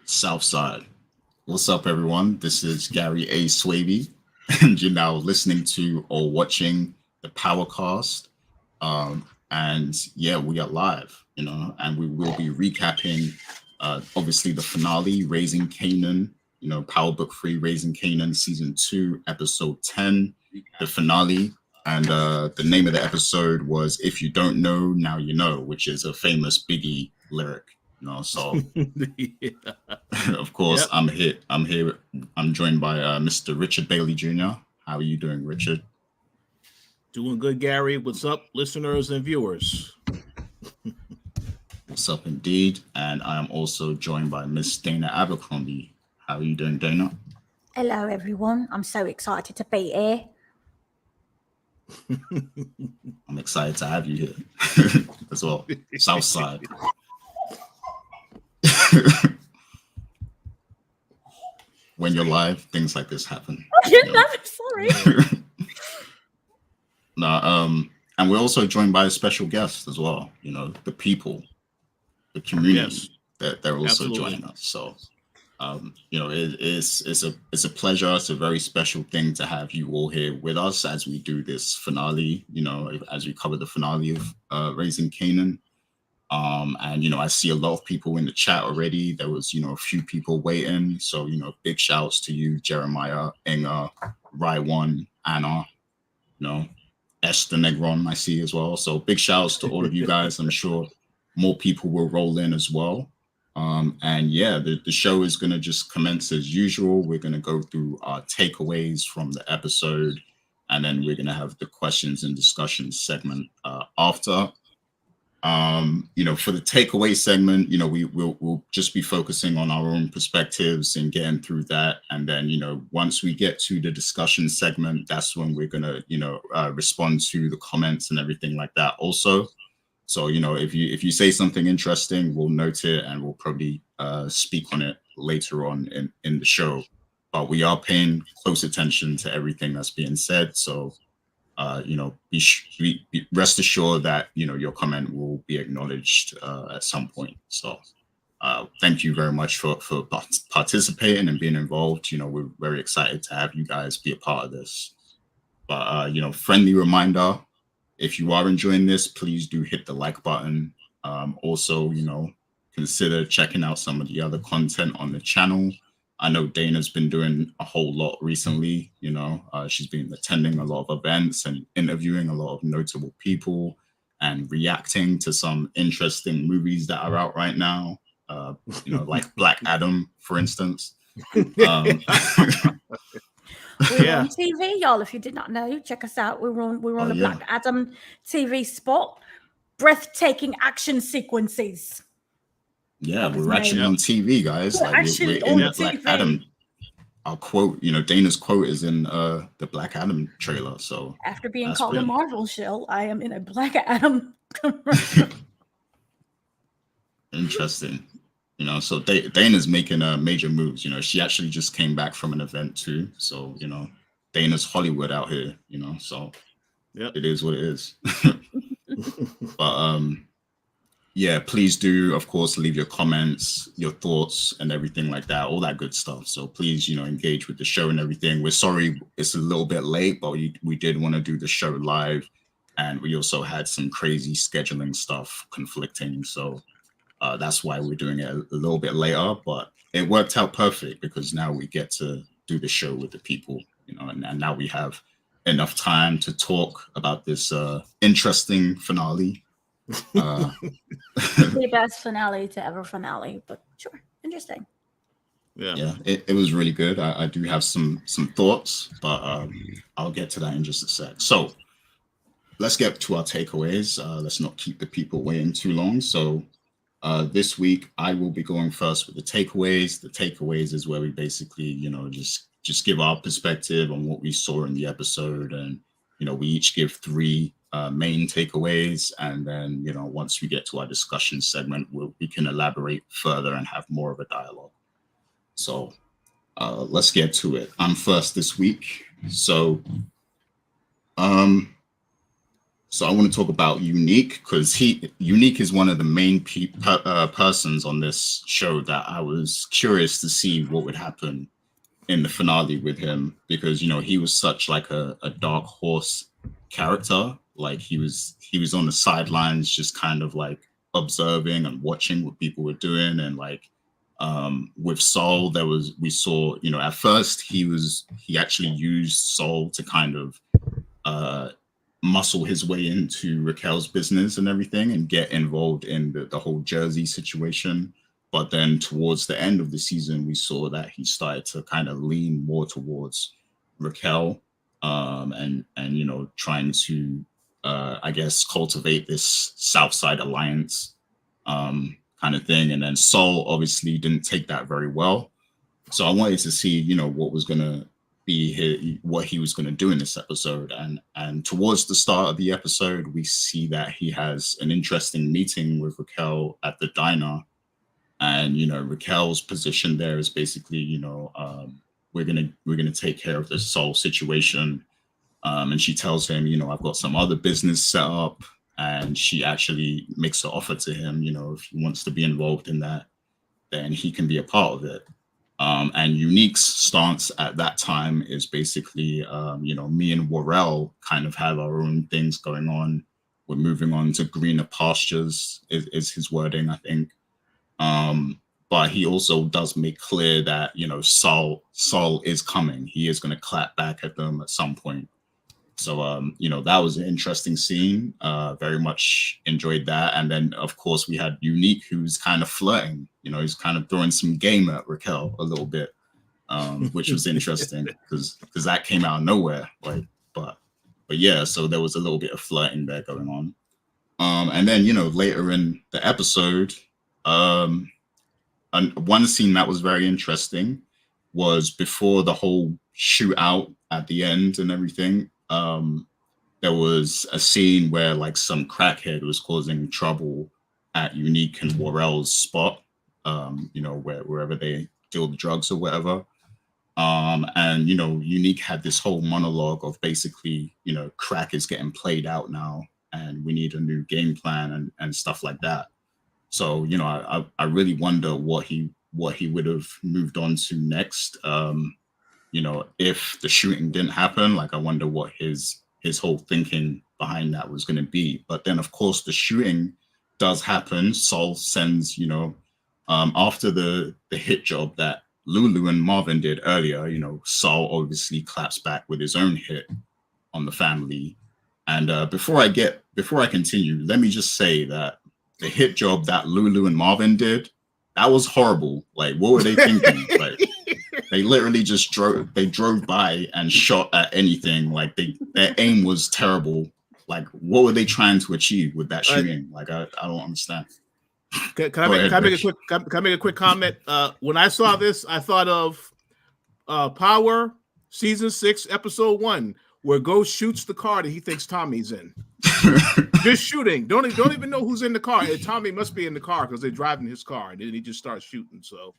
Southside. What's up, everyone? This is Gary A. Swaby, and you're now listening to or watching the Powercast. And yeah, we are live, and we will be recapping, obviously, the finale, Raising Kanan, Power Book 3, Raising Kanan, Season 2, Episode 10, the finale. And the name of the episode was If You Don't Know, Now You Know, which is a famous Biggie lyric. So Yeah. of course, Yep. I'm here. I'm joined by Mr. Richard Bailey Jr. How are you doing, Richard? Doing good, Gary. What's up, listeners and viewers? What's up, indeed? And I am also joined by Miss Dana Abercrombie. How are you doing, Dana? Hello, everyone. I'm so excited to be here. I'm excited to have you here as well. Southside. When you're live, things like this happen. Sorry. And we're also joined by a special guest as well. The people, the community that they're also joining us. So, it's a pleasure. It's a very special thing to have you all here with us as we do this finale. As we cover the finale of Raising Kanan. And I see a lot of people in the chat already. There was a few people waiting. So big shouts to you, Jeremiah, Inga, Raiwan, Anna, Esther Negron, I see as well. So big shouts to all of you guys. I'm sure more people will roll in as well. And yeah, the show is going to just commence as usual. We're going to go through our takeaways from the episode, and then we're going to have the questions and discussion segment after. For the takeaway segment, we'll just be focusing on our own perspectives and getting through that. And then, once we get to the discussion segment, that's when we're going to, respond to the comments and everything like that also. So, if you say something interesting, we'll note it and we'll probably speak on it later on in the show. But we are paying close attention to everything that's being said. So, rest assured that your comment will be acknowledged at some point. So thank you very much for participating and being involved. We're very excited to have you guys be a part of this. But friendly reminder, if you are enjoying this, please do hit the like button. Also, consider checking out some of the other content on the channel. I know Dana's been doing a whole lot recently. She's been attending a lot of events and interviewing a lot of notable people and reacting to some interesting movies that are out right now. Like Black Adam, for instance. We're on TV, y'all. If you did not know, check us out. We're on the Black Adam TV spot. Breathtaking action sequences. Yeah, we're actually on TV, guys. We're actually on the Black Adam. Our quote, Dana's quote is in the Black Adam trailer. So after being called a Marvel shill, I am in a Black Adam commercial. Interesting. So Dana's making major moves. She actually just came back from an event too. So, Dana's Hollywood out here, so it is what it is. But yeah, please do, of course, leave your comments, your thoughts, and everything like that, all that good stuff. So please, engage with the show and everything. We're sorry it's a little bit late, but we did want to do the show live, and we also had some crazy scheduling stuff conflicting. So that's why we're doing it a little bit later, but it worked out perfect because now we get to do the show with the people, and now we have enough time to talk about this interesting finale. The best finale to ever finale, but sure, interesting. Yeah, it was really good. I do have some thoughts, but I'll get to that in just a sec. So let's get to our takeaways. Let's not keep the people waiting too long. So this week I will be going first with the takeaways. The takeaways is where we basically, just give our perspective on what we saw in the episode, and we each give 3 main takeaways, and then once we get to our discussion segment, we can elaborate further and have more of a dialogue. So let's get to it. I'm first this week. So So I want to talk about Unique because Unique is one of the main persons on this show that I was curious to see what would happen in the finale with him, because he was such like a dark horse character. Like he was on the sidelines, just kind of like observing and watching what people were doing. And like with Saul, we saw at first he actually used Saul to kind of muscle his way into Raquel's business and everything and get involved in the whole Jersey situation. But then towards the end of the season, we saw that he started to kind of lean more towards Raquel, and trying to I guess cultivate this Southside alliance kind of thing. And then Saul obviously didn't take that very well. So I wanted to see what was gonna be what he was going to do in this episode. And towards the start of the episode, we see that he has an interesting meeting with Raquel at the diner. And Raquel's position there is basically we're gonna take care of this Saul situation. And she tells him I've got some other business set up, and she actually makes an offer to him. If he wants to be involved in that, then he can be a part of it. And Unique's stance at that time is basically, me and Worrell kind of have our own things going on. We're moving on to greener pastures is his wording, I think. But he also does make clear that, Saul is coming. He is going to clap back at them at some point. So, that was an interesting scene. Very much enjoyed that. And then, of course, we had Unique, who's kind of flirting. He's kind of throwing some game at Raquel a little bit, which was interesting because that came out of nowhere. But yeah, so there was a little bit of flirting there going on. And then, later in the episode, and one scene that was very interesting was before the whole shootout at the end and everything. There was a scene where like some crackhead was causing trouble at Unique and Worrell's spot, wherever they deal the drugs or whatever. And Unique had this whole monologue of basically, crack is getting played out now, and we need a new game plan and stuff like that. So, I really wonder what he would have moved on to next. If the shooting didn't happen, like I wonder what his whole thinking behind that was going to be. But then, of course, the shooting does happen. Saul sends, after the hit job that Lulu and Marvin did earlier, Saul obviously claps back with his own hit on the family. And before I continue, let me just say that the hit job that Lulu and Marvin did, that was horrible. Like, what were they thinking? Like, they literally just drove by and shot at anything. Like their aim was terrible. Like, what were they trying to achieve with that shooting? Like, I don't understand. Can I make a quick comment? When I saw this, I thought of Power season 6, episode 1, where Ghost shoots the car that he thinks Tommy's in. Just shooting. Don't even know who's in the car. And Tommy must be in the car because they're driving his car, and then he just starts shooting. So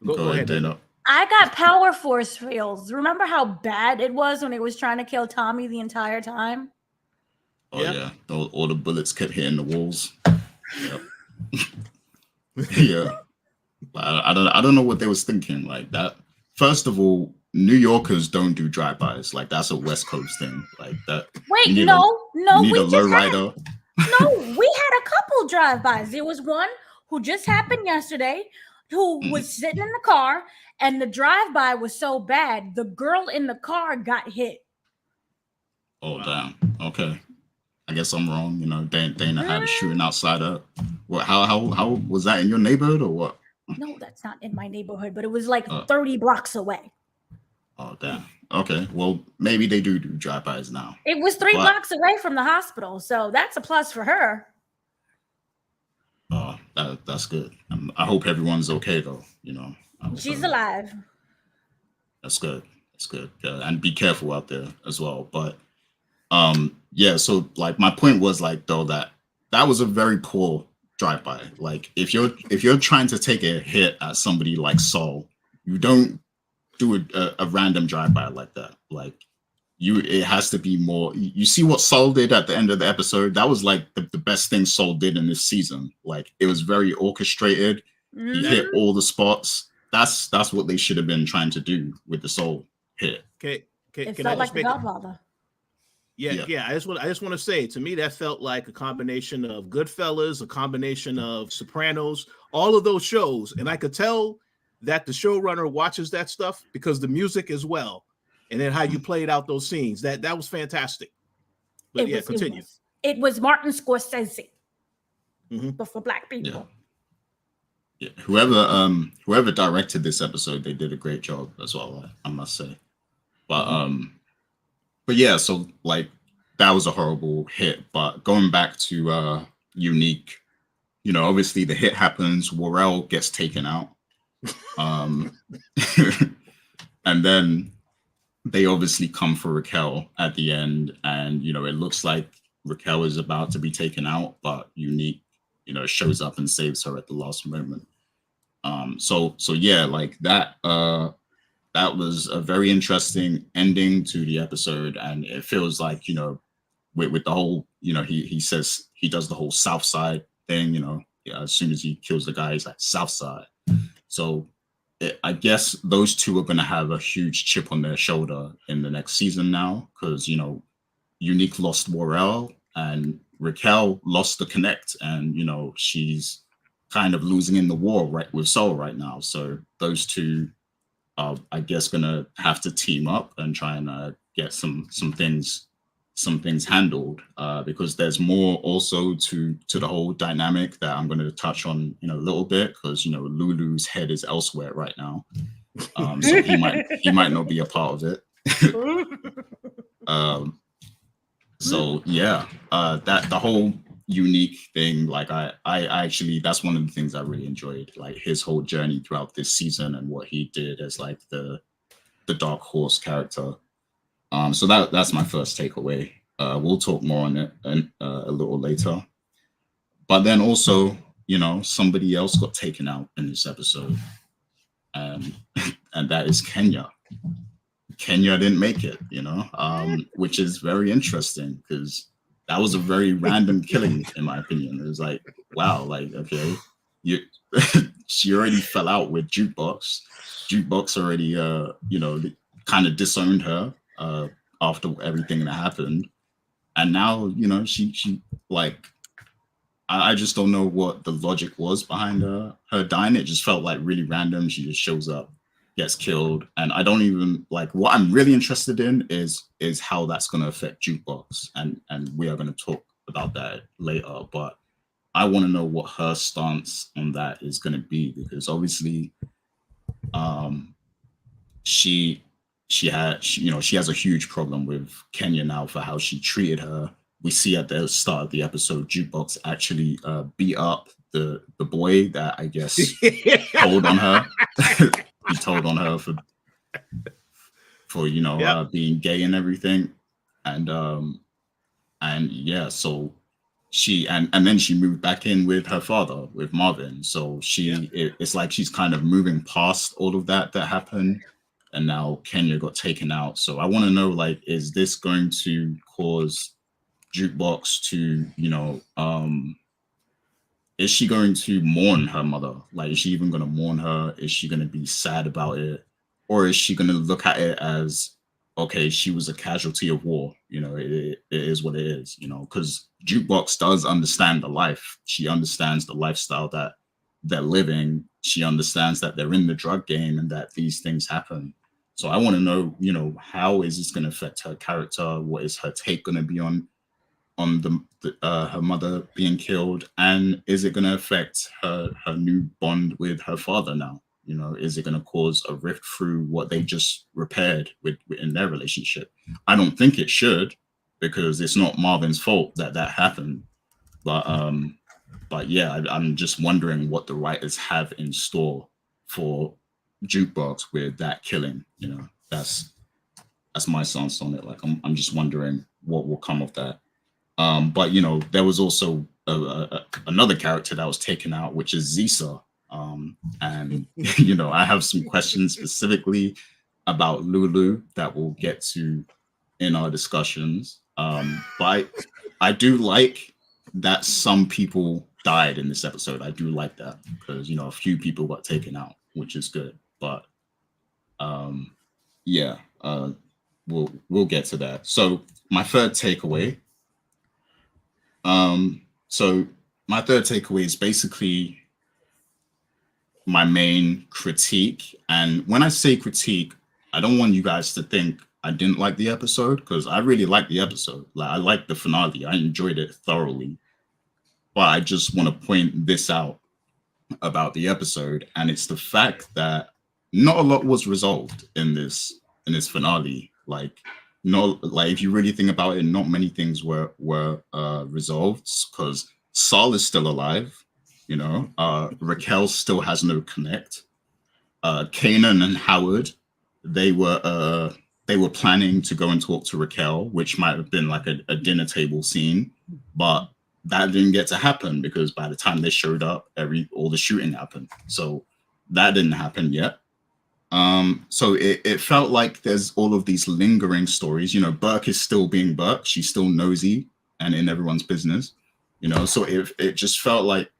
go ahead, Dana. I got Power Force feels. Remember how bad it was when it was trying to kill Tommy the entire time? Oh yeah, all the bullets kept hitting the walls. Yep. Yeah, I don't know what they was thinking. Like that. First of all, New Yorkers don't do drive-bys. Like that's a West Coast thing. Like that. Wait, we had a couple drive-bys. There was one who just happened yesterday, who was sitting in the car, and the drive-by was so bad, the girl in the car got hit. Oh damn. Okay. I guess I'm wrong. Dana had a shooting outside of. What? How was that in your neighborhood or what? No, that's not in my neighborhood, but it was like 30 blocks away. Oh damn. Okay. Well, maybe they do drive-bys now. It was 3 blocks away from the hospital, so that's a plus for her. Oh, that's good. I hope everyone's okay though. She's alive. That's good. That's good. And be careful out there as well. But yeah. So like my point was like though that was a very poor drive-by. Like if you're trying to take a hit at somebody like Saul, you don't do a random drive-by like that. Like it has to be more. You see what Saul did at the end of the episode? That was like the best thing Saul did in this season. Like, it was very orchestrated. He hit all the spots. That's what they should have been trying to do with the Saul hit. It felt like The Godfather. Yeah. I just want to say, to me, that felt like a combination of Goodfellas, a combination of Sopranos, all of those shows, and I could tell that the showrunner watches that stuff because the music as well, and then how you played out those scenes. That was fantastic. But continue. It was Martin Scorsese, but for Black people. Yeah. Whoever directed this episode, they did a great job as well, I must say. But yeah, so like that was a horrible hit. But going back to Unique, obviously the hit happens, Worrell gets taken out. And then they obviously come for Raquel at the end, and it looks like Raquel is about to be taken out, but Unique, shows up and saves her at the last moment. So yeah, like that that was a very interesting ending to the episode, and it feels like with the whole he says he does the whole South Side thing, as soon as he kills the guy, he's like South Side. So I guess those two are going to have a huge chip on their shoulder in the next season now, because Unique lost Worrell and Raquel lost the Connect, and she's kind of losing in the war right with Saul right now. So those two are, I guess, gonna have to team up and try and get some things handled, because there's more also to the whole dynamic that I'm going to touch on in a little bit, because Lulu's head is elsewhere right now, so he might not be a part of it. So yeah, that the whole Unique thing, like I actually, that's one of the things I really enjoyed, like his whole journey throughout this season and what he did as like the Dark Horse character. So that's my first takeaway. We'll talk more on it a little later. But then also, somebody else got taken out in this episode, and that is Kenya. Kenya didn't make it, which is very interesting, because that was a very random killing, in my opinion. It was like, wow, like, okay, she already fell out with Jukebox. Jukebox already, kind of disowned her after everything that happened, and now she like, I just don't know what the logic was behind her dying. It just felt like really random. She just shows up, gets killed, and I don't even like. What I'm really interested in is how that's going to affect Jukebox, and we are going to talk about that later. But I want to know what her stance on that is going to be, because obviously, she has a huge problem with Kenya now for how she treated her. We see at the start of the episode, Jukebox actually beat up the boy that I guess told on her. He told on her for being gay and everything, and yeah, so she and then she moved back in with her father, with Marvin. So it's like she's kind of moving past all of that happened, and now Kenya got taken out. So I want to know, like, is this going to cause Jukebox to is she going to mourn her mother? Like, is she even going to mourn her? Is she going to be sad about it? Or is she going to look at it as, okay, she was a casualty of war? It is what it is, because Jukebox does understand the life. She understands the lifestyle that they're living. She understands that they're in the drug game and that these things happen. So I want to know, how is this going to affect her character? What is her take going to be on her mother being killed, and is it going to affect her new bond with her father now? Is it going to cause a rift through what they just repaired in their relationship? I don't think it should, because it's not Marvin's fault that happened. But yeah, I'm just wondering what the writers have in store for Jukebox with that killing. That's my stance on it. Like, I'm just wondering what will come of that. But there was also another character that was taken out, which is Zisa. And I have some questions specifically about Lulu that we'll get to in our discussions. But I do like that some people died in this episode. I do like that because, you know, a few people got taken out, which is good. But yeah, we'll get to that. So my third takeaway. So my third takeaway is basically my main critique. And when I say critique, I don't want you guys to think I didn't like the episode, because I really liked the episode. Like, I liked the finale. I enjoyed it thoroughly. But I just want to point this out about the episode, and it's the fact that not a lot was resolved in this finale. Like, if you really think about it, not many things were resolved, because Saul is still alive. You know, Raquel still has no connect. Kanan and Howard, they were planning to go and talk to Raquel, which might have been like a dinner table scene, but that didn't get to happen because by the time they showed up, all the shooting happened. So that didn't happen yet. So it felt like there's all of these lingering stories. You know, Burke is still being Burke. She's still nosy and in everyone's business. You know, so it just felt like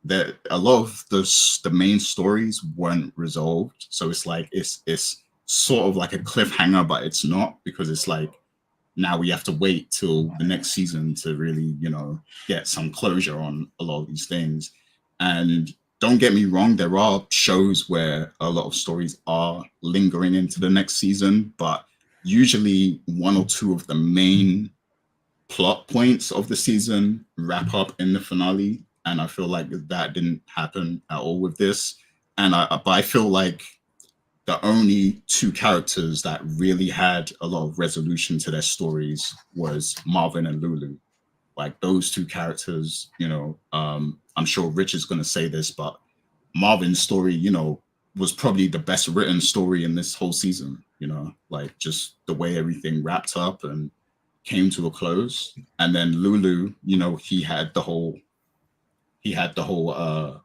that a lot of the main stories weren't resolved. So it's like it's sort of like a cliffhanger, but it's not, because it's like now we have to wait till the next season to really, you know, get some closure on a lot of these things. And don't get me wrong, there are shows where a lot of stories are lingering into the next season, but usually one or two of the main plot points of the season wrap up in the finale. And I feel like that didn't happen at all with this. And I feel like the only two characters that really had a lot of resolution to their stories was Marvin and Lulu. Like, those two characters, you know, I'm sure Rich is going to say this, but Marvin's story, you know, was probably the best written story in this whole season, you know, like just the way everything wrapped up and came to a close. And then Lulu, you know, he had the whole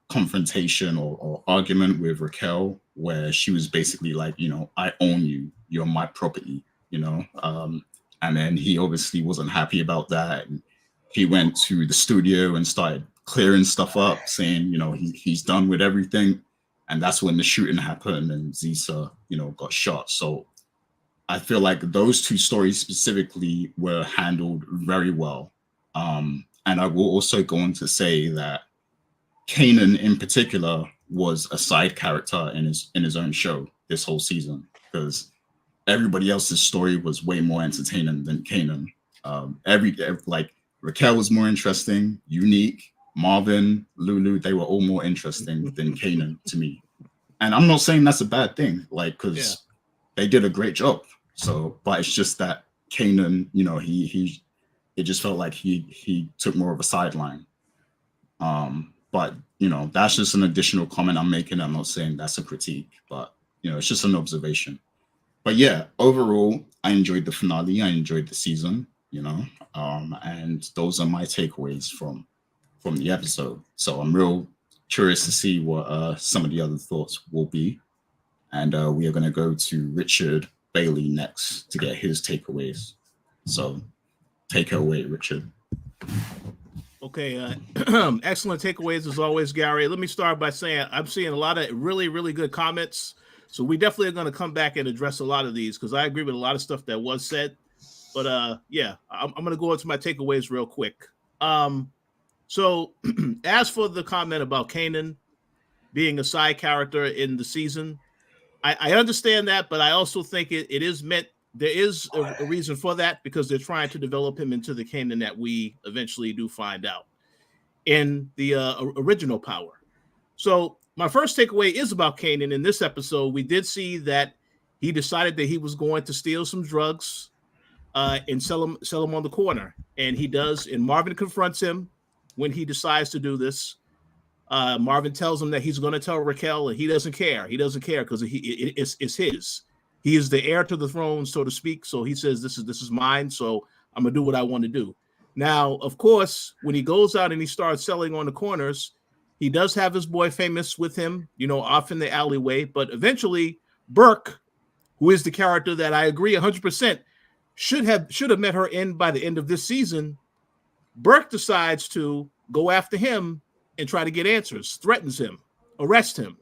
confrontation or argument with Raquel, where she was basically like, you know, I own you, you're my property, you know. And then he obviously wasn't happy about that. And he went to the studio and started clearing stuff up, saying, you know, he's done with everything. And that's when the shooting happened and Zisa, you know, got shot. So I feel like those two stories specifically were handled very well. And I will also go on to say that Kanan in particular was a side character in his own show this whole season, because everybody else's story was way more entertaining than Kanan. Like Raquel was more interesting, unique. Marvin, Lulu, they were all more interesting than Kanan to me. And I'm not saying that's a bad thing, like, because they did a great job. So, but it's just that Kanan, you know, it just felt like he took more of a sideline. But, you know, that's just an additional comment I'm making. I'm not saying that's a critique, but, you know, it's just an observation. But yeah, overall, I enjoyed the finale. I enjoyed the season, you know, and those are my takeaways from the episode. So I'm real curious to see what some of the other thoughts will be. And we are going to go to Richard Bailey next to get his takeaways. So take it away, Richard. Okay, excellent takeaways as always, Gary. Let me start by saying I'm seeing a lot of really, really good comments. So we definitely are going to come back and address a lot of these, because I agree with a lot of stuff that was said. But yeah, I'm going to go into my takeaways real quick. So as for the comment about Kanan being a side character in the season, I understand that, but I also think it is meant, there is a reason for that, because they're trying to develop him into the Kanan that we eventually do find out in the original Power. So my first takeaway is about Kanan. In this episode, we did see that he decided that he was going to steal some drugs and sell them on the corner. And he does, and Marvin confronts him when he decides to do this. Marvin tells him that he's going to tell Raquel, and he doesn't care. He doesn't care because it's his. He is the heir to the throne, so to speak. So he says, this is mine. So I'm going to do what I want to do. Now, of course, when he goes out and he starts selling on the corners, he does have his boy Famous with him, you know, off in the alleyway. But eventually, Burke, who is the character that I agree 100%, should have met her by the end of this season. Burke decides to go after him and try to get answers, threatens him, arrests him,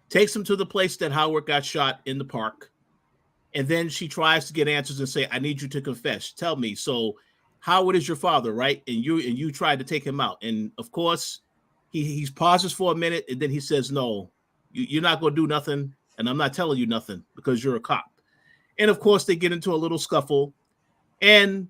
takes him to the place that Howard got shot in the park. And then she tries to get answers and say, I need you to confess. Tell me. So Howard is your father, right? And you tried to take him out. And of course, he pauses for a minute and then he says, no, you're not going to do nothing. And I'm not telling you nothing because you're a cop. And of course, they get into a little scuffle. And,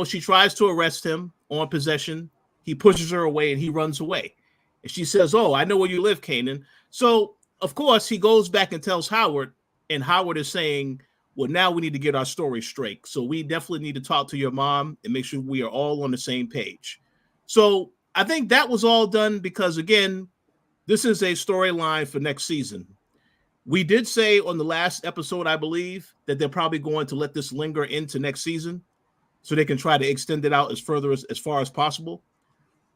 she tries to arrest him on possession. He pushes her away and he runs away. And she says, oh, I know where you live, Kanan. So, of course, he goes back and tells Howard. And Howard is saying, well, now we need to get our story straight. So we definitely need to talk to your mom and make sure we are all on the same page. So I think that was all done because, again, this is a storyline for next season. We did say on the last episode, I believe, that they're probably going to let this linger into next season so they can try to extend it out as far as possible.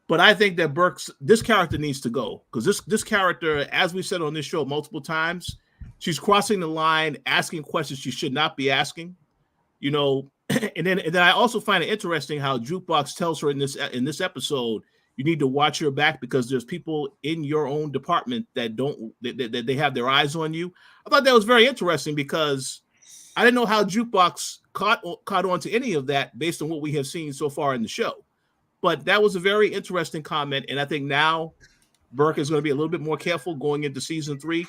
But I think that this character needs to go because this character, as we said on this show multiple times, she's crossing the line, asking questions she should not be asking, and then I also find it interesting how Jukebox tells her in this episode, you need to watch your back because there's people in your own department that they have their eyes on you. I thought that was very interesting because I didn't know how Jukebox caught on to any of that based on what we have seen so far in the show. But that was a very interesting comment, and I think now Burke is going to be a little bit more careful going into season 3.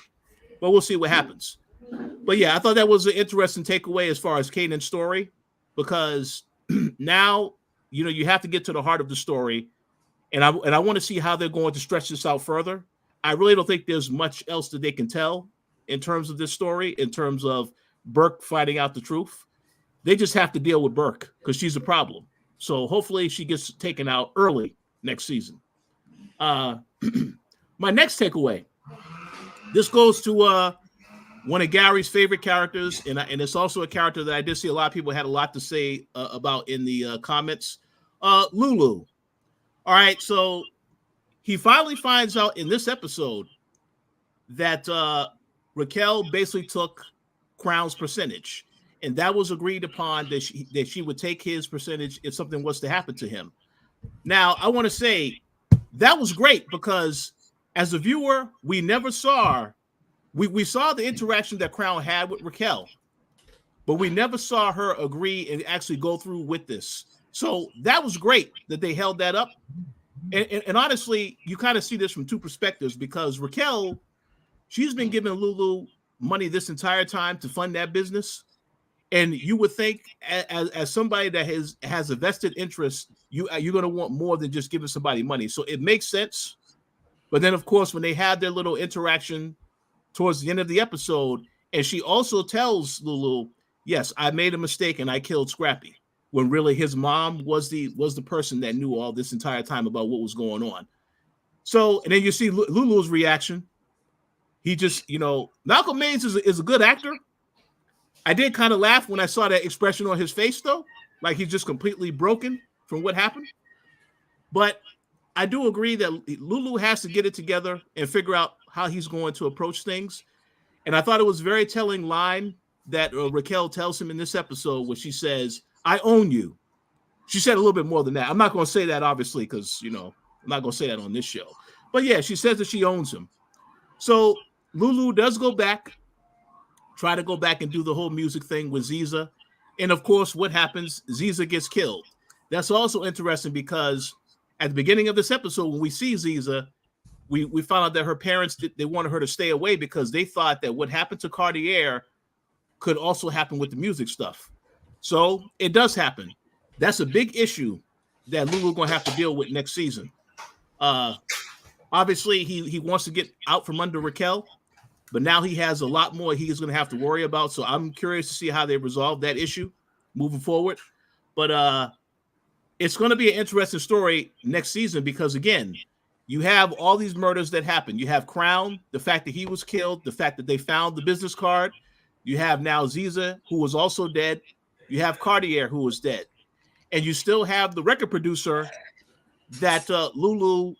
But we'll see what happens. But yeah, I thought that was an interesting takeaway as far as Kanan's story, because now, you have to get to the heart of the story. And I want to see how they're going to stretch this out further. I really don't think there's much else that they can tell in terms of this story, in terms of Burke finding out the truth. They just have to deal with Burke because she's a problem. So hopefully she gets taken out early next season. My next takeaway. This goes to one of Gary's favorite characters, and it's also a character that I did see a lot of people had a lot to say about in the comments. Lulu. All right, so he finally finds out in this episode that Raquel basically took Crown's percentage, and that was agreed upon that she would take his percentage if something was to happen to him. Now, I want to say that was great because as a viewer, we never saw we saw the interaction that Crown had with Raquel, but we never saw her agree and actually go through with this. So that was great that they held that up. And honestly, you kind of see this from two perspectives because Raquel, she's been giving Lulu money this entire time to fund that business. And you would think as somebody that has a vested interest, you're going to want more than just giving somebody money. So it makes sense. But then, of course, when they had their little interaction towards the end of the episode, and she also tells Lulu, yes, I made a mistake and I killed Scrappy, when really his mom was the person that knew all this entire time about what was going on. So, and then you see Lulu's reaction. He just, Malcolm Maines is a good actor. I did kind of laugh when I saw that expression on his face, though, like he's just completely broken from what happened. But I do agree that Lulu has to get it together and figure out how he's going to approach things. And I thought it was a very telling line that Raquel tells him in this episode where she says, I own you. She said a little bit more than that. I'm not going to say that, obviously, because, I'm not going to say that on this show. But yeah, she says that she owns him. So Lulu does try to go back and do the whole music thing with Ziza. And of course, what happens? Ziza gets killed. That's also interesting because at the beginning of this episode, when we see Ziza, we found out that her parents, they wanted her to stay away because they thought that what happened to Cartier could also happen with the music stuff. So it does happen. That's a big issue that Lulu's going to have to deal with next season. Obviously, he wants to get out from under Raquel, but now he has a lot more he's going to have to worry about. So I'm curious to see how they resolve that issue moving forward. But it's going to be an interesting story next season because, again, you have all these murders that happen. You have Crown, the fact that he was killed, the fact that they found the business card. You have now Ziza, who was also dead. You have Cartier, who was dead. And you still have the record producer that Lulu,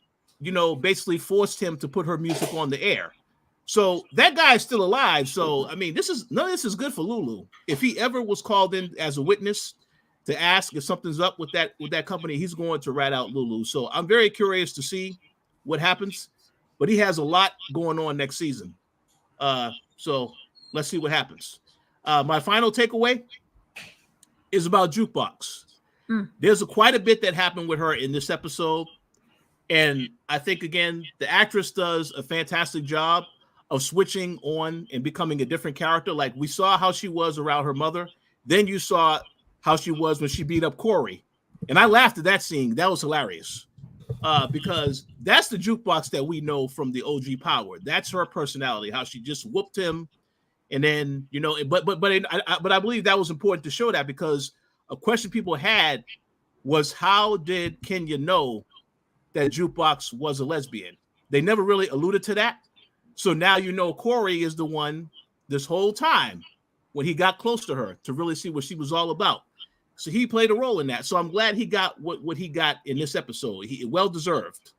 basically forced him to put her music on the air. So that guy is still alive. So I mean, none of this is good for Lulu. If he ever was called in as a witness to ask if something's up with that company, he's going to rat out Lulu. So I'm very curious to see what happens. But he has a lot going on next season. So let's see what happens. My final takeaway is about Jukebox. There's quite a bit that happened with her in this episode. And I think, again, the actress does a fantastic job of switching on and becoming a different character. Like we saw how she was around her mother. Then you saw how she was when she beat up Corey. And I laughed at that scene. That was hilarious. Because that's the Jukebox that we know from the OG Power. That's her personality, how she just whooped him. And then, you know, but I believe that was important to show that, because a question people had was, how did Kenya know that Jukebox was a lesbian? They never really alluded to that. So now you know Corey is the one this whole time when he got close to her to really see what she was all about. So he played a role in that. So I'm glad he got what he got in this episode. He well deserved.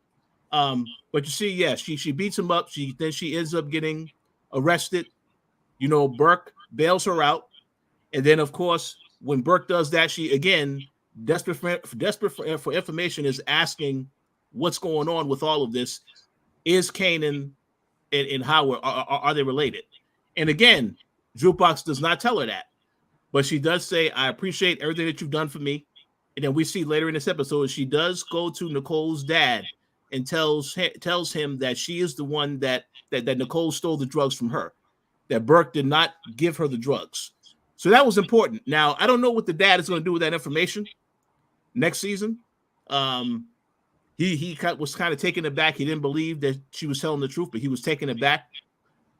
But you see, yeah, she beats him up. Then she ends up getting arrested. You know, Burke bails her out. And then, of course, when Burke does that, she, again, desperate for information, is asking what's going on with all of this. Is Kanan and Howard, are they related? And again, Jukebox does not tell her that. But she does say, I appreciate everything that you've done for me. And then we see later in this episode, she does go to Nicole's dad and tells him that she is the one that Nicole stole the drugs from her, that Burke did not give her the drugs. So that was important. Now, I don't know what the dad is going to do with that information next season. He was kind of taken aback. He didn't believe that she was telling the truth, but he was taken aback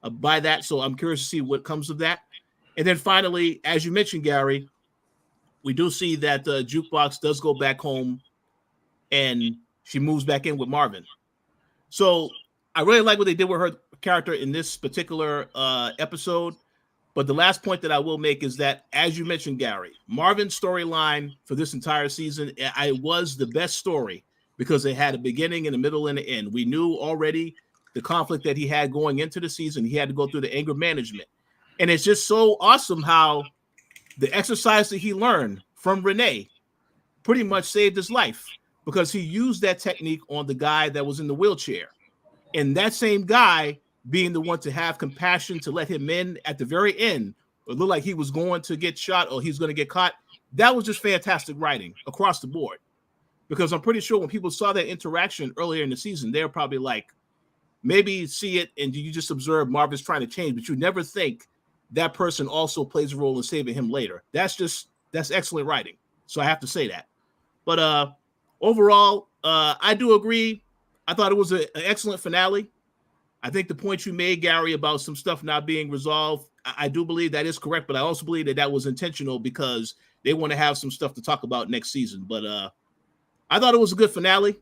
by that. So I'm curious to see what comes of that. And then finally, as you mentioned, Gary, we do see that the Jukebox does go back home and she moves back in with Marvin. So I really like what they did with her character in this particular episode. But the last point that I will make is that, as you mentioned, Gary, Marvin's storyline for this entire season, was the best story because it had a beginning and a middle and an end. We knew already the conflict that he had going into the season. He had to go through the anger management. And it's just so awesome how the exercise that he learned from Renee pretty much saved his life, because he used that technique on the guy that was in the wheelchair. And that same guy being the one to have compassion to let him in at the very end, it looked like he was going to get shot or he's going to get caught. That was just fantastic writing across the board. Because I'm pretty sure when people saw that interaction earlier in the season, they're probably like, maybe see it and you just observe Marvin's trying to change, but you never think that person also plays a role in saving him later. That's excellent writing. So I have to say that. But overall, I do agree. I thought it was an excellent finale. I think the point you made, Gary, about some stuff not being resolved, I do believe that is correct, but I also believe that was intentional because they want to have some stuff to talk about next season. But I thought it was a good finale.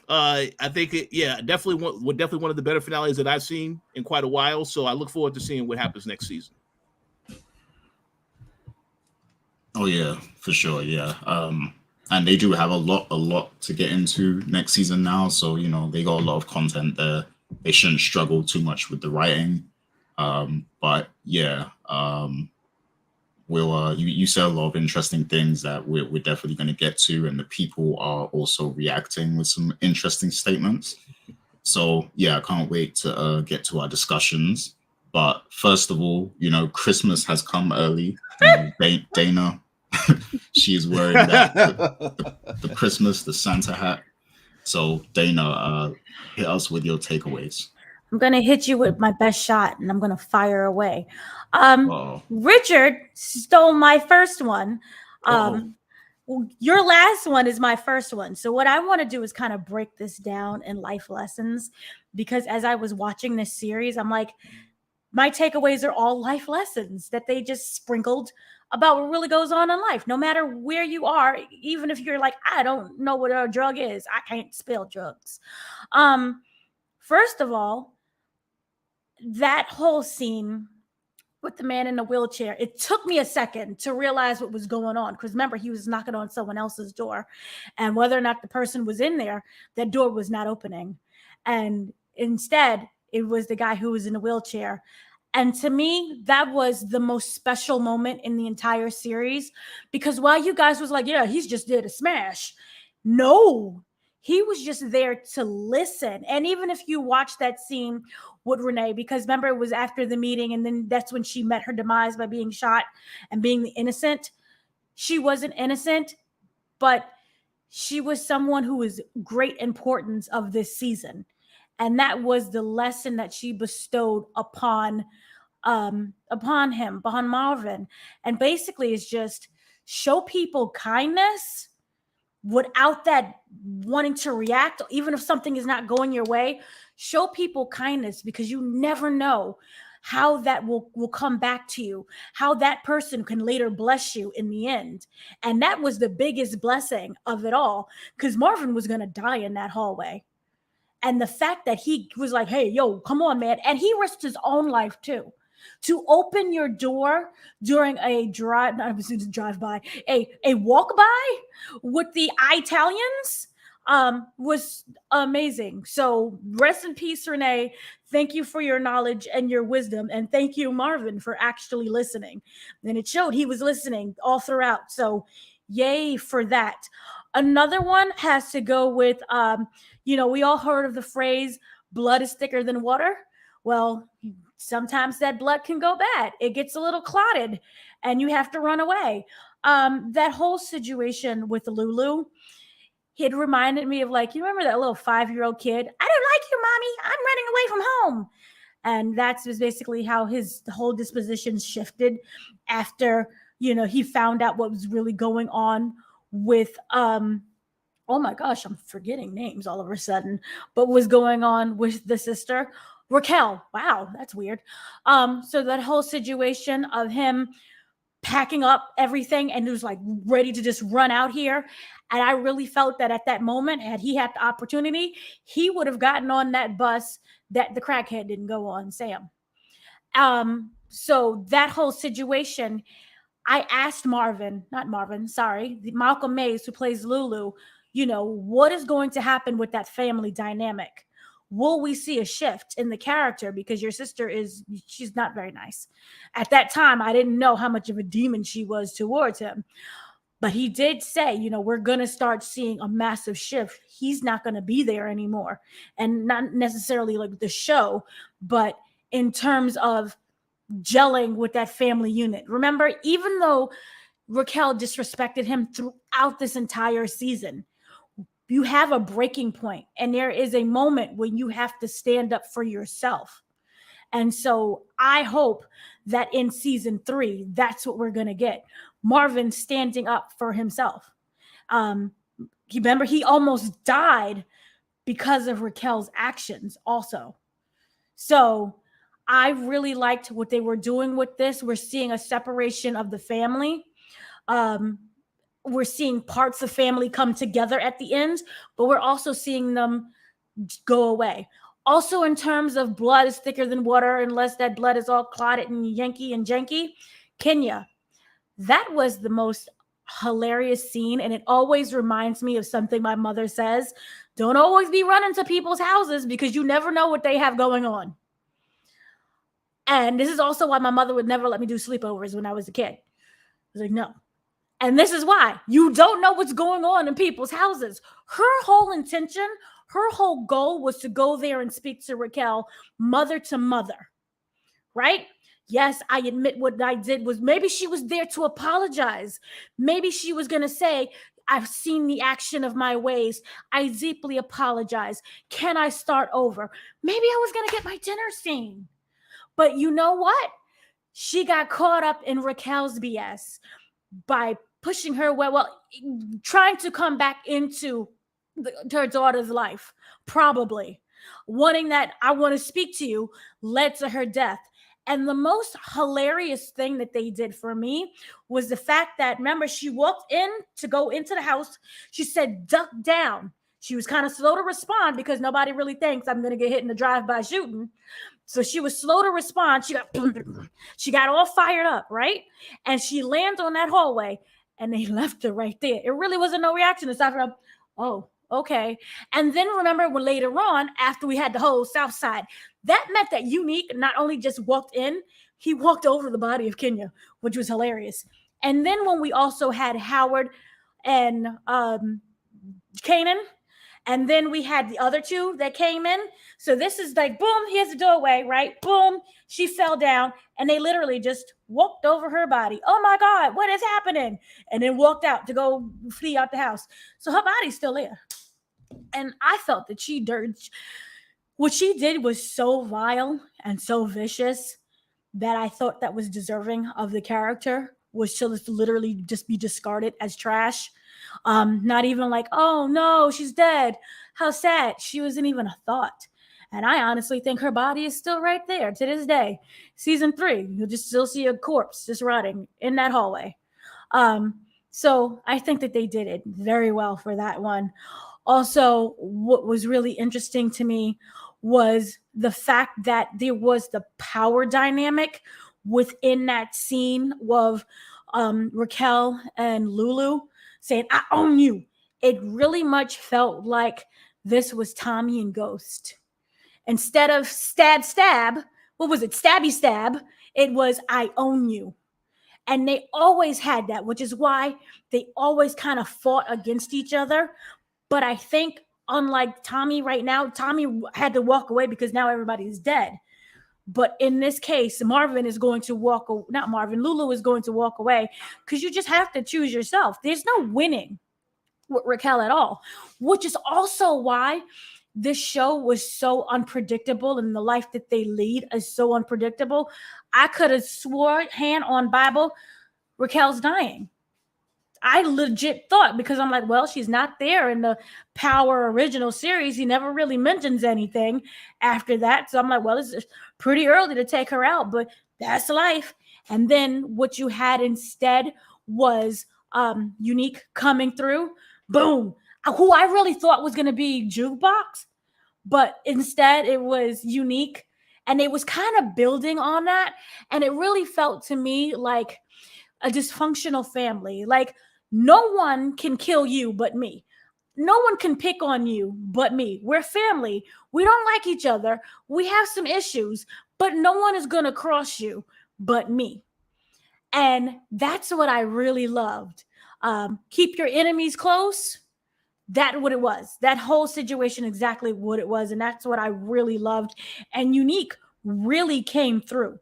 I think definitely one of the better finales that I've seen in quite a while. So I look forward to seeing what happens next season. Oh yeah, for sure. Yeah. And they do have a lot to get into next season now. So, you know, they got a lot of content there. They shouldn't struggle too much with the writing. But yeah, you said a lot of interesting things that we're definitely going to get to, and the people are also reacting with some interesting statements. So yeah, I can't wait to get to our discussions. But first of all, you know, Christmas has come early. Dana, she is wearing the Christmas, the Santa hat. So Dana, hit us with your takeaways. I'm going to hit you with my best shot, and I'm going to fire away. Richard stole my first one. Your last one is my first one. So what I want to do is kind of break this down in life lessons, because as I was watching this series, I'm like, my takeaways are all life lessons that they just sprinkled about what really goes on in life, no matter where you are. Even if you're like, I don't know what a drug is, I can't spell drugs. First of all, that whole scene with the man in the wheelchair, it took me a second to realize what was going on. Because remember, he was knocking on someone else's door. And whether or not the person was in there, that door was not opening. And instead, it was the guy who was in a wheelchair. And to me, that was the most special moment in the entire series, because while you guys was like, yeah, he's just there to smash. No, he was just there to listen. And even if you watch that scene with Renee, because remember, it was after the meeting, and then that's when she met her demise by being shot and being the innocent. She wasn't innocent, but she was someone who was great importance of this season. And that was the lesson that she bestowed upon Marvin. And basically it's just show people kindness without that wanting to react, even if something is not going your way. Show people kindness, because you never know how that will come back to you, how that person can later bless you in the end. And that was the biggest blessing of it all, because Marvin was going to die in that hallway. And the fact that he was like, hey, yo, come on, man. And he risked his own life too. To open your door during a drive-by, a walk-by with the Italians was amazing. So rest in peace, Renee. Thank you for your knowledge and your wisdom. And thank you, Marvin, for actually listening. And it showed he was listening all throughout. So yay for that. Another one has to go with, we all heard of the phrase, blood is thicker than water. Well, sometimes that blood can go bad. It gets a little clotted and you have to run away. That whole situation with Lulu, it reminded me of, like, you remember that little 5-year-old kid? I don't like you, mommy. I'm running away from home. And that's basically how his whole disposition shifted after, he found out what was really going on with, oh my gosh, I'm forgetting names all of a sudden, but was going on with the sister, Raquel. Wow, that's weird. So that whole situation of him packing up everything and was like ready to just run out here. And I really felt that at that moment, had he had the opportunity, he would have gotten on that bus that the crackhead didn't go on, Sam. So that whole situation, I asked Malcolm Mays, who plays Lulu, what is going to happen with that family dynamic? Will we see a shift in the character? Because your sister she's not very nice. At that time, I didn't know how much of a demon she was towards him. But he did say, we're going to start seeing a massive shift. He's not going to be there anymore. And not necessarily like the show, but in terms of gelling with that family unit. Remember, even though Raquel disrespected him throughout this entire season, you have a breaking point, and there is a moment when you have to stand up for yourself. And so I hope that in season 3, that's what we're going to get. Marvin standing up for himself. Remember, he almost died because of Raquel's actions also. So I really liked what they were doing with this. We're seeing a separation of the family. We're seeing parts of family come together at the end, but we're also seeing them go away. Also, in terms of blood is thicker than water, unless that blood is all clotted and yanky and janky. Kenya, that was the most hilarious scene, and it always reminds me of something my mother says: don't always be running to people's houses, because you never know what they have going on. And this is also why my mother would never let me do sleepovers when I was a kid. I was like, no. And this is why. You don't know what's going on in people's houses. Her whole intention, her whole goal was to go there and speak to Raquel, mother to mother, right? Yes, I admit what I did was, maybe she was there to apologize. Maybe she was going to say, I've seen the action of my ways. I deeply apologize. Can I start over? Maybe I was going to get my dinner scene. But you know what? She got caught up in Raquel's BS by pushing her trying to come back into her daughter's life, probably wanting that I want to speak to you led to her death. And the most hilarious thing that they did for me was the fact that, remember, she walked in to go into the house. She said, duck down. She was kind of slow to respond because nobody really thinks I'm going to get hit in the drive-by shooting. So she was slow to respond. She got all fired up, right? And she lands on that hallway, and they left her right there. It really wasn't no reaction aside from, oh, okay. And then remember when later on, after we had the whole South Side, that meant that Unique not only just walked in, he walked over the body of Kenya, which was hilarious. And then when we also had Howard and Kanan, and then we had the other two that came in. So this is like, boom, here's the doorway, right? Boom, she fell down, and they literally just walked over her body. Oh my God, what is happening? And then walked out to go flee out the house. So her body's still there. And I felt that what she did was so vile and so vicious that I thought that was deserving of the character, was to literally just be discarded as trash. Not even like, oh no, she's dead. How sad. She wasn't even a thought. And I honestly think her body is still right there to this day. Season 3, you'll just still see a corpse just rotting in that hallway. So I think that they did it very well for that one. Also, what was really interesting to me was the fact that there was the power dynamic within that scene of Raquel and Lulu saying, I own you. It really much felt like this was Tommy and Ghost. Instead of stab, what was it? Stab. It was, I own you. And they always had that, which is why they always kind of fought against each other. But I think, unlike Tommy right now, Tommy had to walk away because now everybody's dead. But in this case, Lulu is going to walk away because you just have to choose yourself. There's no winning with Raquel at all, which is also why this show was so unpredictable, and the life that they lead is so unpredictable. I could have swore, hand on Bible, Raquel's dying. I legit thought, because I'm like, well, she's not there in the Power original series. He never really mentions anything after that. So I'm like, well, it's pretty early to take her out, but that's life. And then what you had instead was Unique coming through. Boom. Who I really thought was going to be Jukebox, but instead it was Unique. And it was kind of building on that. And it really felt to me like a dysfunctional family. Like, no one can kill you but me. No one can pick on you but me. We're family. We don't like each other. We have some issues, but no one is going to cross you but me. And that's what I really loved. Keep your enemies close. That's what it was. That whole situation, exactly what it was. And that's what I really loved. And Unique really came through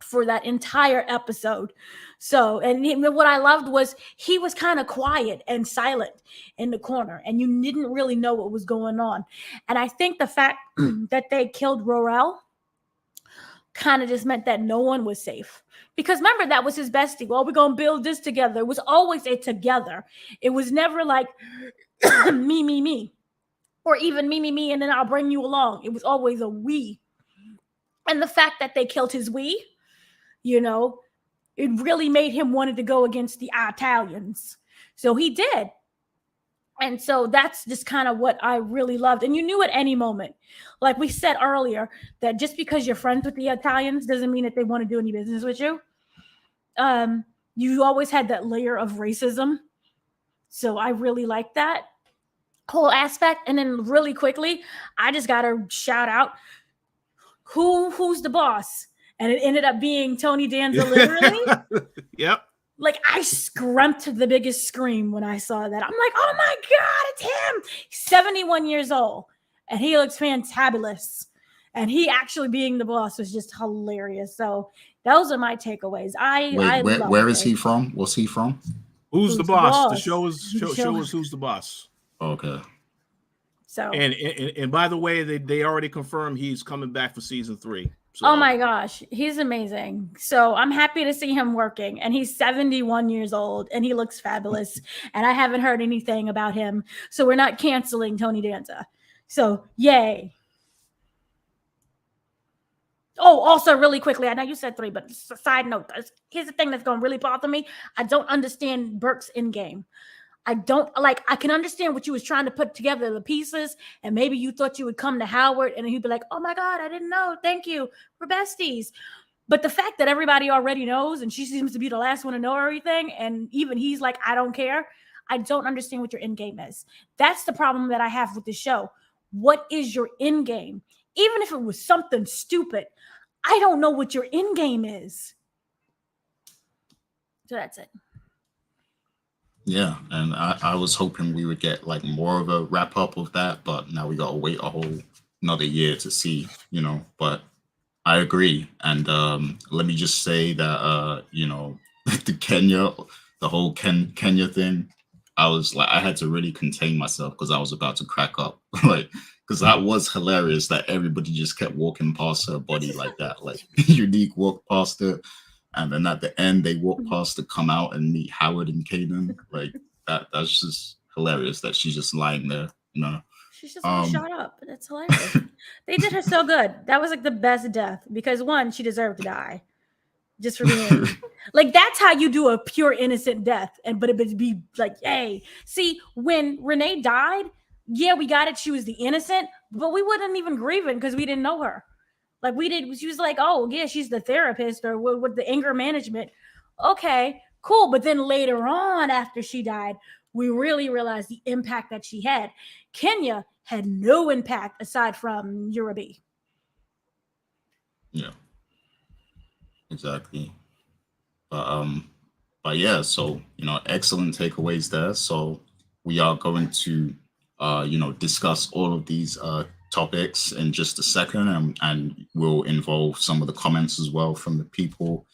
for that entire episode. So, and what I loved was he was kind of quiet and silent in the corner, and you didn't really know what was going on. And I think the fact that they killed Rorel kind of just meant that no one was safe. Because remember, that was his bestie. Well, we're going to build this together. It was always a together. It was never like me, or even me, and then I'll bring you along. It was always a we. And the fact that they killed his we, it really made him wanted to go against the Italians. So he did. And so that's just kind of what I really loved. And you knew at any moment, like we said earlier, that just because you're friends with the Italians doesn't mean that they want to do any business with you. You always had that layer of racism. So I really like that whole aspect. And then really quickly, I just got to shout out who's the boss. And it ended up being Tony Danza, literally. Yep. Like, I screamed the biggest scream when I saw that. I'm like, oh my God, it's him. He's 71 years old, and he looks fantabulous. And he actually being the boss was just hilarious. So those are my takeaways. Where is he from? What's he from? Who's the boss? The show is Who's the Boss. Okay. So and by the way, they already confirmed he's coming back for season 3. So. Oh my gosh, he's amazing. So I'm happy to see him working, and he's 71 years old and he looks fabulous. And I haven't heard anything about him. So we're not canceling Tony Danza. So yay. Oh, also really quickly, I know you said 3, but side note, here's the thing that's going to really bother me. I don't understand Burke's in game. I can understand what you was trying to put together, the pieces, and maybe you thought you would come to Howard and he'd be like, oh my God, I didn't know. Thank you. We're besties. But the fact that everybody already knows and she seems to be the last one to know everything, and even he's like, I don't care. I don't understand what your end game is. That's the problem that I have with the show. What is your end game? Even if it was something stupid, I don't know what your end game is. So that's it. Yeah, and I was hoping we would get like more of a wrap up of that, but now we gotta wait a whole another year to see, But I agree, and let me just say that the whole Kenya thing, I was like, I had to really contain myself because I was about to crack up, like because that was hilarious that everybody just kept walking past her body like that, like Unique walked past her. And then at the end, they walk past to come out and meet Howard and Kanan. Like that's just hilarious that she's just lying there, She's just like, shut up. That's hilarious. They did her so good. That was like the best death because one, she deserved to die. Just for being like, that's how you do a pure innocent death. But it would be like, hey, see, when Renee died, yeah, we got it. She was the innocent, but we wouldn't even grieve it because we didn't know her. Like we did, she was like, oh yeah, she's the therapist or with the anger management. Okay, cool. But then later on, after she died, we really realized the impact that she had. Kenya had no impact aside from Urabi. Yeah, exactly. But yeah, so excellent takeaways there. So we are going to discuss all of these topics in just a second, and we'll involve some of the comments as well from the people.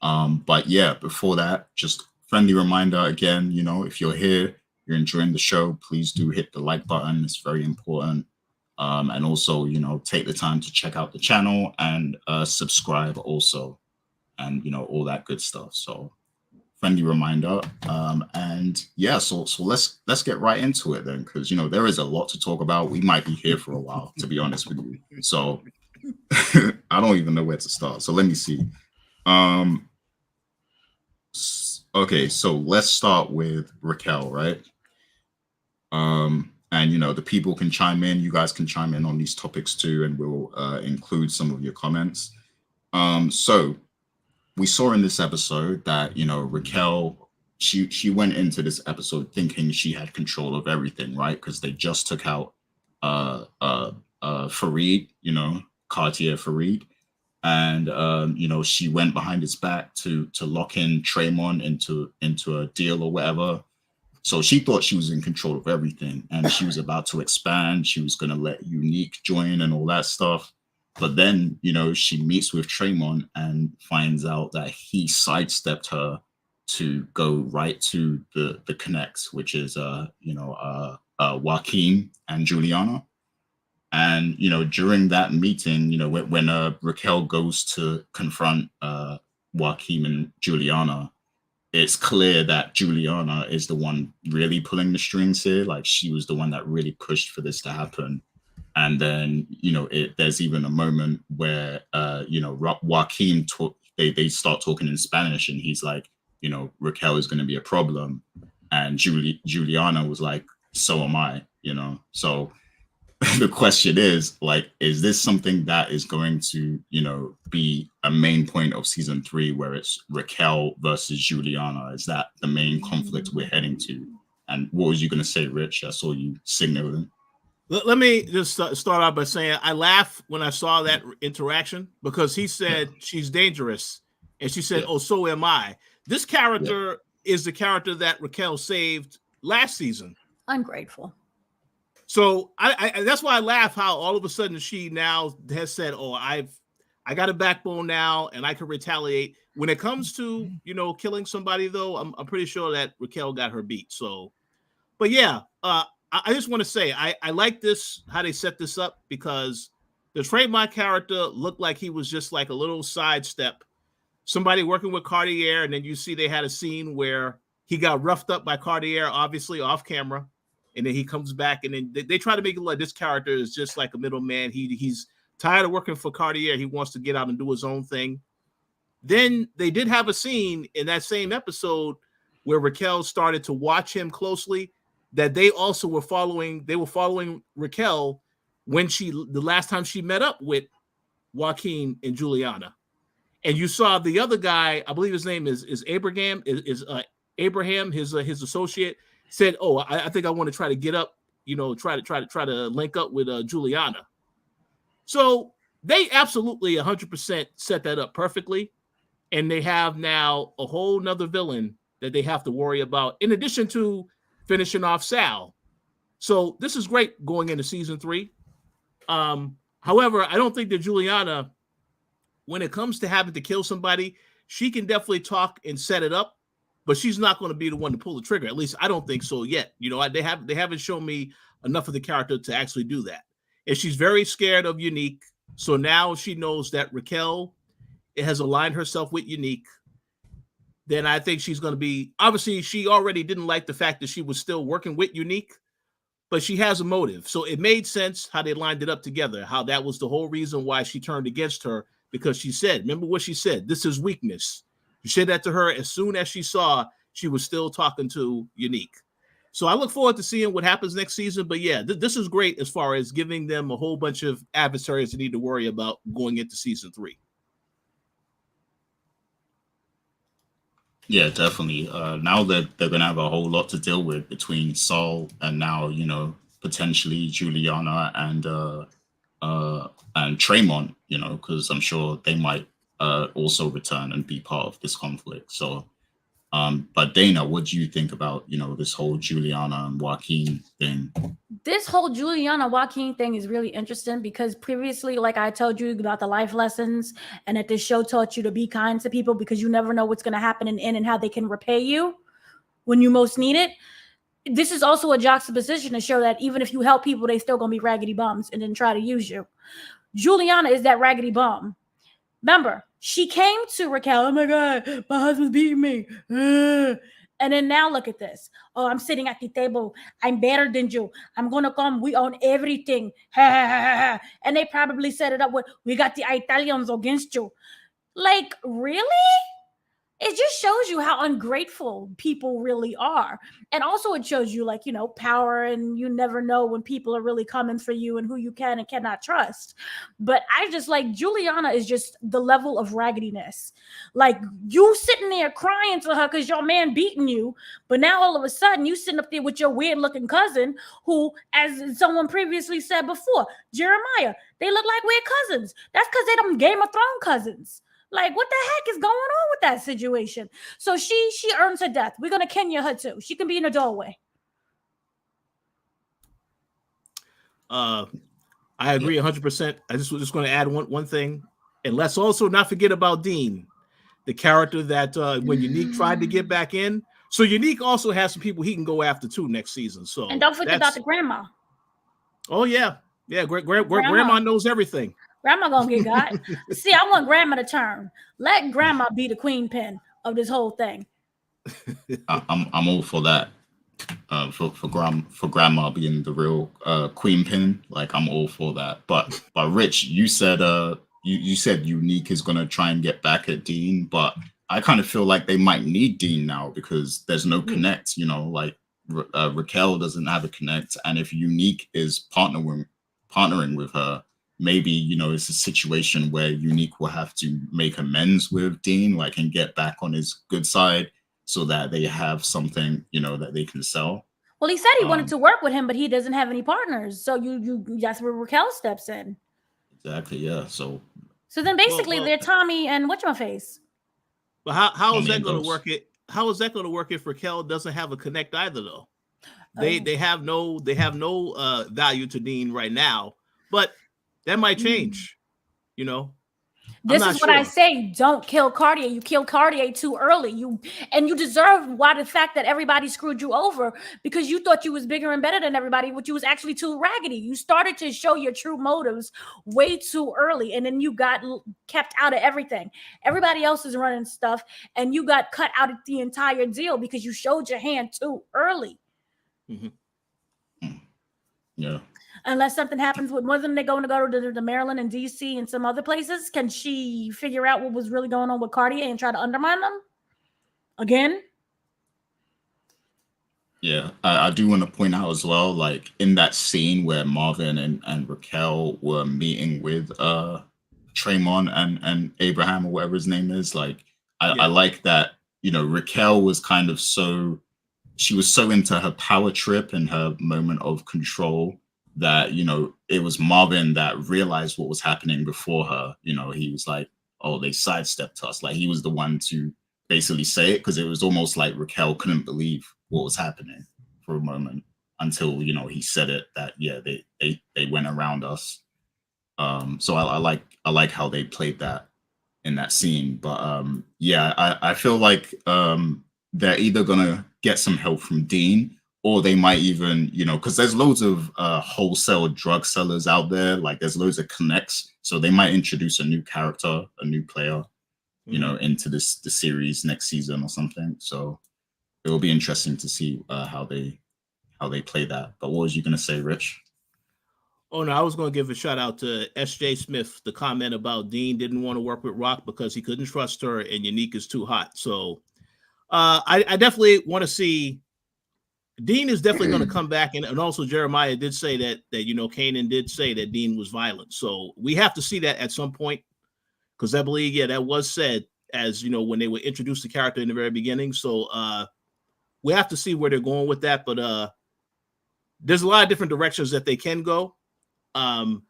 But yeah, before that, just friendly reminder again, if you're here, you're enjoying the show, please do hit the like button. It's very important. And also, take the time to check out the channel and subscribe also, and all that good stuff. So friendly reminder. And yeah, so let's get right into it then, because there is a lot to talk about. We might be here for a while, to be honest with you. So I don't even know where to start. So let me see. Okay, so let's start with Raquel, right? And the people can chime in. You guys can chime in on these topics too, and we'll include some of your comments. So we saw in this episode that Raquel, she went into this episode thinking she had control of everything, right? Because they just took out Fareed, Cartier Fareed, and she went behind his back to lock in Tremont into a deal or whatever. So she thought she was in control of everything, and she was about to expand. She was going to let Unique join and all that stuff. But then, she meets with Tremont and finds out that he sidestepped her to go right to the connect, which is, Joaquin and Juliana. And, during that meeting, when Raquel goes to confront Joaquin and Juliana, it's clear that Juliana is the one really pulling the strings here. Like, she was the one that really pushed for this to happen. And then, there's even a moment where, Joaquin they start talking in Spanish, and he's like, Raquel is going to be a problem. And Juliana was like, so am I, So the question is, like, is this something that is going to, be a main point of season 3, where it's Raquel versus Juliana? Is that the main conflict we're heading to? And what was you going to say, Rich? I saw you signaling. Let me just start out by saying I laughed when I saw that interaction, because he said she's dangerous, and she said, oh, so am I. This character is the character that Raquel saved last season. Ungrateful. So I that's why I laugh how all of a sudden she now has said, oh, I got a backbone now and I can retaliate. When it comes to, killing somebody, though, I'm pretty sure that Raquel got her beat. So, but yeah, I just want to say I like this, how they set this up, because the Tremont character looked like he was just like a little sidestep, somebody working with Cartier, and then you see they had a scene where he got roughed up by Cartier, obviously off camera, and then he comes back, and then they try to make it like this character is just like a middleman. He's tired of working for Cartier. He wants to get out and do his own thing. Then they did have a scene in that same episode where Raquel started to watch him closely, that they also were following. They were following Raquel when the last time she met up with Joaquin and Juliana. And you saw the other guy, I believe his name is Abraham, Abraham, his associate. said, "Oh, I think I want to try to get up, try to link up with Juliana." So they absolutely 100% set that up perfectly, and they have now a whole nother villain that they have to worry about, in addition to finishing off Sal. So this is great going into season 3. However, I don't think that Juliana, when it comes to having to kill somebody, she can definitely talk and set it up, but she's not going to be the one to pull the trigger. At least I don't think so yet. They haven't shown me enough of the character to actually do that. And she's very scared of Unique. So now she knows that Raquel has aligned herself with Unique. Then I think she's going to be, obviously she already didn't like the fact that she was still working with Unique, but she has a motive. So it made sense how they lined it up together, how that was the whole reason why she turned against her, because she said, remember what she said, this is weakness. She said that to her as soon as she saw she was still talking to Unique. So I look forward to seeing what happens next season. But yeah, this is great as far as giving them a whole bunch of adversaries they need to worry about going into season 3. Yeah, definitely. Now that they're going to have a whole lot to deal with between Saul and now, potentially Juliana and Tremont, because I'm sure they might also return and be part of this conflict. So, but Dana, what do you think about, this whole Juliana and Joaquin thing? This whole Juliana Joaquin thing is really interesting because previously, like I told you about the life lessons and that this show taught you to be kind to people because you never know what's going to happen in and how they can repay you when you most need it. This is also a juxtaposition to show that even if you help people, they still going to be raggedy bums and then try to use you. Juliana is that raggedy bum. Remember, she came to Raquel, oh my God, my husband's beating me. And then now look at this. Oh, I'm sitting at the table. I'm better than you. I'm going to come. We own everything. And they probably set it up with, we got the Italians against you. Like, really? It just shows you how ungrateful people really are. And also it shows you power, and you never know when people are really coming for you and who you can and cannot trust. But I just Juliana is just the level of raggediness. Like, you sitting there crying to her because your man beating you, but now all of a sudden you sitting up there with your weird looking cousin who, as someone previously said before, Jeremiah, they look like weird cousins. That's because they're them Game of Thrones cousins. Like, what the heck is going on with that situation? So she earns her death. We're going to Kenya her too. She can be in a doorway. I agree 100%. I just was just going to add one thing. And let's also not forget about Dean, the character that when Unique tried to get back in. So Unique also has some people he can go after too next season. So, and don't forget about the grandma. Oh, yeah. Yeah, grandma knows everything. Grandma gonna get got. See, I want grandma to turn. Let grandma be the queen pin of this whole thing. I'm all for that. For grandma being the real queen pin, like I'm all for that. But Rich, you said you said Unique is gonna try and get back at Dean, but I kind of feel like they might need Dean now because there's no connect. Raquel doesn't have a connect, and if Unique is partnering with her, maybe it's a situation where Unique will have to make amends with Dean, and get back on his good side, so that they have something that they can sell. Well, he said he wanted to work with him, but he doesn't have any partners, so you that's where Raquel steps in. Exactly, yeah. So then basically they're Tommy and whatchamface. But how is that going to work? How is that going to work if Raquel doesn't have a connect either, though? They have no value to Dean right now, but that might change. This is what I say. Don't kill Cartier. You killed Cartier too early. You deserve the fact that everybody screwed you over because you thought you was bigger and better than everybody, which you was actually too raggedy. You started to show your true motives way too early, and then you got kept out of everything. Everybody else is running stuff, and you got cut out of the entire deal because you showed your hand too early. Mm-hmm. Yeah. Unless something happens with, wasn't they going to go to Maryland and DC and some other places? Can she figure out what was really going on with Cartier and try to undermine them again? Yeah, I do want to point out as well, in that scene where Marvin and Raquel were meeting with Tremont and Abraham or whatever his name is. I like that, Raquel was kind of so she was so into her power trip and her moment of control that, you know, it was Marvin that realized what was happening before her. You know, he was like, oh, they sidestepped us. Like, he was the one to basically say it, because it was almost like Raquel couldn't believe what was happening for a moment until, you know, he said it, that, yeah, they went around us. So I like how they played that in that scene. But yeah, I feel like they're either gonna get some help from Dean, or they might even, you know, because there's loads of wholesale drug sellers out there. Like, there's loads of connects, so they might introduce a new character, a new player, you know, into the series next season or something. So it will be interesting to see how they play that. But what was you gonna say, Rich? Oh no, I was going to give a shout out to S.J. Smith. The comment about Dean didn't want to work with Rock because he couldn't trust her, and Unique is too hot. So I definitely want to see. Dean is definitely going to come back, and also Jeremiah did say that you know, Kanan did say that Dean was violent. So we have to see that at some point, because I believe, yeah, that was said, as you know, when they were introduced the character in the very beginning. So we have to see where they're going with that. But there's a lot of different directions that they can go. I'm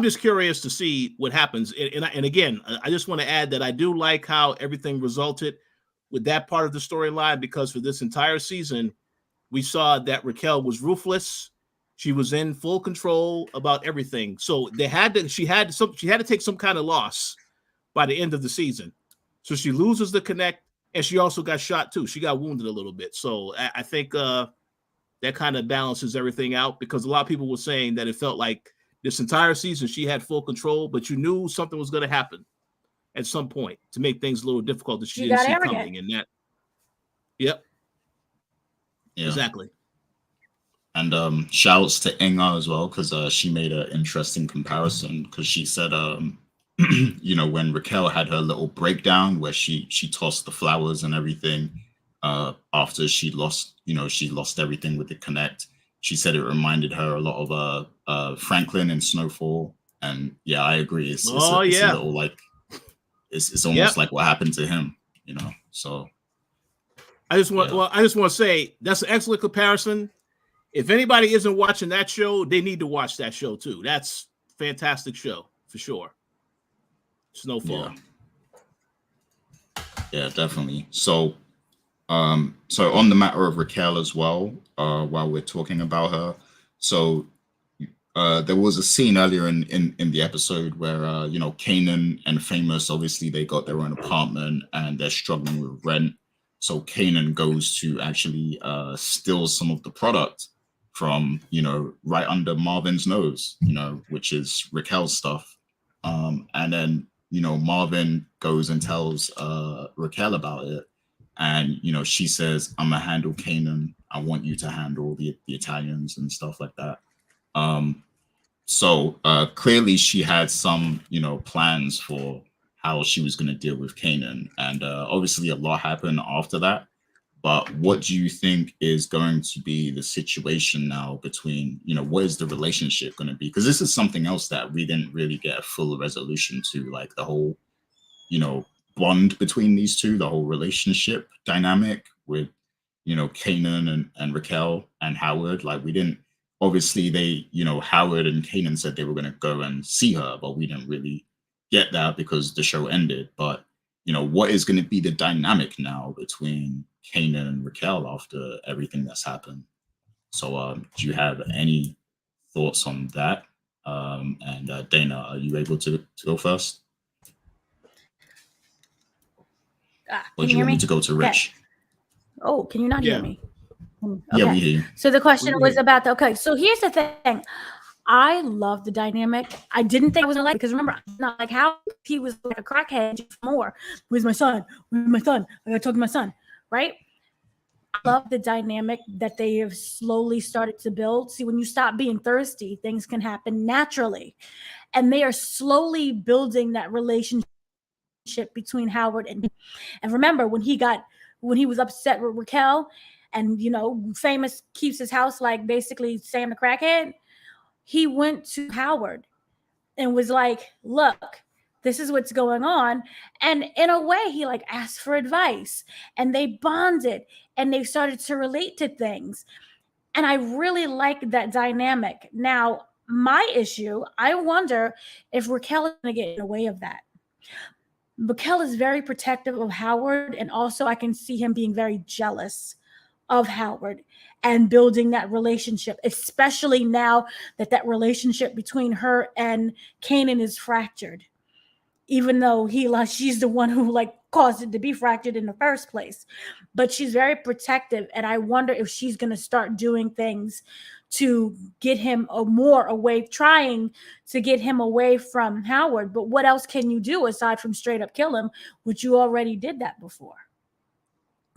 just curious to see what happens. And again, I just want to add that I do like how everything resulted with that part of the storyline, because for this entire season, we saw that Raquel was ruthless. She was in full control about everything. So she had to take some kind of loss by the end of the season. So she loses the connect, and she also got shot too. She got wounded a little bit. So I think that kind of balances everything out, because a lot of people were saying that it felt like this entire season she had full control, but you knew something was going to happen at some point to make things a little difficult that she didn't see coming. And that, yep, yeah, exactly. And shouts to Inga as well, because she made an interesting comparison, because she said, you know, when Raquel had her little breakdown where she tossed the flowers and everything after she lost everything with the connect, she said it reminded her a lot of Franklin and Snowfall. And yeah, I agree. It's a little like it's almost like what happened to him, you know. So I just want to say that's an excellent comparison. If anybody isn't watching that show, they need to watch that show too. That's a fantastic show for sure. Snowfall. Yeah, definitely. So so on the matter of Raquel as well, while we're talking about her, so there was a scene earlier in the episode where you know, Kanan and Famous, obviously they got their own apartment and they're struggling with rent. So Kanan goes to actually steal some of the product from, you know, right under Marvin's nose, you know, which is Raquel's stuff. And then, you know, Marvin goes and tells Raquel about it. And, you know, she says, I'm going to handle Kanan. I want you to handle the Italians and stuff like that. So clearly she had some, you know, plans for how she was going to deal with Kanan. And obviously a lot happened after that. But what do you think is going to be the situation now between, you know, what is the relationship going to be? Because this is something else that we didn't really get a full resolution to, like the whole, you know, bond between these two, the whole relationship dynamic with, you know, Kanan and Raquel and Howard. Like, we didn't, obviously they, you know, Howard and Kanan said they were going to go and see her, but we didn't really get that because the show ended. But, you know, what is going to be the dynamic now between Kanan and Raquel after everything that's happened? So do you have any thoughts on that? And Dana, are you able to go first? Or do you want me to go to Rich? Okay. Oh, can you not hear me? Okay. Yeah, we hear you. So the question was about so here's the thing. I love the dynamic. I didn't think I was gonna like it, because remember, not like how he was like a crackhead more. Where's my son? Where's my son? I gotta talk to my son, right? I love the dynamic that they have slowly started to build. See, when you stop being thirsty, things can happen naturally. And they are slowly building that relationship between Howard and remember when he was upset with Raquel, and you know, Famous keeps his house like basically Sam the crackhead. He went to Howard and was like, look, this is what's going on. And in a way, he like asked for advice, and they bonded, and they started to relate to things. And I really like that dynamic. Now, my issue, I wonder if Raquel is going to get in the way of that. Raquel is very protective of Howard, and also I can see him being very jealous of Howard and building that relationship, especially now that that relationship between her and Kanan is fractured, even though she's the one who like caused it to be fractured in the first place. But she's very protective, and I wonder if she's going to start doing things to get him trying to get him away from Howard. But what else can you do aside from straight up kill him, which you already did that before?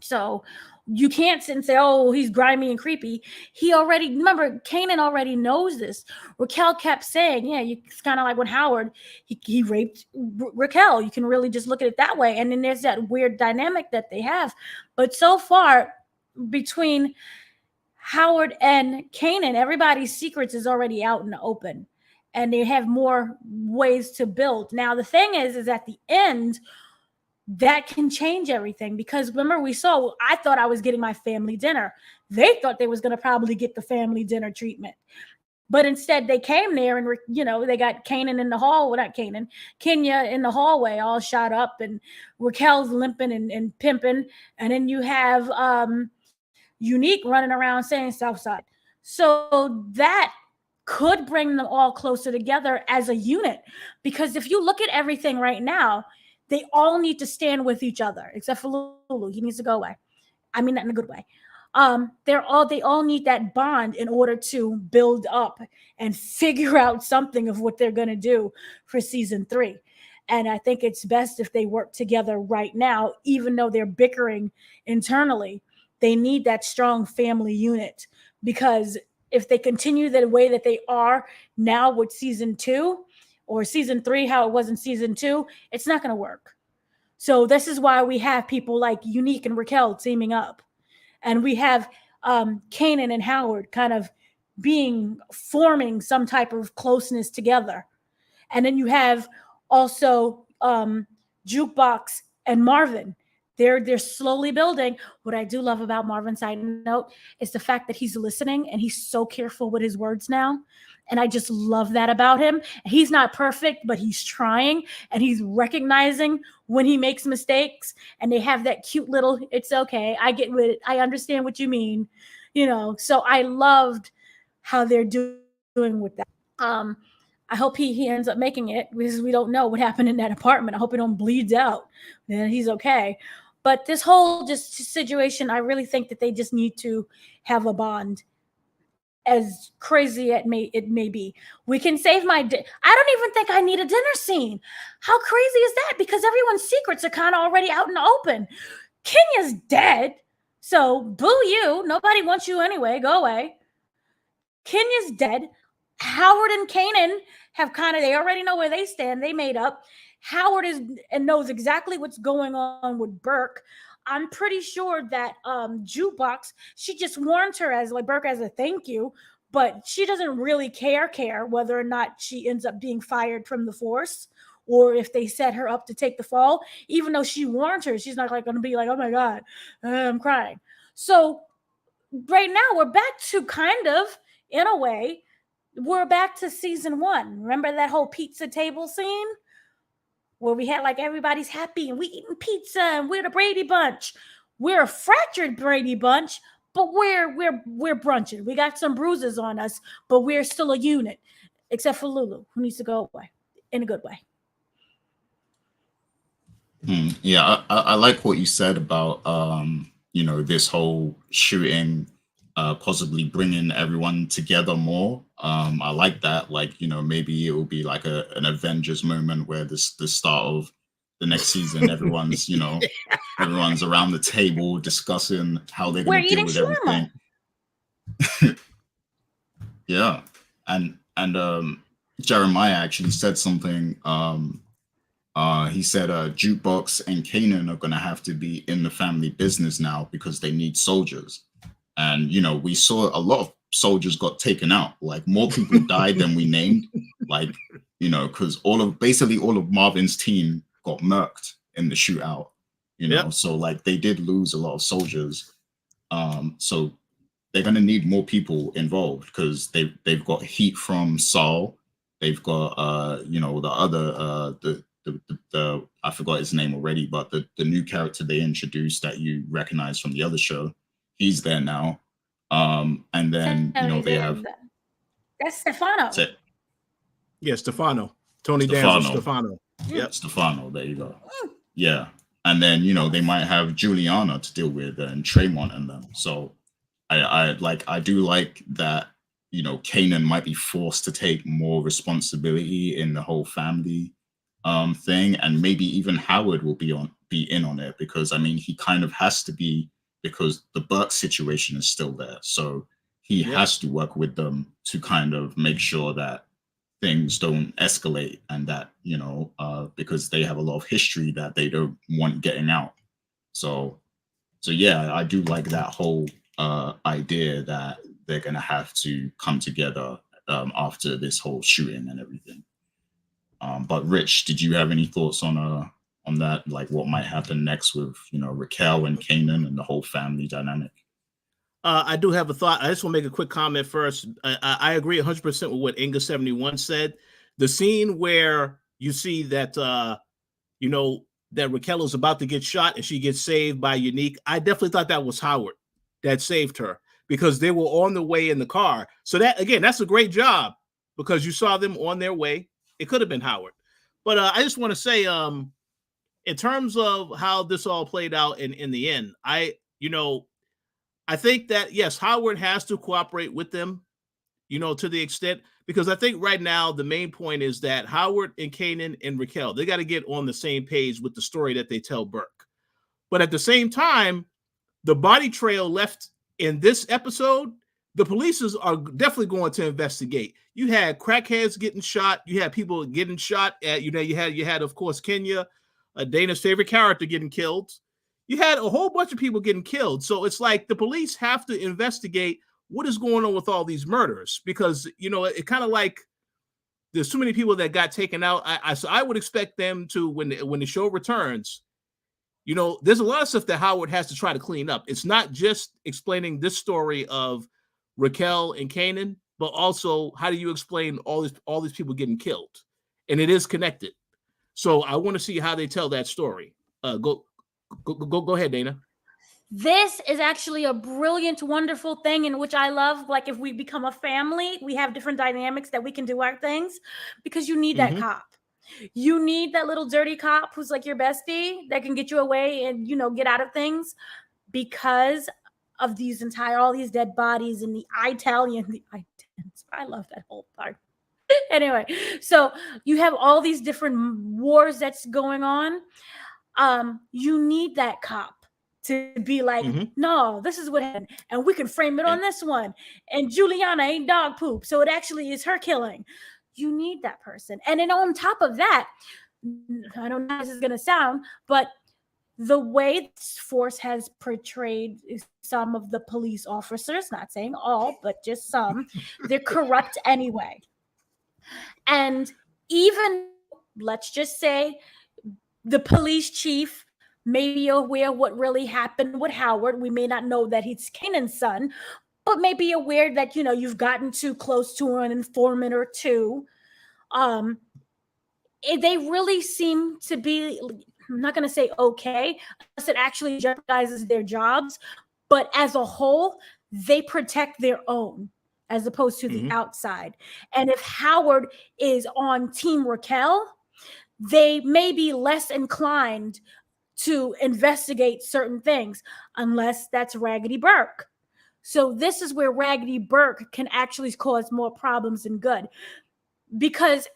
So you can't sit and say, oh, he's grimy and creepy. Remember, Kanan already knows this. Raquel kept saying, yeah, it's kind of like when Howard, he raped Raquel. You can really just look at it that way. And then there's that weird dynamic that they have. But so far, between Howard and Kanan, everybody's secrets is already out in the open, and they have more ways to build. Now, the thing is at the end, that can change everything, because remember I thought I was getting my family dinner. They thought they was going to probably get the family dinner treatment. But instead they came there and, they got Kanan in the hall. Well, not Kanan, Kenya in the hallway all shot up, and Raquel's limping and pimping. And then you have Unique running around saying Southside. So that could bring them all closer together as a unit, because if you look at everything right now, they all need to stand with each other, except for Lulu. He needs to go away. I mean, not in a good way. They all need that bond in order to build up and figure out something of what they're going to do for season 3. And I think it's best if they work together right now, even though they're bickering internally. They need that strong family unit, because if they continue the way that they are now with season 2 or season 3, how it was in season 2, it's not going to work. So this is why we have people like Unique and Raquel teaming up. And we have Kanan and Howard kind of forming some type of closeness together. And then you have also Jukebox and Marvin. They're slowly building. What I do love about Marvin, side note, is the fact that he's listening and he's so careful with his words now. And I just love that about him. He's not perfect, but he's trying, and he's recognizing when he makes mistakes. And they have that cute little, it's okay, I get with it, I understand what you mean. So I loved how they're doing with that. I hope he ends up making it, because we don't know what happened in that apartment. I hope he don't bleed out. Then he's okay. But this whole just situation, I really think that they just need to have a bond. As crazy it may be, we can save I don't even think I need a dinner scene. How crazy is that? Because everyone's secrets are kind of already out in the open. Kenya's dead, so boo you. Nobody wants you anyway. Go away. Kenya's dead. Howard and Kanan have they already know where they stand. They made up. Howard knows exactly what's going on with Burke. I'm pretty sure that Jukebox, she just warned her as like Burke as a thank you, but she doesn't really care whether or not she ends up being fired from the force, or if they set her up to take the fall. Even though she warned her, she's not going to be like, oh my God, I'm crying. So right now we're back to kind of, in a way, we're back to season 1. Remember that whole pizza table scene? Where we had like everybody's happy and we eating pizza and we're the Brady Bunch. We're a fractured Brady Bunch, but we're brunching. We got some bruises on us, but we're still a unit, except for Lulu, who needs to go away in a good way. Yeah, I like what you said about this whole shooting, possibly bringing everyone together more. I like that. Like, maybe it will be like an Avengers moment where the start of the next season, everyone's, everyone's around the table discussing how they're going to deal with everything. Yeah. And Jeremiah actually said something. He said Jukebox and Kanan are going to have to be in the family business now because they need soldiers. And, we saw a lot of soldiers got taken out. Like, more people died than we named. Like, you know, because basically all of Marvin's team got murked in the shootout, you know, so like they did lose a lot of soldiers. So they're going to need more people involved because they've got heat from Saul. They've got you know, the other the I forgot his name already, but the new character they introduced that you recognize from the other show, he's there now. And then you know they have that's Stefano. Yeah, Stefano. Tony Danza, Stefano. Yep, Stefano. There you go. Yeah, and then you know they might have Juliana to deal with and Tremont and them. So I do like that, you know, Kanan might be forced to take more responsibility in the whole family thing, and maybe even Howard will be in on it, because I mean he kind of has to be, because the Burke situation is still there. So he has to work with them to kind of make sure that things don't escalate, and that, you know, because they have a lot of history that they don't want getting out. So yeah, I do like that whole idea that they're gonna have to come together after this whole shooting and everything. But Rich, did you have any thoughts on that, like what might happen next with, you know, Raquel and Kanan and the whole family dynamic? I do have a thought. I just want to make a quick comment first. I agree 100% with what Inga71 said. The scene where you see that, you know, that Raquel is about to get shot and she gets saved by Unique, I definitely thought that was Howard that saved her, because they were on the way in the car. So that, again, that's a great job, because you saw them on their way. It could have been Howard. But I just want to say, in terms of how this all played out in the end, I think that, yes, Howard has to cooperate with them, you know, to the extent, because I think right now the main point is that Howard and Kanan and Raquel, they got to get on the same page with the story that they tell Burke. But at the same time, the body trail left in this episode, the police are definitely going to investigate. You had crackheads getting shot. You had people getting shot at, you know, you had, of course, Kenya, Dana's favorite character, getting killed. You had a whole bunch of people getting killed. So it's like the police have to investigate what is going on with all these murders, because, you know, it kind of like there's too many people that got taken out. So I would expect them to, when the show returns, you know, there's a lot of stuff that Howard has to try to clean up. It's not just explaining this story of Raquel and Kanan, but also how do you explain all these people getting killed? And it is connected. So I want to see how they tell that story. Go ahead, Dana. This is actually a brilliant, wonderful thing in which I love. Like, if we become a family, we have different dynamics that we can do our things, because you need that cop. You need that little dirty cop who's like your bestie that can get you away and, you know, get out of things, because of all these dead bodies and the Italians. I love that whole part. Anyway, so you have all these different wars that's going on. You need that cop to be like, no, this is what happened, and we can frame it on this one. And Juliana ain't dog poop, so it actually is her killing. You need that person. And then on top of that, I don't know how this is going to sound, but the way this force has portrayed some of the police officers, not saying all, but just some, they're corrupt anyway. And even, let's just say, the police chief may be aware what really happened with Howard. We may not know that he's Kanan's son, but may be aware that, you know, you've gotten too close to an informant or two. They really seem to be, I'm not going to say okay, unless it actually jeopardizes their jobs, but as a whole, they protect their own as opposed to the outside. And if Howard is on Team Raquel, they may be less inclined to investigate certain things, unless that's Raggedy Burke. So this is where Raggedy Burke can actually cause more problems than good. Because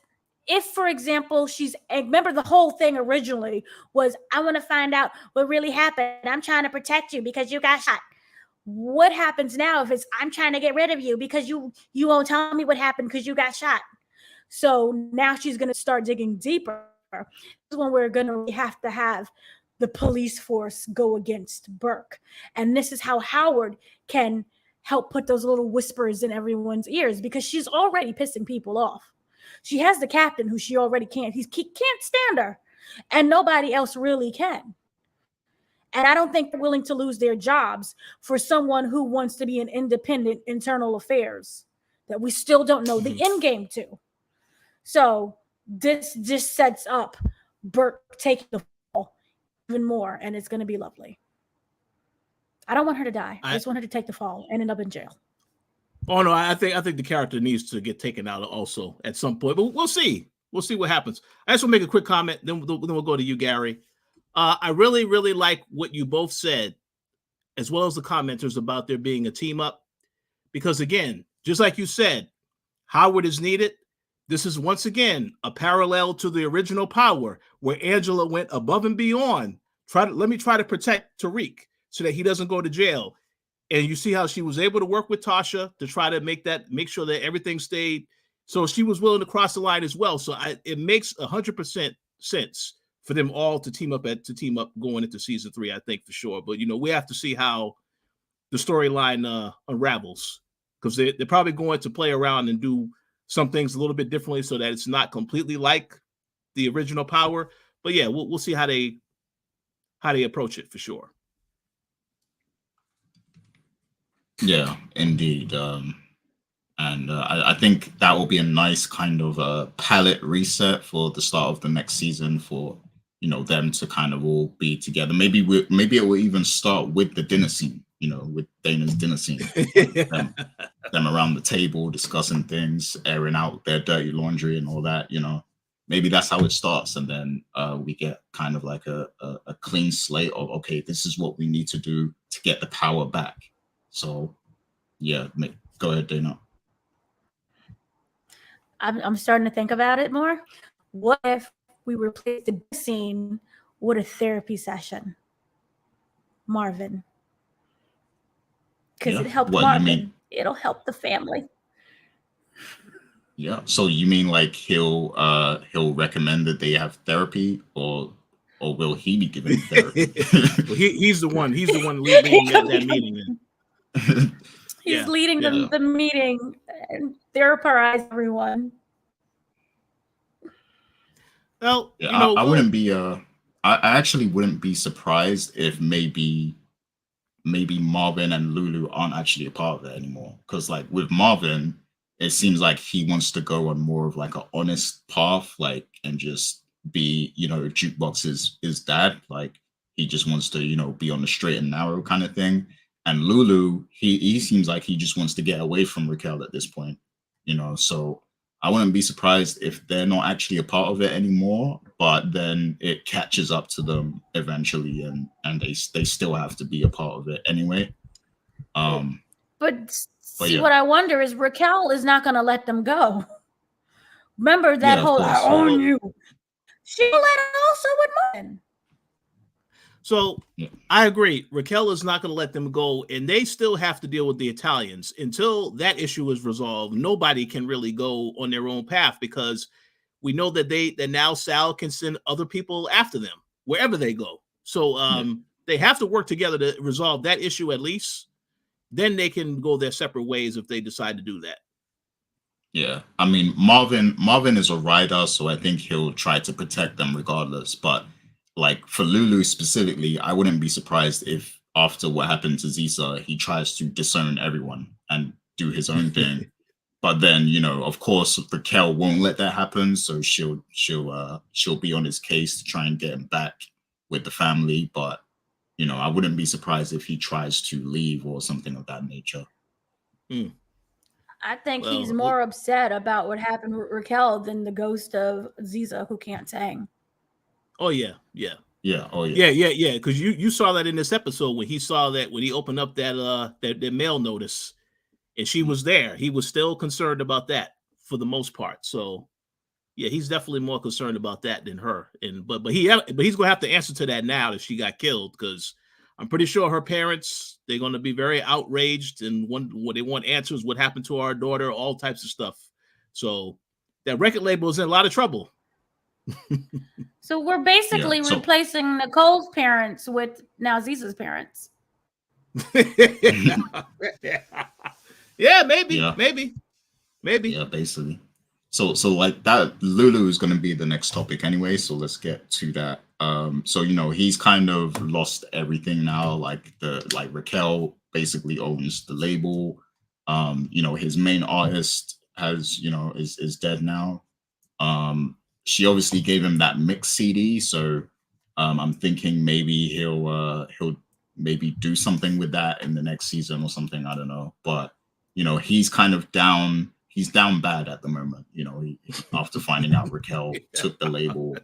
if, for example, remember the whole thing originally was, I want to find out what really happened. I'm trying to protect you because you got shot. What happens now if it's, I'm trying to get rid of you because you won't tell me what happened because you got shot? So now she's going to start digging deeper. This is when we're going to have to have the police force go against Burke. And this is how Howard can help put those little whispers in everyone's ears, because she's already pissing people off. She has the captain who she already can't. He can't stand her, and nobody else really can. And I don't think they're willing to lose their jobs for someone who wants to be an independent internal affairs that we still don't know the end game to. So this just sets up Burke taking the fall even more, and it's going to be lovely. I don't want her to die. I just want her to take the fall and end up in jail. Oh no, I think the character needs to get taken out also at some point, but we'll see. We'll see what happens. I just want to make a quick comment, then we'll go to you, Gary. I really, really like what you both said, as well as the commenters about there being a team up, because again, just like you said, Howard is needed. This is once again a parallel to the original Power, where Angela went above and beyond. Let me try to protect Tariq so that he doesn't go to jail. And you see how she was able to work with Tasha to try to make sure that everything stayed. So she was willing to cross the line as well. So it makes 100% sense for them all to team up going into season 3, I think, for sure. But we have to see how the storyline unravels, because they're probably going to play around and do some things a little bit differently so that it's not completely like the original Power. But yeah, we'll see how they approach it for sure. Yeah, indeed. And I think that will be a nice kind of palette reset for the start of the next season for, them to kind of all be together. Maybe it will even start with the dinner scene, with Dana's dinner scene. them around the table discussing things, airing out their dirty laundry and all that, Maybe that's how it starts. And then we get kind of like a clean slate of, okay, this is what we need to do to get the power back. So, yeah, go ahead, Dana. I'm starting to think about it more. What if we replace the scene with a therapy session? Marvin. Because it helped Marvin. It'll help the family. Yeah. So you mean like he'll recommend that they have therapy, or will he be given therapy? Well, he's the one leading that meeting. He's leading the meeting and therapize everyone. Well, I wouldn't be I actually wouldn't be surprised if maybe Marvin and Lulu aren't actually a part of it anymore. Because like with Marvin, it seems like he wants to go on more of like an honest path, like, and just be, Jukebox is his dad. Like he just wants to, be on the straight and narrow kind of thing. And Lulu, he seems like he just wants to get away from Raquel at this point, so I wouldn't be surprised if they're not actually a part of it anymore, but then it catches up to them eventually and they still have to be a part of it anyway. But what I wonder is Raquel is not going to let them go. Remember that whole I own you. She let it also with Martin. So I agree. Raquel is not going to let them go, and they still have to deal with the Italians. Until that issue is resolved, nobody can really go on their own path, because we know that now Sal can send other people after them wherever they go. So they have to work together to resolve that issue at least. Then they can go their separate ways if they decide to do that. Yeah, I mean, Marvin is a rider, so I think he'll try to protect them regardless. But like for Lulu specifically, I wouldn't be surprised if after what happened to Zisa, he tries to disown everyone and do his own thing. But then, of course, Raquel won't let that happen, so she'll be on his case to try and get him back with the family. But I wouldn't be surprised if he tries to leave or something of that nature. I think he's more upset about what happened with Raquel than the ghost of Ziza who can't sing. Oh yeah. Oh yeah. Because you saw that in this episode when he opened up that mail notice, and she was there. He was still concerned about that for the most part. So yeah, he's definitely more concerned about that than her. But he's gonna have to answer to that now that she got killed, because I'm pretty sure her parents, they're gonna be very outraged and they want answers. What happened to our daughter? All types of stuff. So that record label is in a lot of trouble. So we're basically replacing Nicole's parents with now Ziza's parents. Yeah, maybe. Yeah, basically. So like that, Lulu is going to be the next topic anyway. So let's get to that. So he's kind of lost everything now. Like Raquel basically owns the label. His main artist has is dead now. She obviously gave him that mix CD. So I'm thinking maybe he'll maybe do something with that in the next season or something. I don't know, but he's kind of down. He's down bad at the moment. After finding out Raquel took the label,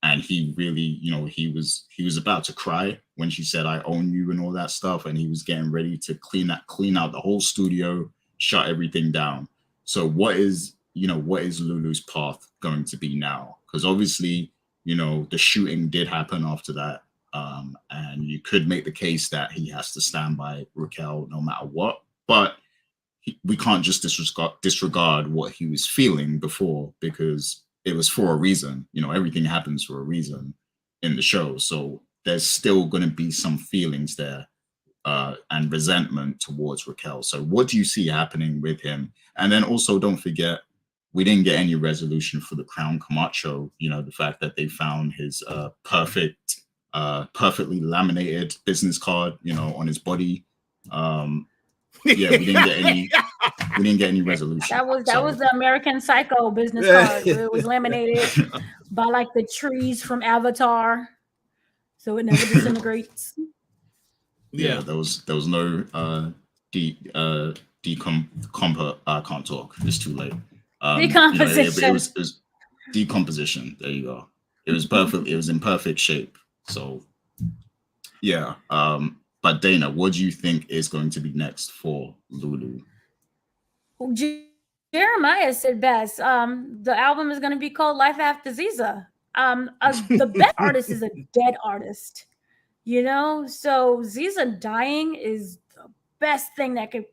and he really, he was about to cry when she said "I own you" and all that stuff, and he was getting ready to clean out the whole studio, shut everything down. So what is Lulu's path going to be now? Because obviously, the shooting did happen after that, and you could make the case that he has to stand by Raquel no matter what, but we can't just disregard what he was feeling before, because it was for a reason. Everything happens for a reason in the show. So there's still going to be some feelings there and resentment towards Raquel. So what do you see happening with him? And then also don't forget, we didn't get any resolution for the Crown Camacho. The fact that they found his perfectly laminated business card, on his body. Yeah, we didn't get any resolution. That was the American Psycho business card, where it was laminated by like the trees from Avatar, so it never disintegrates. Yeah, there was no I can't talk. It's too late. Decomposition. It was decomposition. There you go. It was perfect. It was in perfect shape. So yeah. But Dana, what do you think is going to be next for Lulu? Jeremiah said best. The album is going to be called Life After Ziza. The best artist is a dead artist, So Ziza dying is the best thing that could.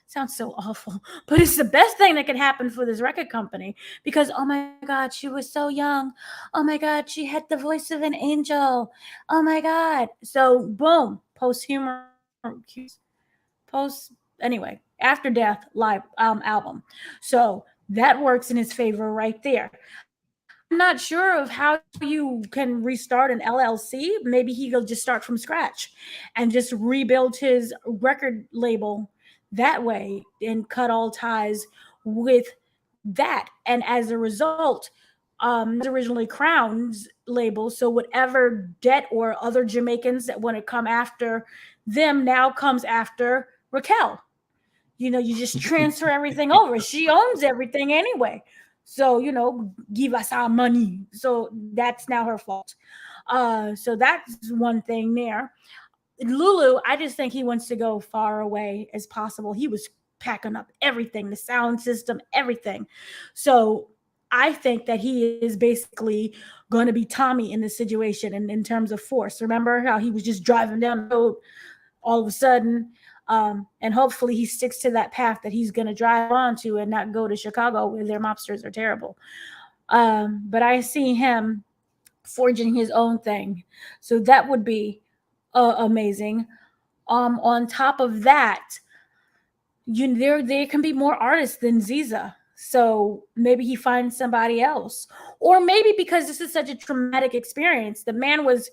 Sounds so awful, but it's the best thing that could happen for this record company, because oh my God, she was so young. Oh my God, she had the voice of an angel. Oh my God. So boom, anyway, after death live album. So that works in his favor right there. I'm not sure of how you can restart an LLC. Maybe he'll just start from scratch and just rebuild his record label that way and cut all ties with that. And as a result, originally Crown's label, so whatever debt or other Jamaicans that want to come after them now comes after Raquel. You just transfer everything over. She owns everything anyway. So, give us our money. So that's now her fault. So that's one thing there. Lulu, I just think he wants to go far away as possible. He was packing up everything, the sound system, everything. So I think that he is basically going to be Tommy in this situation in terms of force. Remember how he was just driving down the road all of a sudden? And hopefully he sticks to that path that he's going to drive onto and not go to Chicago where their mobsters are terrible. But I see him forging his own thing. So that would be amazing. On top of that, there can be more artists than Ziza. So maybe he finds somebody else. Or maybe because this is such a traumatic experience, the man was,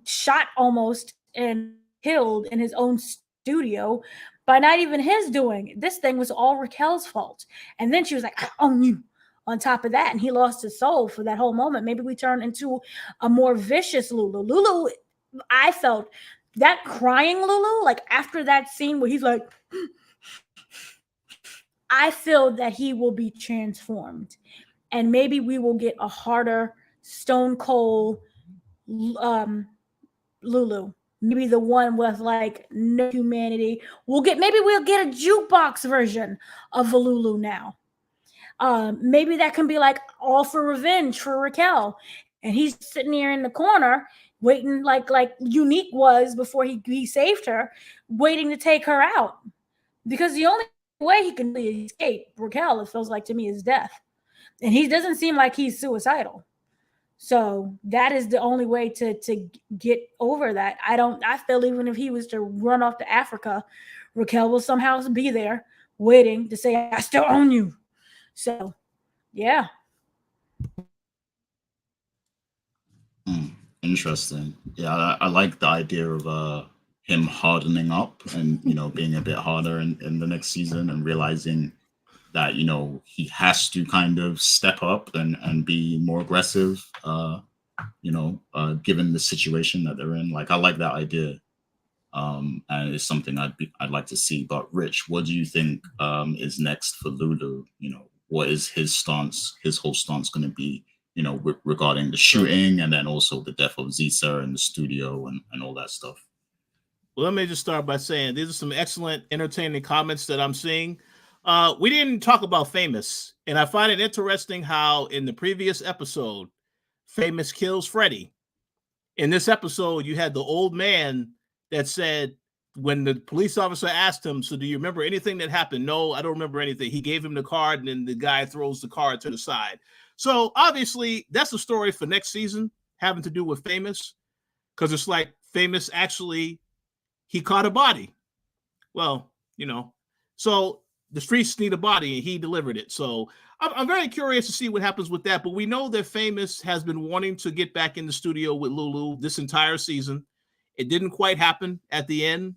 shot almost and killed in his own studio by not even his doing. This thing was all Raquel's fault. And then she was like, I own you. On top of that, and he lost his soul for that whole moment. Maybe we turn into a more vicious Lulu. Lulu, I felt that crying Lulu, like after that scene where he's like, I feel that he will be transformed. And maybe we will get a harder, stone cold Lulu. Maybe the one with like no humanity. Maybe we'll get a jukebox version of a Lulu now. Maybe that can be like all for revenge for Raquel. And he's sitting here in the corner waiting like Unique was before he saved her, waiting to take her out. Because the only way he can really escape Raquel, it feels like to me, is death. And he doesn't seem like he's suicidal. So that is the only way to get over that. I feel even if he was to run off to Africa, Raquel will somehow be there waiting to say, I still own you. So, yeah. Interesting. Yeah, I like the idea of him hardening up and being a bit harder in the next season and realizing that he has to kind of step up and be more aggressive. Given the situation that they're in. Like I like that idea. And it's something I'd like to see. But Rich, what do you think is next for Lulu? What is his whole stance going to be? Regarding the shooting and then also the death of Zisa in the studio and all that stuff. Well, let me just start by saying these are some excellent, entertaining comments that I'm seeing. We didn't talk about Famous, and I find it interesting how in the previous episode, Famous kills Freddy. In this episode, you had the old man that said, when the police officer asked him, so do you remember anything that happened? No, I don't remember anything. He gave him the card, and then the guy throws the card to the side. So obviously, that's a story for next season having to do with Famous, because it's like Famous actually, he caught a body. Well, so the streets need a body, and he delivered it. So I'm very curious to see what happens with that. But we know that Famous has been wanting to get back in the studio with Lulu this entire season. It didn't quite happen at the end.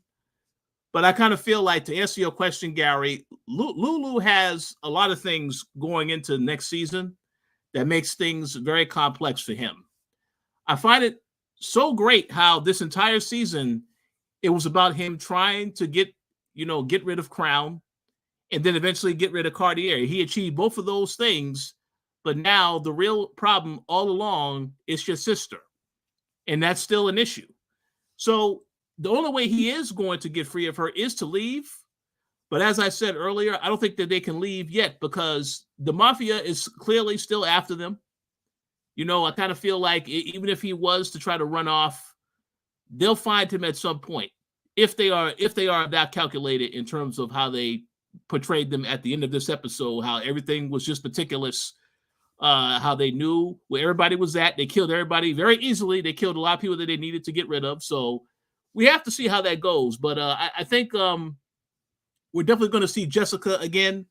But I kind of feel like, to answer your question, Gary, Lulu has a lot of things going into next season that makes things very complex for him. I find it so great how this entire season, it was about him trying to get rid of Crown and then eventually get rid of Cartier. He achieved both of those things, but now the real problem all along is your sister, and that's still an issue. So the only way he is going to get free of her is to leave. But as I said earlier, I don't think that they can leave yet because the mafia is clearly still after them. I kind of feel like even if he was to try to run off, they'll find him at some point. If they are that calculated in terms of how they portrayed them at the end of this episode, how everything was just meticulous, how they knew where everybody was at. They killed everybody very easily. They killed a lot of people that they needed to get rid of. So we have to see how that goes. But I think we're definitely going to see Jessica again.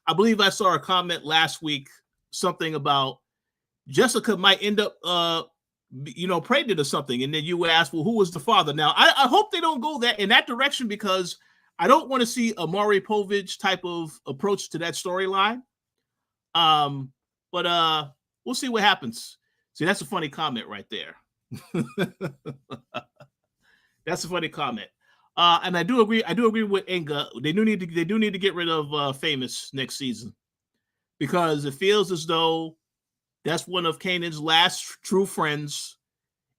I believe I saw a comment last week, something about Jessica might end up, pregnant or something. And then you would ask, well, who was the father? Now, I hope they don't go in that direction because I don't want to see a Maury Povich type of approach to that storyline. But we'll see what happens. See, that's a funny comment right there. That's a funny comment. And I do agree with Inga. They do need to get rid of Famous next season because it feels as though that's one of Kanan's last true friends,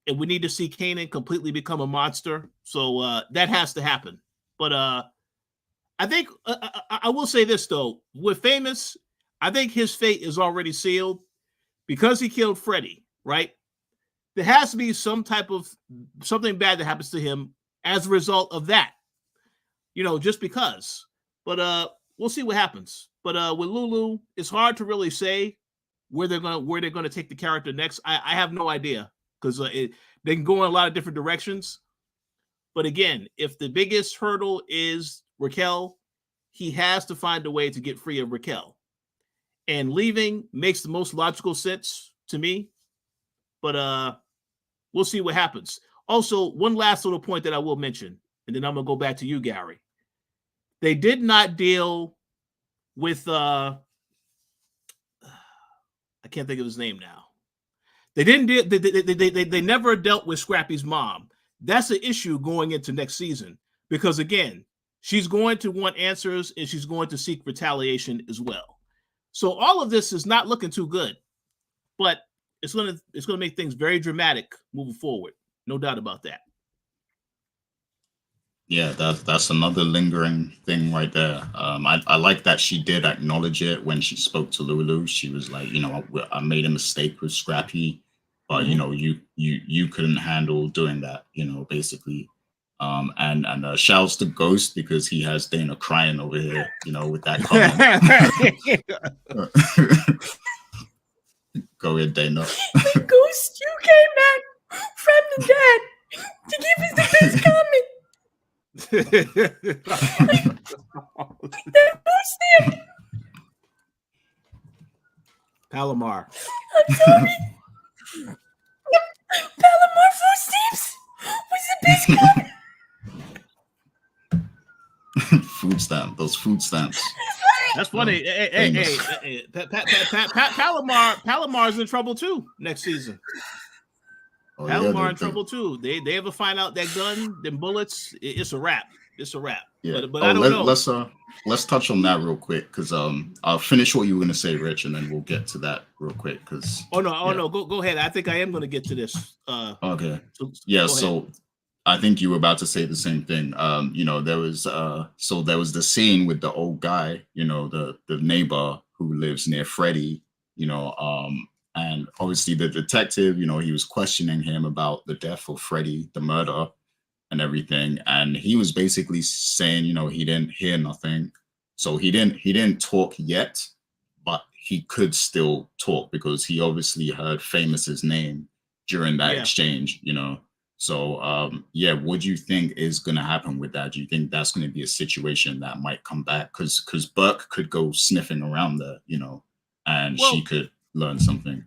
and we need to see Kanan completely become a monster. So that has to happen. But I think I will say this though, with Famous, I think his fate is already sealed because he killed Freddy, right? There has to be some type of something bad that happens to him as a result of that, just because. But we'll see what happens. But with Lulu, it's hard to really say where they're gonna take the character next. I have no idea because they can go in a lot of different directions. But again, if the biggest hurdle is Raquel, he has to find a way to get free of Raquel. And leaving makes the most logical sense to me. But we'll see what happens. Also, one last little point that I will mention, and then I'm going to go back to you, Gary. They did not deal with, I can't think of his name now. They didn't they never dealt with Scrappy's mom. That's an issue going into next season because, again, she's going to want answers and she's going to seek retaliation as well. So all of this is not looking too good, but it's going to make things very dramatic moving forward. No doubt about that. Yeah, that's another lingering thing right there. I like that she did acknowledge it when she spoke to Lulu. She was like, I made a mistake with Scrappy, but you couldn't handle doing that, basically. And shouts to Ghost because he has Dana crying over here, with that comment. Go ahead, Dana. Ghost, you came back from the dead to give us the best comment. Palomar. I'm sorry. Palomar food stamps was the best comment. Food stamp. Those food stamps. That's funny. Hey. Palomar's in trouble too next season. Oh, Palomar in trouble too. They ever find out that gun, them bullets, it's a wrap. It's a wrap. Yeah. But I don't know. Let's touch on that real quick because I'll finish what you were gonna say, Rich, and then we'll get to that real quick. Because no, go ahead. I think I am gonna get to this. Okay. So I think you were about to say the same thing. There was the scene with the old guy, the neighbor who lives near Freddie, and obviously the detective, he was questioning him about the death of Freddie, the murder and everything. And he was basically saying, he didn't hear nothing. So he didn't talk yet, but he could still talk because he obviously heard Famous's name during that exchange, So, what do you think is going to happen with that? Do you think that's going to be a situation that might come back? Because Burke could go sniffing around there, and she could learn something.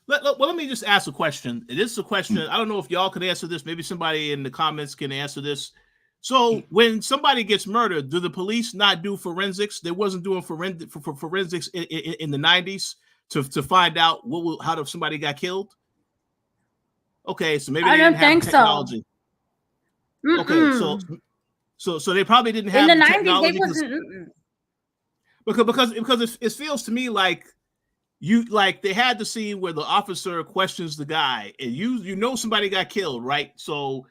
Let me just ask a question. This is a question. I don't know if y'all could answer this. Maybe somebody in the comments can answer this. So when somebody gets murdered, do the police not do forensics? They wasn't doing forensics in the 90s to find out how somebody got killed? Okay, so maybe they didn't have technology. So. Okay, so they probably didn't have in the technology 90s. They wasn't because it feels to me like they had the scene where the officer questions the guy, and you somebody got killed, right? So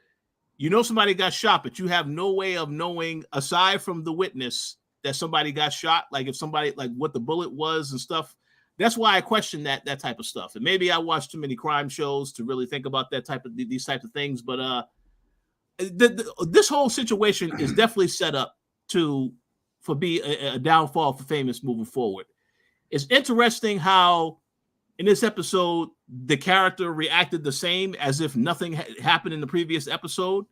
somebody got shot, but you have no way of knowing aside from the witness that somebody got shot, like if somebody like what the bullet was and stuff. That's why I question that type of stuff. And maybe I watch too many crime shows to really think about these types of things. But this whole situation is definitely set up for be a downfall for Famous moving forward. It's interesting how in this episode the character reacted the same as if nothing happened in the previous episode.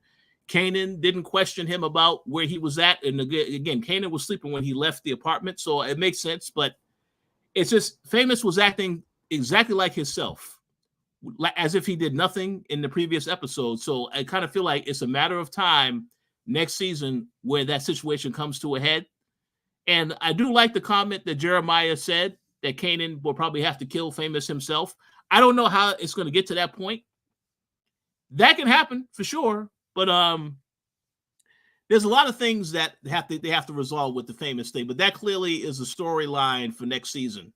Kanan didn't question him about where he was at, and again, Kanan was sleeping when he left the apartment, so it makes sense. But it's just Famous was acting exactly like himself, as if he did nothing in the previous episode. So I kind of feel like it's a matter of time next season where that situation comes to a head. And I do like the comment that Jeremiah said that Kanan will probably have to kill Famous himself. I don't know how it's going to get to that point. That can happen for sure, but there's a lot of things that they have to resolve with the Famous thing. But that clearly is a storyline for next season.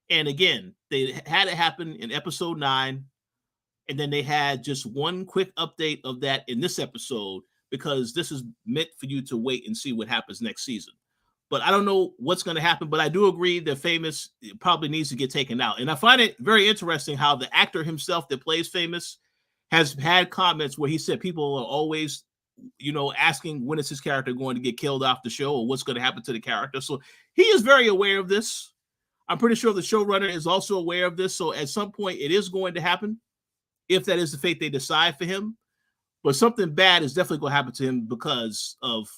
And again, they had it happen in episode 9, and then they had just one quick update of that in this episode because this is meant for you to wait and see what happens next season. But I don't know what's going to happen, but I do agree that Famous probably needs to get taken out. And I find it very interesting how the actor himself that plays Famous has had comments where he said people are always, asking when is his character going to get killed off the show or what's going to happen to the character. So he is very aware of this. I'm pretty sure the showrunner is also aware of this. So at some point it is going to happen if that is the fate they decide for him. But something bad is definitely going to happen to him because of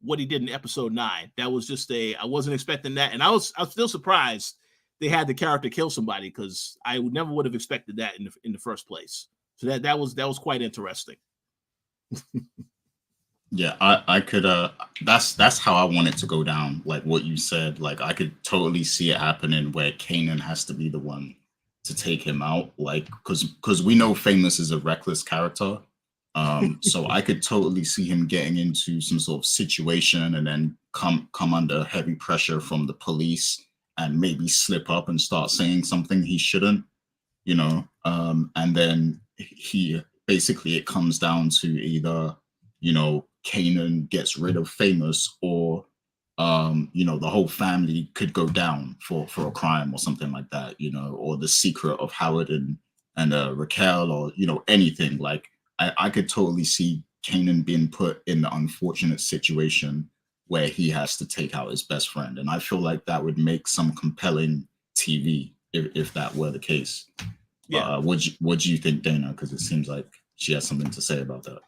what he did in episode 9. That was just I wasn't expecting that. And I was still surprised they had the character kill somebody because I never would have expected that in the first place. So that was quite interesting. Yeah, I could that's how I want it to go down. Like what you said, like I could totally see it happening where Kanan has to be the one to take him out. Like because we know Famous is a reckless character. So I could totally see him getting into some sort of situation and then come under heavy pressure from the police and maybe slip up and start saying something he shouldn't, and then it comes down to either, Kanan gets rid of Famous or, the whole family could go down for a crime or something like that, or the secret of Howard and Raquel or, anything. Like I could totally see Kanan being put in the unfortunate situation where he has to take out his best friend. And I feel like that would make some compelling TV if that were the case. Yeah. What do you think, Dana? Because it seems like she has something to say about that.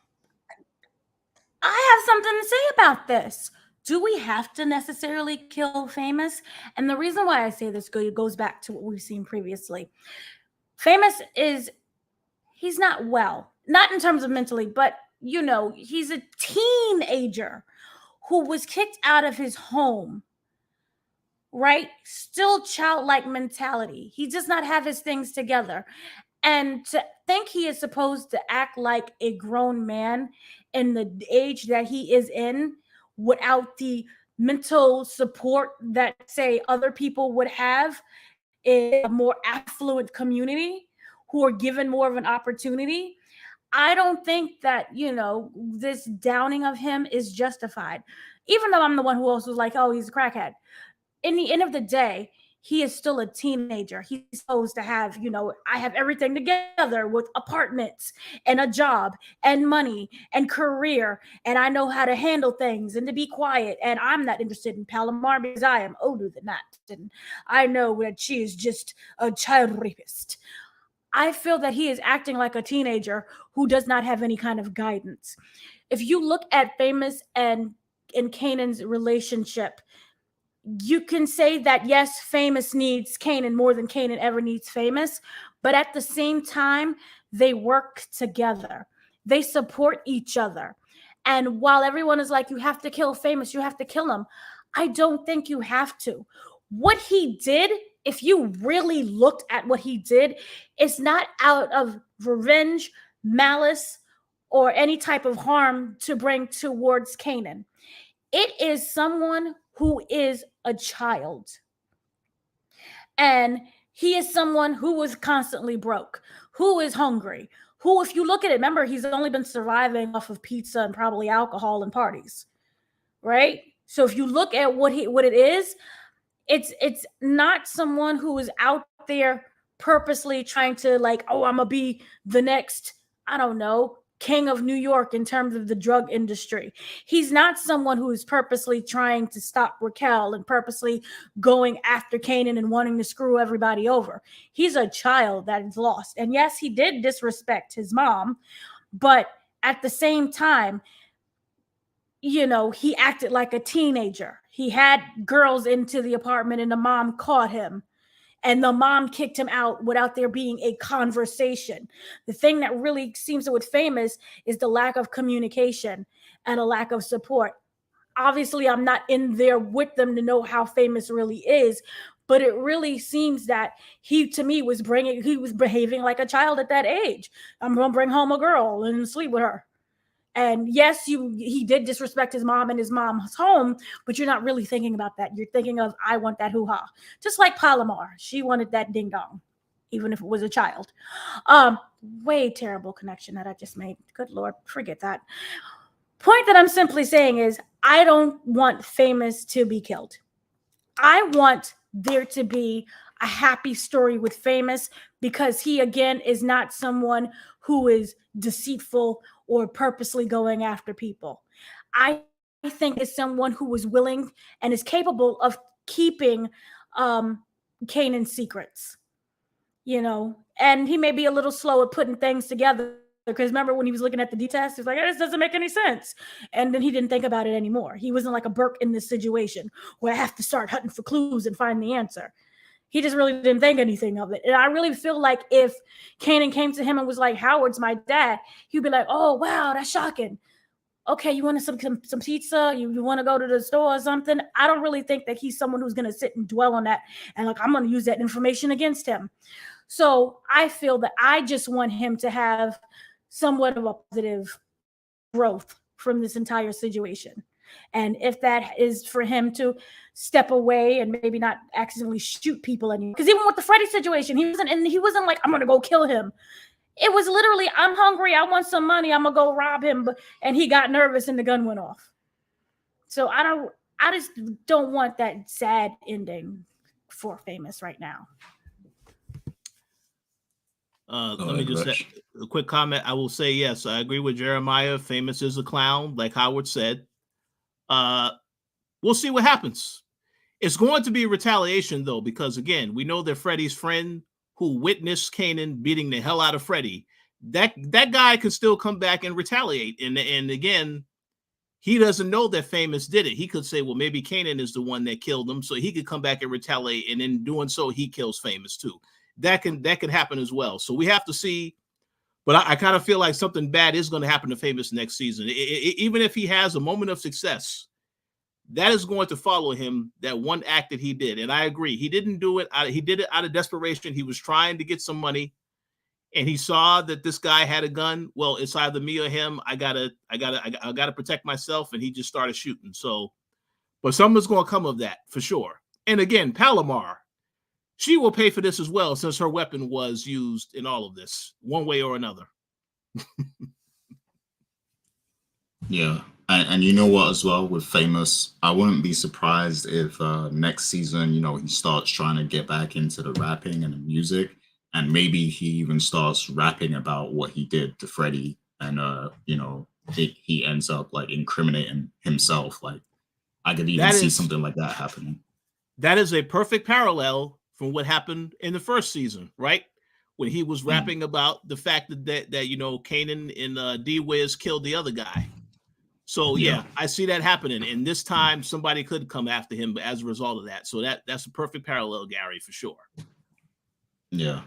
I have something to say about this. do we have to necessarily kill Famous? And the reason why I say this goes back to what we've seen previously. Famous he's not well, not in terms of mentally, but he's a teenager who was kicked out of his home, right? Still childlike mentality. He does not have his things together. And to think he is supposed to act like a grown man in the age that he is in without the mental support that, say, other people would have in a more affluent community who are given more of an opportunity, I don't think that, this downing of him is justified. Even though I'm the one who also was like, oh, he's a crackhead. In the end of the day, he is still a teenager. He's supposed to have, I have everything together with apartments and a job and money and career. And I know how to handle things and to be quiet. And I'm not interested in Palomar because I am older than that. And I know that she is just a child rapist. I feel that he is acting like a teenager who does not have any kind of guidance. If you look at Famous and Kanan's relationship, you can say that, yes, Famous needs Kanan more than Kanan ever needs Famous, but at the same time, they work together. They support each other. And while everyone is like, you have to kill Famous, you have to kill him, I don't think you have to. What he did, if you really looked at what he did, is not out of revenge, malice, or any type of harm to bring towards Kanan. It is someone who is a child. And he is someone who was constantly broke, who is hungry, who, if you look at it, remember, he's only been surviving off of pizza and probably alcohol and parties, right? So if you look at what it is, it's not someone who is out there purposely trying to like, oh, I'm gonna be the next, I don't know, king of New York in terms of the drug industry. He's not someone who is purposely trying to stop Raquel and purposely going after Kanan and wanting to screw everybody over. He's a child that is lost. And yes, he did disrespect his mom, but at the same time, he acted like a teenager. He had girls into the apartment and the mom caught him. And the mom kicked him out without there being a conversation. The thing that really seems to with Famous is the lack of communication and a lack of support. Obviously, I'm not in there with them to know how Famous really is, but it really seems that he was behaving like a child at that age. I'm going to bring home a girl and sleep with her. And yes, he did disrespect his mom and his mom's home, but you're not really thinking about that. You're thinking of, I want that hoo-ha. Just like Palomar. She wanted that ding-dong, even if it was a child. Way terrible connection that I just made. Good Lord, forget that. Point that I'm simply saying is, I don't want Famous to be killed. I want there to be a happy story with Famous because he, again, is not someone who is deceitful or purposely going after people. I think is someone who is willing and is capable of keeping Kanan's secrets, and he may be a little slow at putting things together because remember when he was looking at the D-test, he was like, this doesn't make any sense. And then he didn't think about it anymore. He wasn't like a Burke in this situation where I have to start hunting for clues and find the answer. He just really didn't think anything of it. And I really feel like if Kanan came to him and was like, Howard's my dad, he'd be like, oh, wow, that's shocking. Okay, you want some pizza? You want to go to the store or something? I don't really think that he's someone who's going to sit and dwell on that and like, I'm going to use that information against him. So I feel that I just want him to have somewhat of a positive growth from this entire situation. And if that is for him to step away and maybe not accidentally shoot people anymore. Because even with the Freddie situation, he wasn't like, I'm going to go kill him. It was literally, I'm hungry. I want some money. I'm going to go rob him. And he got nervous and the gun went off. So I just don't want that sad ending for Famous right now. Let me just say a quick comment. I will say, yes, I agree with Jeremiah. Famous is a clown, like Howard said. We'll see what happens. It's going to be retaliation, though, because, again, we know that Freddie's friend who witnessed Kanan beating the hell out of Freddie, that guy could still come back and retaliate. And again, he doesn't know that Famous did it. He could say, well, maybe Kanan is the one that killed him, so he could come back and retaliate, and in doing so, he kills Famous too. That can happen as well. So we have to see. But I kind of feel like something bad is going to happen to Famous next season. Even if he has a moment of success, that is going to follow him, that one act that he did. And I agree. He didn't do it. He did it out of desperation. He was trying to get some money, and he saw that this guy had a gun. Well, it's either me or him. I gotta protect myself. And he just started shooting. So, but something's going to come of that for sure. And again, Palomar, she will pay for this as well, since her weapon was used in all of this, one way or another. Yeah. And you know what, as well, with Famous, I wouldn't be surprised if next season, he starts trying to get back into the rapping and the music. And maybe he even starts rapping about what he did to Freddie. And, he ends up like incriminating himself. Like, I could even see something like that happening. That is a perfect parallel from what happened in the first season, right? When he was rapping about the fact that Kanan and D-Wiz killed the other guy. So yeah, I see that happening. And this time somebody could come after him as a result of that. So that's a perfect parallel, Gary, for sure. Yeah.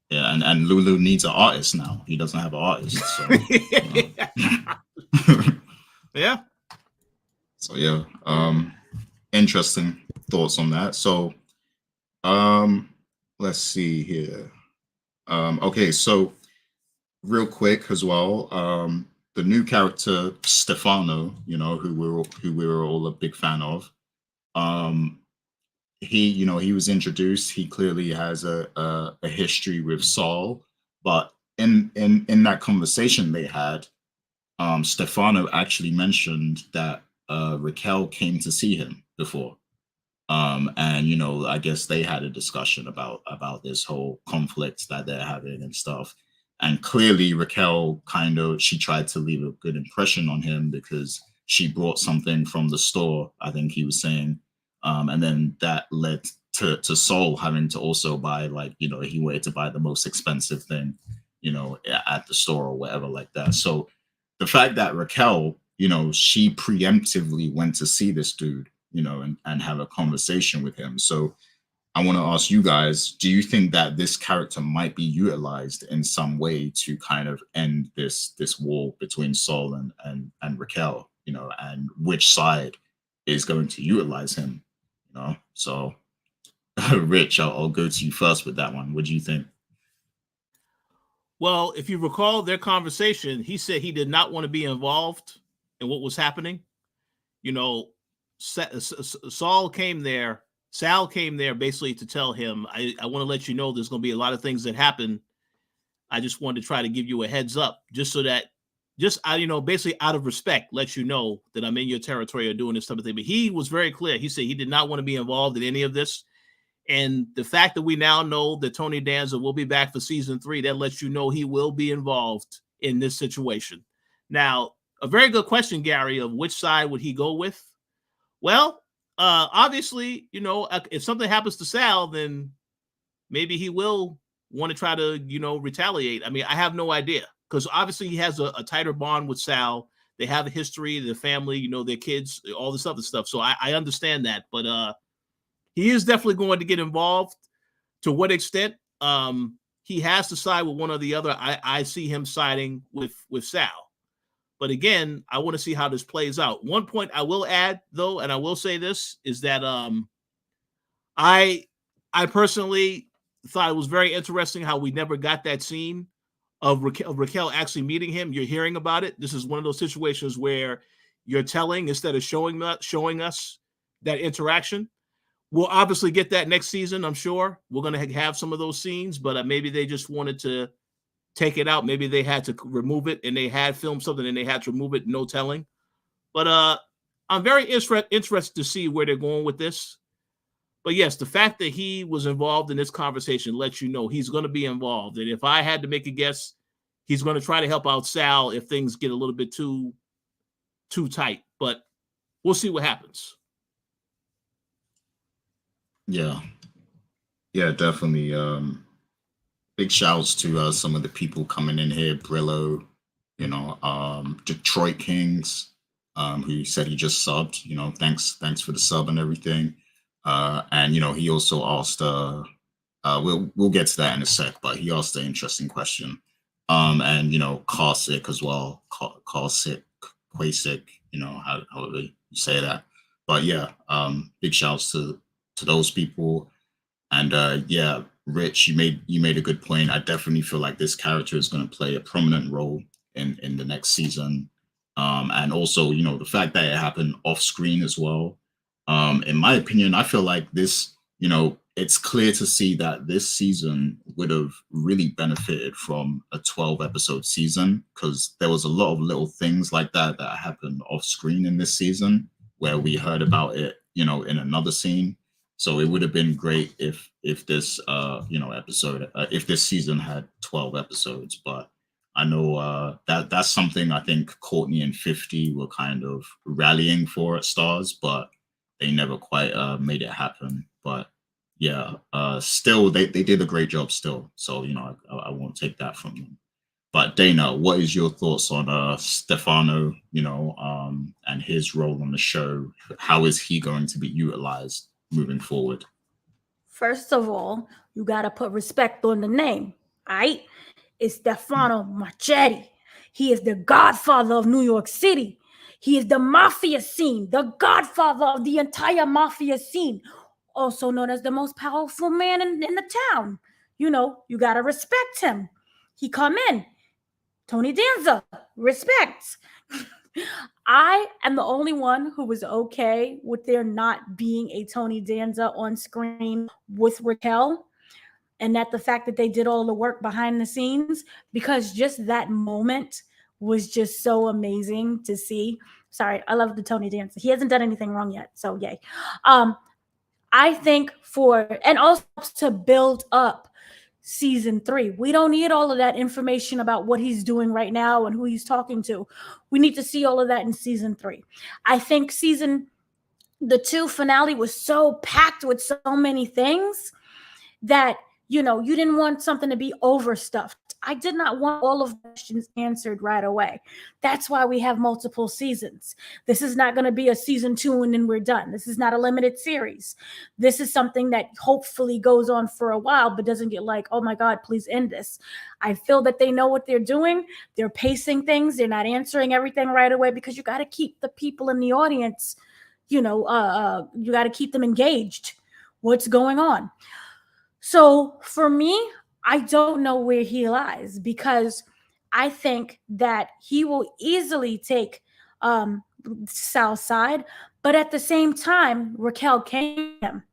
Yeah, and Lulu needs an artist now. He doesn't have an artist. So, yeah. So yeah. Interesting thoughts on that. So let's see here. Okay, so real quick as well, the new character Stefano, who we were all a big fan of. He was introduced. He clearly has a history with Saul, but in that conversation they had, Stefano actually mentioned that Raquel came to see him before. And I guess they had a discussion about this whole conflict that they're having and stuff. And clearly Raquel she tried to leave a good impression on him because she brought something from the store, I think he was saying. And then that led to Saul having to also buy, he wanted to buy the most expensive thing, at the store or whatever like that. So the fact that Raquel, she preemptively went to see this dude, and have a conversation with him. So I want to ask you guys, do you think that this character might be utilized in some way to kind of end this war between Saul and Raquel, and which side is going to utilize him, So Rich, I'll go to you first with that one. What do you think? Well, if you recall their conversation, he said he did not want to be involved in what was happening. Sal came there basically to tell him, I want to let you know there's going to be a lot of things that happen. I just wanted to try to give you a heads up, just so that, basically out of respect, let you know that I'm in your territory or doing this type of thing. But he was very clear. He said he did not want to be involved in any of this. And the fact that we now know that Tony Danza will be back for season 3, that lets you know he will be involved in this situation. Now, a very good question, Gary, of which side would he go with? Well, obviously, if something happens to Sal, then maybe he will want to try to, retaliate. I mean, I have no idea, because obviously he has a tighter bond with Sal. They have a history, their family, their kids, all this other stuff. So I understand that, but he is definitely going to get involved. To what extent? He has to side with one or the other. I see him siding with Sal. But again, I want to see how this plays out. One point I will add, though, and I will say this, is that I personally thought it was very interesting how we never got that scene of Raquel actually meeting him. You're hearing about it. This is one of those situations where you're telling instead of showing us that interaction. We'll obviously get that next season, I'm sure. We're going to have some of those scenes, but maybe they just wanted to take it out. Maybe they had to remove it, and they had filmed something and they had to remove it. No telling. But I'm very interested to see where they're going with this. But yes, the fact that he was involved in this conversation lets you know he's going to be involved. And if I had to make a guess, he's going to try to help out Sal if things get a little bit too tight. But we'll see what happens. Yeah, definitely. Big shouts to some of the people coming in here. Brillo, Detroit Kings, who said he just subbed. Thanks for the sub and everything. And he also asked. We'll get to that in a sec, but he asked an interesting question. And Karsic as well, Karsic, Quasic, however you say that. But yeah, big shouts to those people. And yeah, Rich, you made a good point. I definitely feel like this character is going to play a prominent role in the next season. And also, the fact that it happened off screen as well. In my opinion, I feel like this, it's clear to see that this season would have really benefited from a 12 episode season, because there was a lot of little things like that happened off screen in this season where we heard about it, in another scene. So it would have been great if this episode, if this season had 12 episodes. But I know that's something I think Courtney and 50 were kind of rallying for at Stars, but they never quite made it happen. But yeah, still they did a great job still. So I won't take that from them. But Dana, what is your thoughts on Stefano, and his role on the show? How is he going to be utilized moving forward? First of all, you got to put respect on the name, right? It's Stefano Marchetti. He is the godfather of New York City. He is the mafia scene, the godfather of the entire mafia scene, also known as the most powerful man in the town. You got to respect him. He come in. Tony Danza, respect. I am the only one who was okay with there not being a Tony Danza on screen with Raquel, and that the fact that they did all the work behind the scenes, because just that moment was just so amazing to see. Sorry, I love the Tony Danza. He hasn't done anything wrong yet, so yay. I think and also to build up season 3. We don't need all of that information about what he's doing right now and who he's talking to. We need to see all of that in season 3. I think the 2 finale was so packed with so many things that, you didn't want something to be overstuffed. I did not want all of the questions answered right away. That's why we have multiple seasons. This is not going to be a season 2 and then we're done. This is not a limited series. This is something that hopefully goes on for a while, but doesn't get like, oh my God, please end this. I feel that they know what they're doing. They're pacing things. They're not answering everything right away, because you got to keep the people in the audience, you got to keep them engaged. What's going on? So for me, I don't know where he lies, because I think that he will easily take Southside, but at the same time, Raquel came him.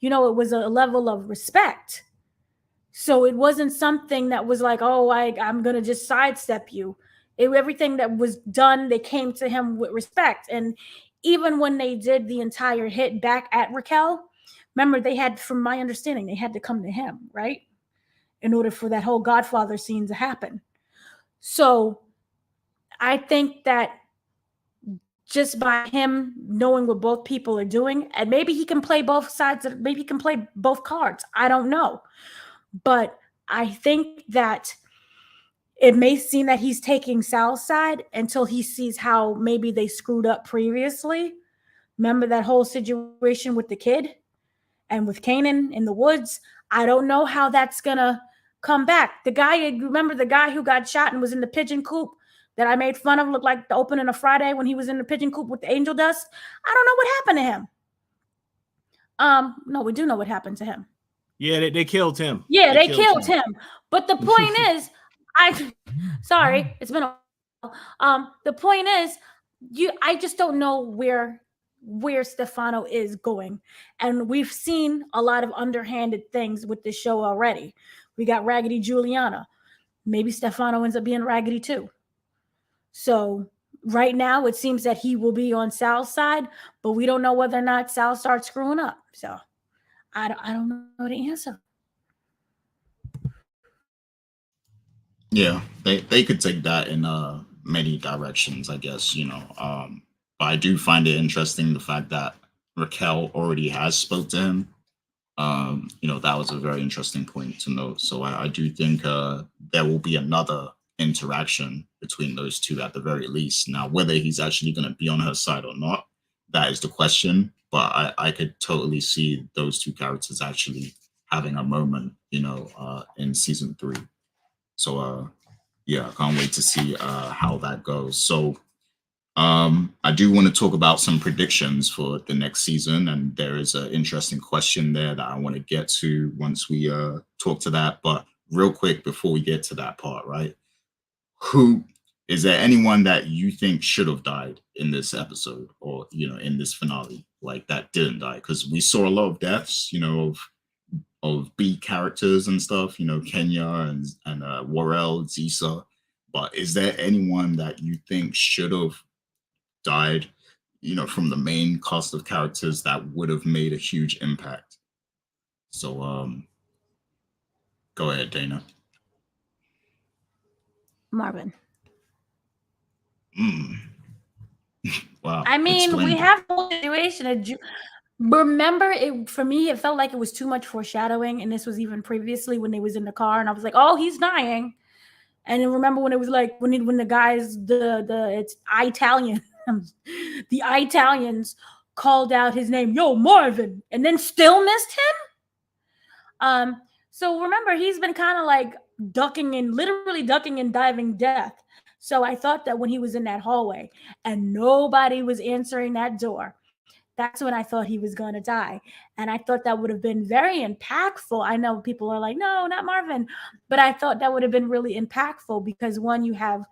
It was a level of respect. So it wasn't something that was like, oh, I'm going to just sidestep you. Everything that was done, they came to him with respect. And even when they did the entire hit back at Raquel, remember, from my understanding, they had to come to him, right? In order for that whole Godfather scene to happen. So I think that just by him knowing what both people are doing, and maybe he can play both sides, maybe he can play both cards. I don't know. But I think that it may seem that he's taking Sal's side until he sees how maybe they screwed up previously. Remember that whole situation with the kid and with Kanan in the woods? I don't know how that's going to come back. Remember the guy who got shot and was in the pigeon coop that I made fun of, looked like the opening of Friday when he was in the pigeon coop with the angel dust? I don't know what happened to him. No, we do know what happened to him. Yeah, they killed him. Yeah, they killed him. But the point is, sorry, it's been a while. The point is, I just don't know where Stefano is going. And we've seen a lot of underhanded things with this show already. We got Raggedy Juliana. Maybe Stefano ends up being Raggedy too. So right now it seems that he will be on Sal's side, but we don't know whether or not Sal starts screwing up. So I don't know the answer. Yeah, they could take that in many directions, I guess, but I do find it interesting the fact that Raquel already has spoke to him. That was a very interesting point to note. So I do think there will be another interaction between those two at the very least. Now, whether he's actually going to be on her side or not, that is the question. But I could totally see those two characters actually having a moment, in season 3. So, yeah, I can't wait to see how that goes. So, I do want to talk about some predictions for the next season, and there is an interesting question there that I want to get to once we talk to that. But real quick, before we get to that part, right? Is there anyone that you think should have died in this episode or, in this finale, like that didn't die? Because we saw a lot of deaths, of B characters and stuff, Kenya and Warrell, Zisa. But is there anyone that you think should have died, from the main cast of characters that would have made a huge impact? So go ahead, Dana. Marvin. Wow. I mean, we have a whole situation. Remember, for me, it felt like it was too much foreshadowing, and this was even previously when they was in the car, and I was like, "Oh, he's dying." And then remember when it was like when the guys, it's Italian, the Italians called out his name, "Yo, Marvin," and then still missed him. So remember, he's been kind of like literally ducking and diving death. So I thought that when he was in that hallway and nobody was answering that door, that's when I thought he was going to die. And I thought that would have been very impactful. I know people are like, no, not Marvin. But I thought that would have been really impactful because one, you have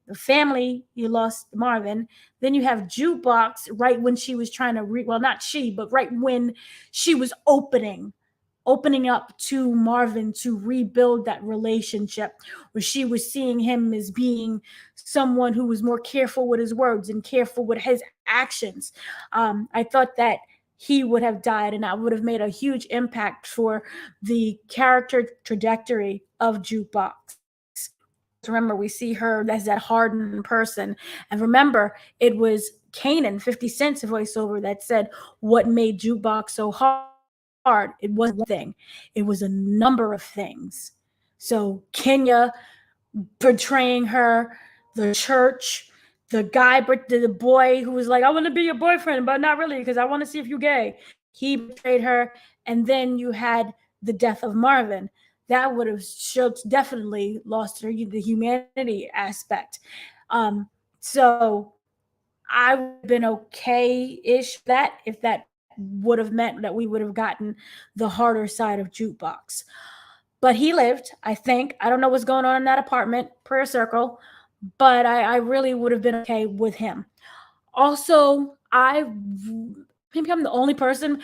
the family, you lost Marvin. Then you have Jukebox right when she was trying to not she, but right when she was opening up to Marvin to rebuild that relationship, where she was seeing him as being someone who was more careful with his words and careful with his actions. I thought that he would have died, and that would have made a huge impact for the character trajectory of Jukebox. Remember, we see her as that hardened person. And remember, it was Kanan, 50 Cent's voiceover, that said what made Jukebox so hard. It wasn't one thing. It was a number of things. So Kenya betraying her, the church, the guy, the boy who was like, "I want to be your boyfriend, but not really because I want to see if you're gay." He betrayed her. And then you had the death of Marvin. That would have definitely lost her the humanity aspect. So I would have been okay-ish if that would have meant that we would have gotten the harder side of Jukebox. But he lived, I think. I don't know what's going on in that apartment, prayer circle, but I really would have been okay with him. Also, maybe I'm the only person.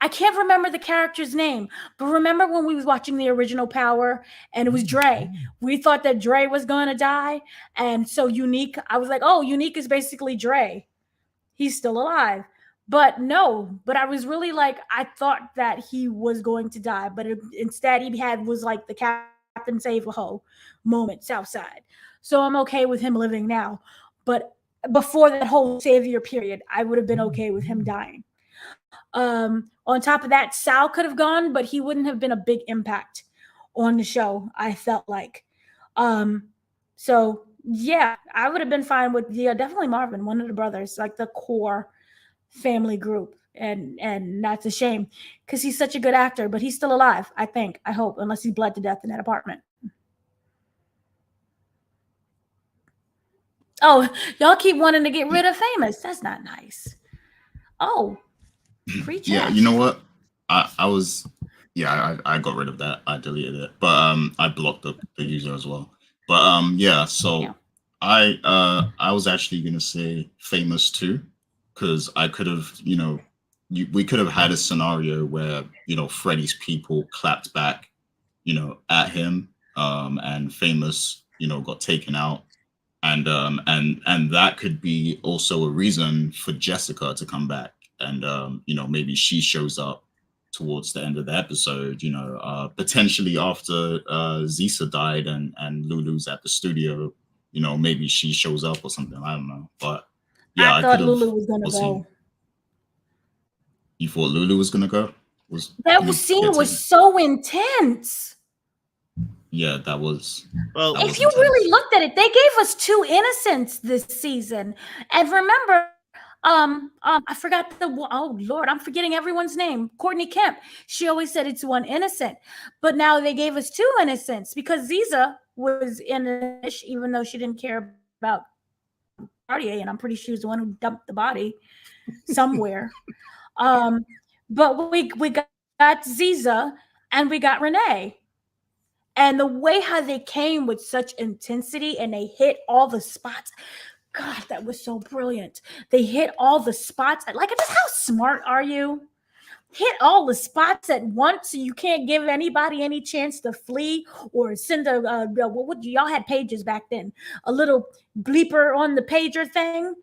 I can't remember the character's name, but remember when we was watching the original Power and it was Dre? We thought that Dre was going to die. And so Unique, I was like, oh, Unique is basically Dre. He's still alive. But no, I was really like, I thought that he was going to die, but instead he was like the Captain Save-A-Ho moment, Southside. So I'm okay with him living now. But before that whole savior period, I would have been okay with him dying. On top of that, Sal could have gone, but he wouldn't have been a big impact on the show, I felt like. So yeah, I would have been fine with definitely Marvin, one of the brothers, like the core family group. And that's a shame because he's such a good actor, but he's still alive, I hope, unless he bled to death in that apartment. Oh, y'all keep wanting to get rid of Famous. That's not nice. Oh, yeah, you know what? I got rid of that. I deleted it, but I blocked the user as well. But yeah, so yeah. I was actually gonna say Famous too, because I could have, we could have had a scenario where Freddy's people clapped back, at him, and Famous, got taken out. And that could be also a reason for Jessica to come back. And, maybe she shows up towards the end of the episode, potentially after Zisa died and Lulu's at the studio, maybe she shows up or something. I don't know. But yeah, I thought Lulu was going to go. You thought Lulu was going to go? That scene was so intense. Yeah, that was. Well, that if was you intense. really looked at it, they gave us 2 innocents this season. And remember, I forgot oh Lord, I'm forgetting everyone's name. Courtney Kemp. She always said it's 1 innocent, but now they gave us 2 innocents because Ziza was innocent, even though she didn't care about Cartier, and I'm pretty sure she was the one who dumped the body somewhere. But we got Ziza and we got Renee. And the way how they came with such intensity and they hit all the spots. God, that was so brilliant. They hit all the spots. Like, just how smart are you? Hit all the spots at once so you can't give anybody any chance to flee or send a what y'all had pages back then, a little bleeper on the pager thing.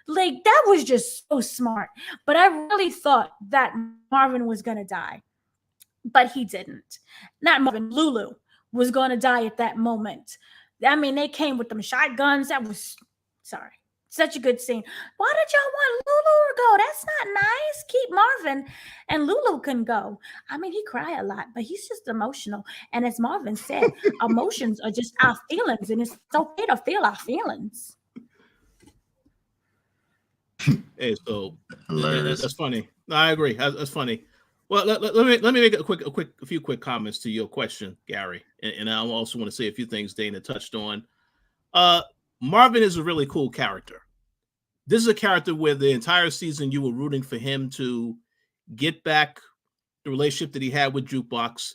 Like, that was just so smart. But I really thought that Marvin was gonna die, but he didn't. Not Marvin, Lulu was gonna die at that moment. I mean, they came with them shotguns. That was such a good scene. Why did y'all want Lulu to go? That's not nice. Keep Marvin, and Lulu can go. I mean, he cry a lot, but he's just emotional. And as Marvin said, emotions are just our feelings, and it's okay to feel our feelings. Hey, so that's funny. No, I agree. That's funny. Well, let me make a few quick comments to your question, Gary, and I also want to say a few things Dana touched on. Marvin is a really cool character. This is a character where the entire season you were rooting for him to get back the relationship that he had with Jukebox.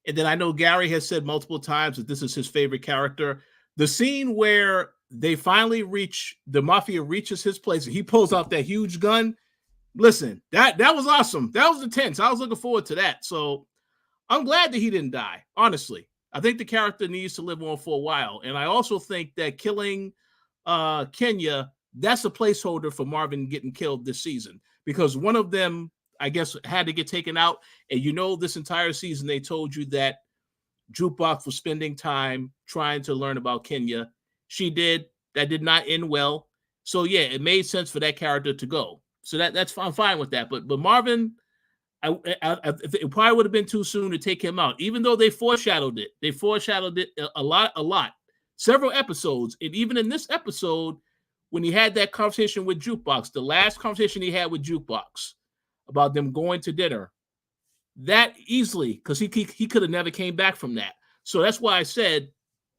And then I know Gary has said multiple times that this is his favorite character. The scene where they finally the mafia reaches his place and he pulls out that huge gun. Listen, that was awesome. That was intense. I was looking forward to that. So I'm glad that he didn't die, honestly. I think the character needs to live on for a while. And I also think that killing Kenya, that's a placeholder for Marvin getting killed this season because one of them, I guess, had to get taken out. And this entire season, they told you that Jukebox was spending time trying to learn about Kenya. She did. That did not end well. So, yeah, it made sense for that character to go. So I'm fine with that. But Marvin, it probably would have been too soon to take him out, even though they foreshadowed it. They foreshadowed it a lot, several episodes. And even in this episode, when he had that conversation with Jukebox, the last conversation he had with Jukebox about them going to dinner, that easily, because he could have never came back from that. So that's why I said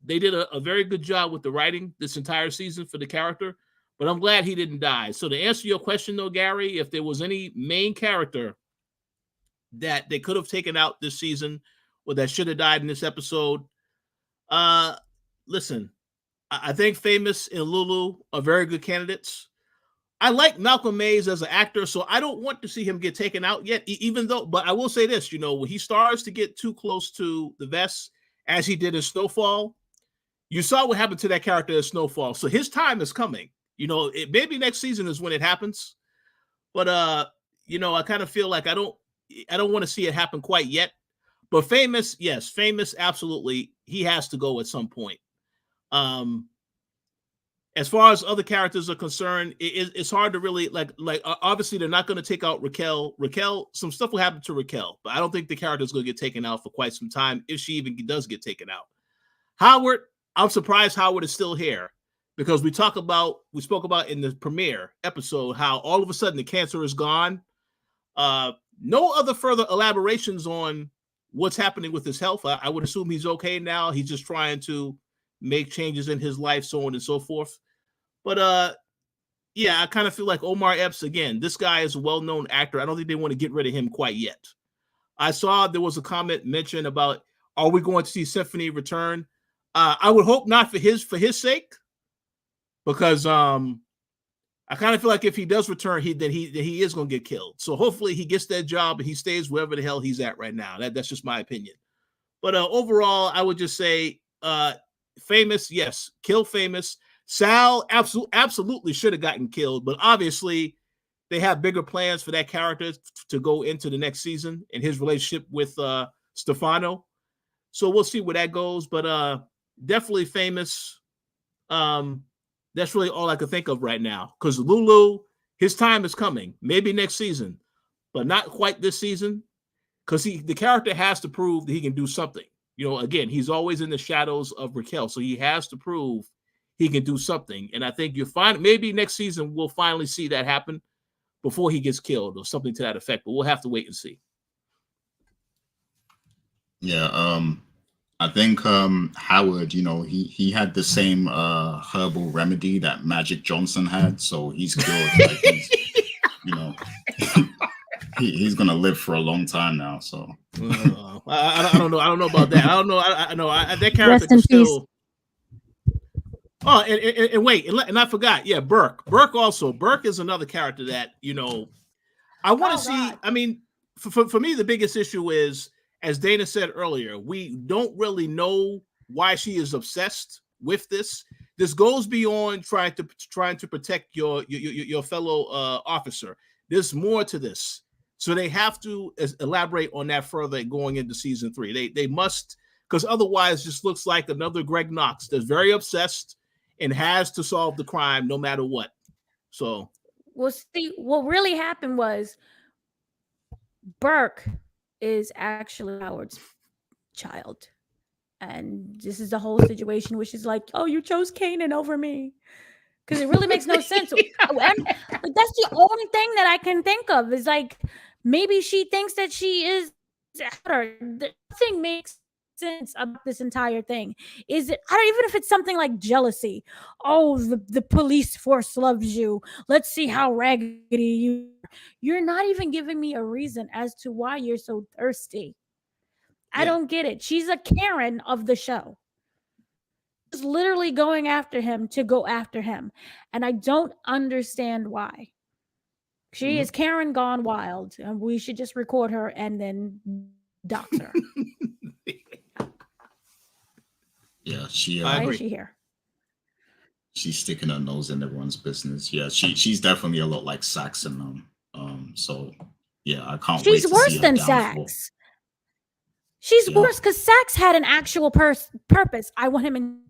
they did a very good job with the writing this entire season for the character. But I'm glad he didn't die. So to answer your question, though, Gary, if there was any main character that they could have taken out this season or that should have died in this episode, listen, I think Famous and Lulu are very good candidates. I like Malcolm Mays as an actor, so I don't want to see him get taken out yet, but I will say this, when he starts to get too close to the vest, as he did in Snowfall, you saw what happened to that character in Snowfall. So his time is coming. Maybe next season is when it happens. But, I kind of feel like I don't want to see it happen quite yet. But Famous, yes, Famous, absolutely. He has to go at some point. As far as other characters are concerned, it's hard to really like obviously they're not going to take out Raquel. Some stuff will happen to Raquel, but I don't think the character is going to get taken out for quite some time if she even does get taken out. Howard, I'm surprised Howard is still here because we spoke about in the premiere episode how all of a sudden the cancer is gone. No other further elaborations on what's happening with his health. I would assume he's okay now. He's just trying to make changes in his life, so on and so forth. But yeah, I kind of feel like Omar Epps, again, this guy is a well-known actor. I don't think they want to get rid of him quite yet. I saw there was a comment mentioned about, are we going to see Symphony return? I would hope not for his sake, because I kind of feel like if he does return, he is going to get killed. So hopefully he gets that job and he stays wherever the hell he's at right now. That's just my opinion. But overall, I would just say Famous, yes, kill Famous. Sal absolutely should have gotten killed, but obviously they have bigger plans for that character to go into the next season and his relationship with Stefano. So we'll see where that goes. But definitely Famous. That's really all I can think of right now. Because Lulu, his time is coming. Maybe next season, but not quite this season. Because the character has to prove that he can do something. You know, again, he's always in the shadows of Raquel, so he has to prove he can do something. And I think you'll find maybe next season we'll finally see that happen before he gets killed or something to that effect. But we'll have to wait and see. Yeah, I think Howard, you know, he had the same herbal remedy that Magic Johnson had, so he's cured. Like he's, you know, he's gonna live for a long time now. So I don't know. I don't know about that. I don't know. I know that character Rest in still. peace. Oh, and wait, and I forgot. Yeah, Burke. Burke also. Burke is another character that, you know, I want to see. God. I mean, for me, the biggest issue is, as Dana said earlier, we don't really know why she is obsessed with this. This goes beyond trying to protect your fellow officer. There's more to this, so they have to elaborate on that further going into season 3. They must, because otherwise, this looks like another Greg Knox that's very obsessed and has to solve the crime no matter what. So, well, see, what really happened was Burke is actually Howard's child. And this is the whole situation, which is like, oh, you chose Kanan over me. Because it really makes no sense. And that's the only thing that I can think of is like, maybe she thinks that she is her. Nothing makes sense about this entire thing. Is it, I don't even if it's something like jealousy. Oh, the police force loves you. Let's see how raggedy you are. You're not even giving me a reason as to why you're so thirsty. I don't get it. She's a Karen of the show. She's literally going after him to go after him. And I don't understand why. She is Karen gone wild. And we should just record her and then dox her. yeah, I Why agree. is she here? she's sticking her nose in everyone's business. Yeah, she's definitely a lot like Saxon. So yeah, I can't wait She's to worse see her than downfall. Sax. She's Yeah. worse because Sax had an actual purpose. I want him in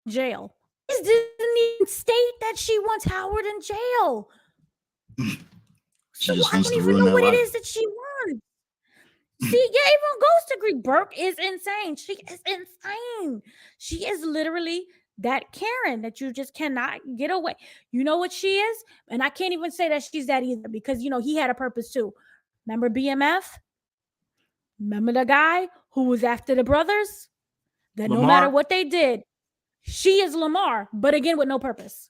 jail. This didn't even state that she wants Howard in jail. She So just I wants don't to even ruin know their what it life. is that she wants. See, yeah, even Ghost agreed. Burke is insane. She is insane. She is literally that Karen that you just cannot get away. You know what she is? And I can't even say that she's that either because, you know, he had a purpose too. Remember BMF? Remember the guy who was after the brothers? That no matter what they did, she is Lamar, but again with no purpose.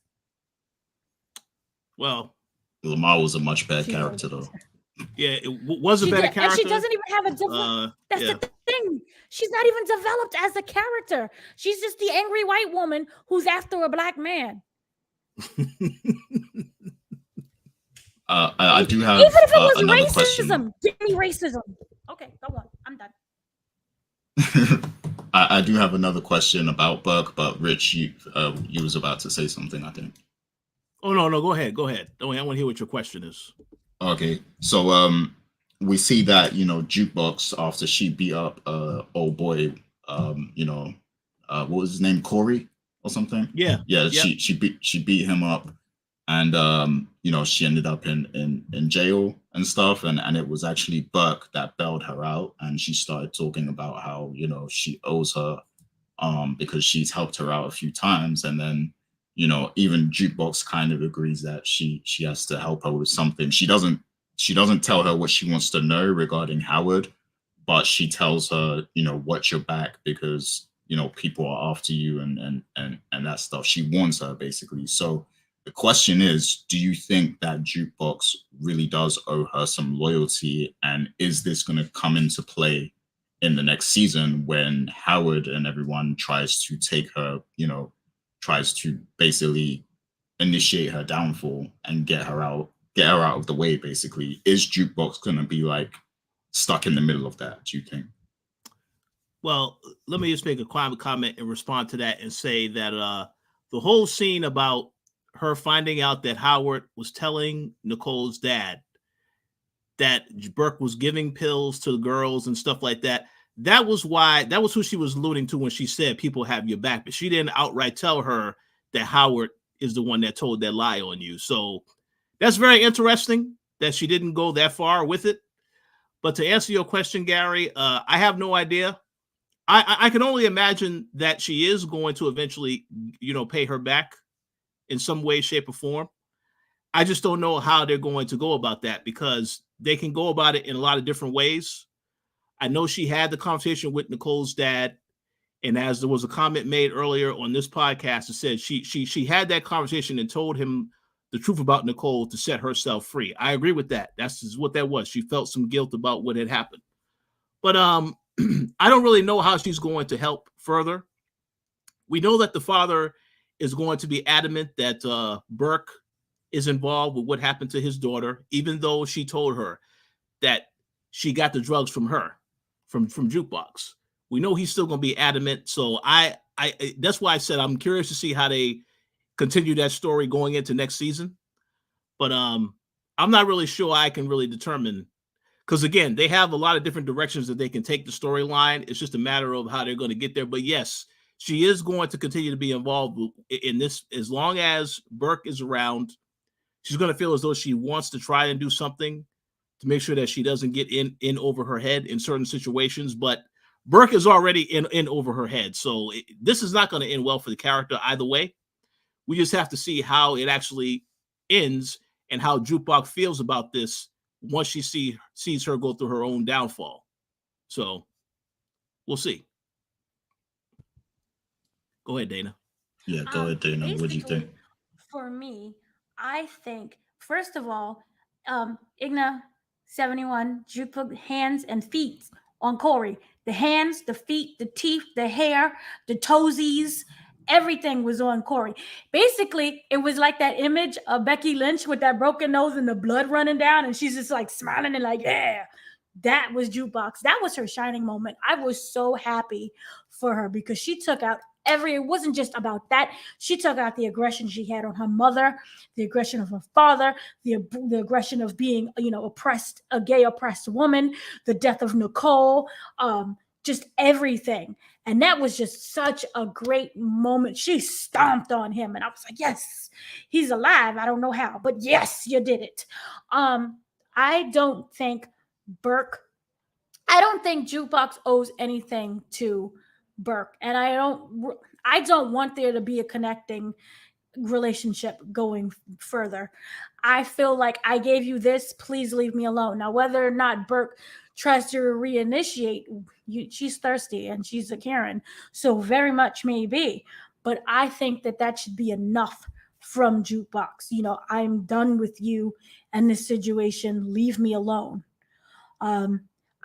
Well, Lamar was a much better character, though. Yeah, it was a better character. And she doesn't even have a that's the thing. She's not even developed as a character. She's just the angry white woman who's after a black man. I do have even if it was another racism. Give me racism. Okay, go on. I'm done. I do have another question about Burke, but Rich, you was about to say something, I think. Oh no, go ahead. I want to hear what your question is. Okay, so we see that, you know, Jukebox, after she beat up old boy, what was his name, Corey or something? Yeah. She beat him up, and you know, she ended up in jail and stuff, and it was actually Burke that bailed her out, and she started talking about how, you know, she owes her because she's helped her out a few times, and then, you know, even Jukebox kind of agrees that she has to help her with something. She doesn't tell her what she wants to know regarding Howard, but she tells her, you know, watch your back because, you know, people are after you and that stuff. She warns her basically. So the question is, do you think that Jukebox really does owe her some loyalty? And is this going to come into play in the next season when Howard and everyone tries to take her, you know, tries to basically initiate her downfall and get her out of the way, basically? Is Jukebox going to be like stuck in the middle of that, do you think? Well, let me just make a comment and respond to that and say that the whole scene about her finding out that Howard was telling Nicole's dad that Burke was giving pills to the girls and stuff like that, that was who she was alluding to when she said people have your back, but she didn't outright tell her that Howard is the one that told that lie on you. So that's very interesting that she didn't go that far with it. But to answer your question, Gary, I have no idea. I can only imagine that she is going to eventually, pay her back in some way, shape, or form. I just don't know how they're going to go about that, because they can go about it in a lot of different ways. I know she had the conversation with Nicole's dad, and as there was a comment made earlier on this podcast, it said she had that conversation and told him the truth about Nicole to set herself free. I agree with that. That's what that was. She felt some guilt about what had happened. But I don't really know how she's going to help further. We know that the father is going to be adamant that Burke is involved with what happened to his daughter, even though she told her that she got the drugs from her, from Jukebox. We know he's still going to be adamant. So I that's why I said I'm curious to see how they continue that story going into next season. But I'm not really sure I can really determine, because again, they have a lot of different directions that they can take the storyline. It's just a matter of how they're going to get there. But yes, she is going to continue to be involved in this as long as Burke is around. She's going to feel as though she wants to try and do something to make sure that she doesn't get in over her head in certain situations. But Burke is already in over her head. So this is not going to end well for the character either way. We just have to see how it actually ends and how Jukebox feels about this once she sees her go through her own downfall. So we'll see. Go ahead, Dana. Yeah, go ahead, Dana. What do you think? For me, I think, first of all, Igna 71, you put hands and feet on Corey. The hands, the feet, the teeth, the hair, the toesies, everything was on Corey. Basically, it was like that image of Becky Lynch with that broken nose and the blood running down, and she's just like smiling and like, yeah. That was Jukebox. That was her shining moment. I was so happy for her because she took out it wasn't just about that. She took out the aggression she had on her mother, the aggression of her father, the aggression of being, oppressed, a gay oppressed woman, the death of Nicole, just everything. And that was just such a great moment. She stomped on him and I was like, yes, he's alive. I don't know how, but yes, you did it. I don't think Jukebox owes anything to Burke, and I don't want there to be a connecting relationship going further. I feel like I gave you this, please leave me alone. Now, whether or not Burke tries to reinitiate, she's thirsty and she's a Karen, so very much maybe, but I think that should be enough from Jukebox. I'm done with you and this situation, leave me alone.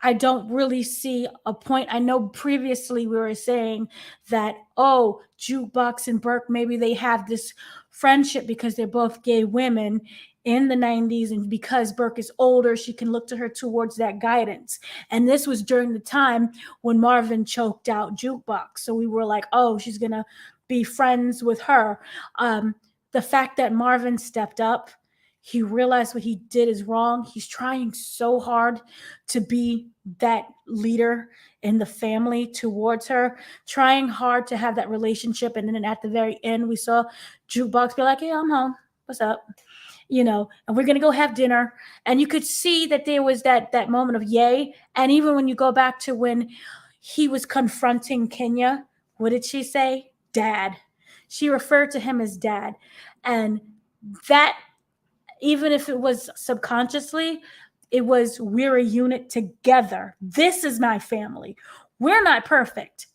I don't really see a point. I know previously we were saying that, Jukebox and Burke, maybe they have this friendship because they're both gay women in the 90s. And because Burke is older, she can look to her towards that guidance. And this was during the time when Marvin choked out Jukebox. So we were like, she's going to be friends with her. The fact that Marvin stepped up, he realized what he did is wrong. He's trying so hard to be that leader in the family towards her, trying hard to have that relationship. And then at the very end, we saw Jukebox be like, yeah, I'm home. What's up? And we're going to go have dinner. And you could see that there was that moment of yay. And even when you go back to when he was confronting Kenya, what did she say? Dad. She referred to him as dad. And that, even if it was subconsciously, it was, we're a unit together. This is my family. We're not perfect,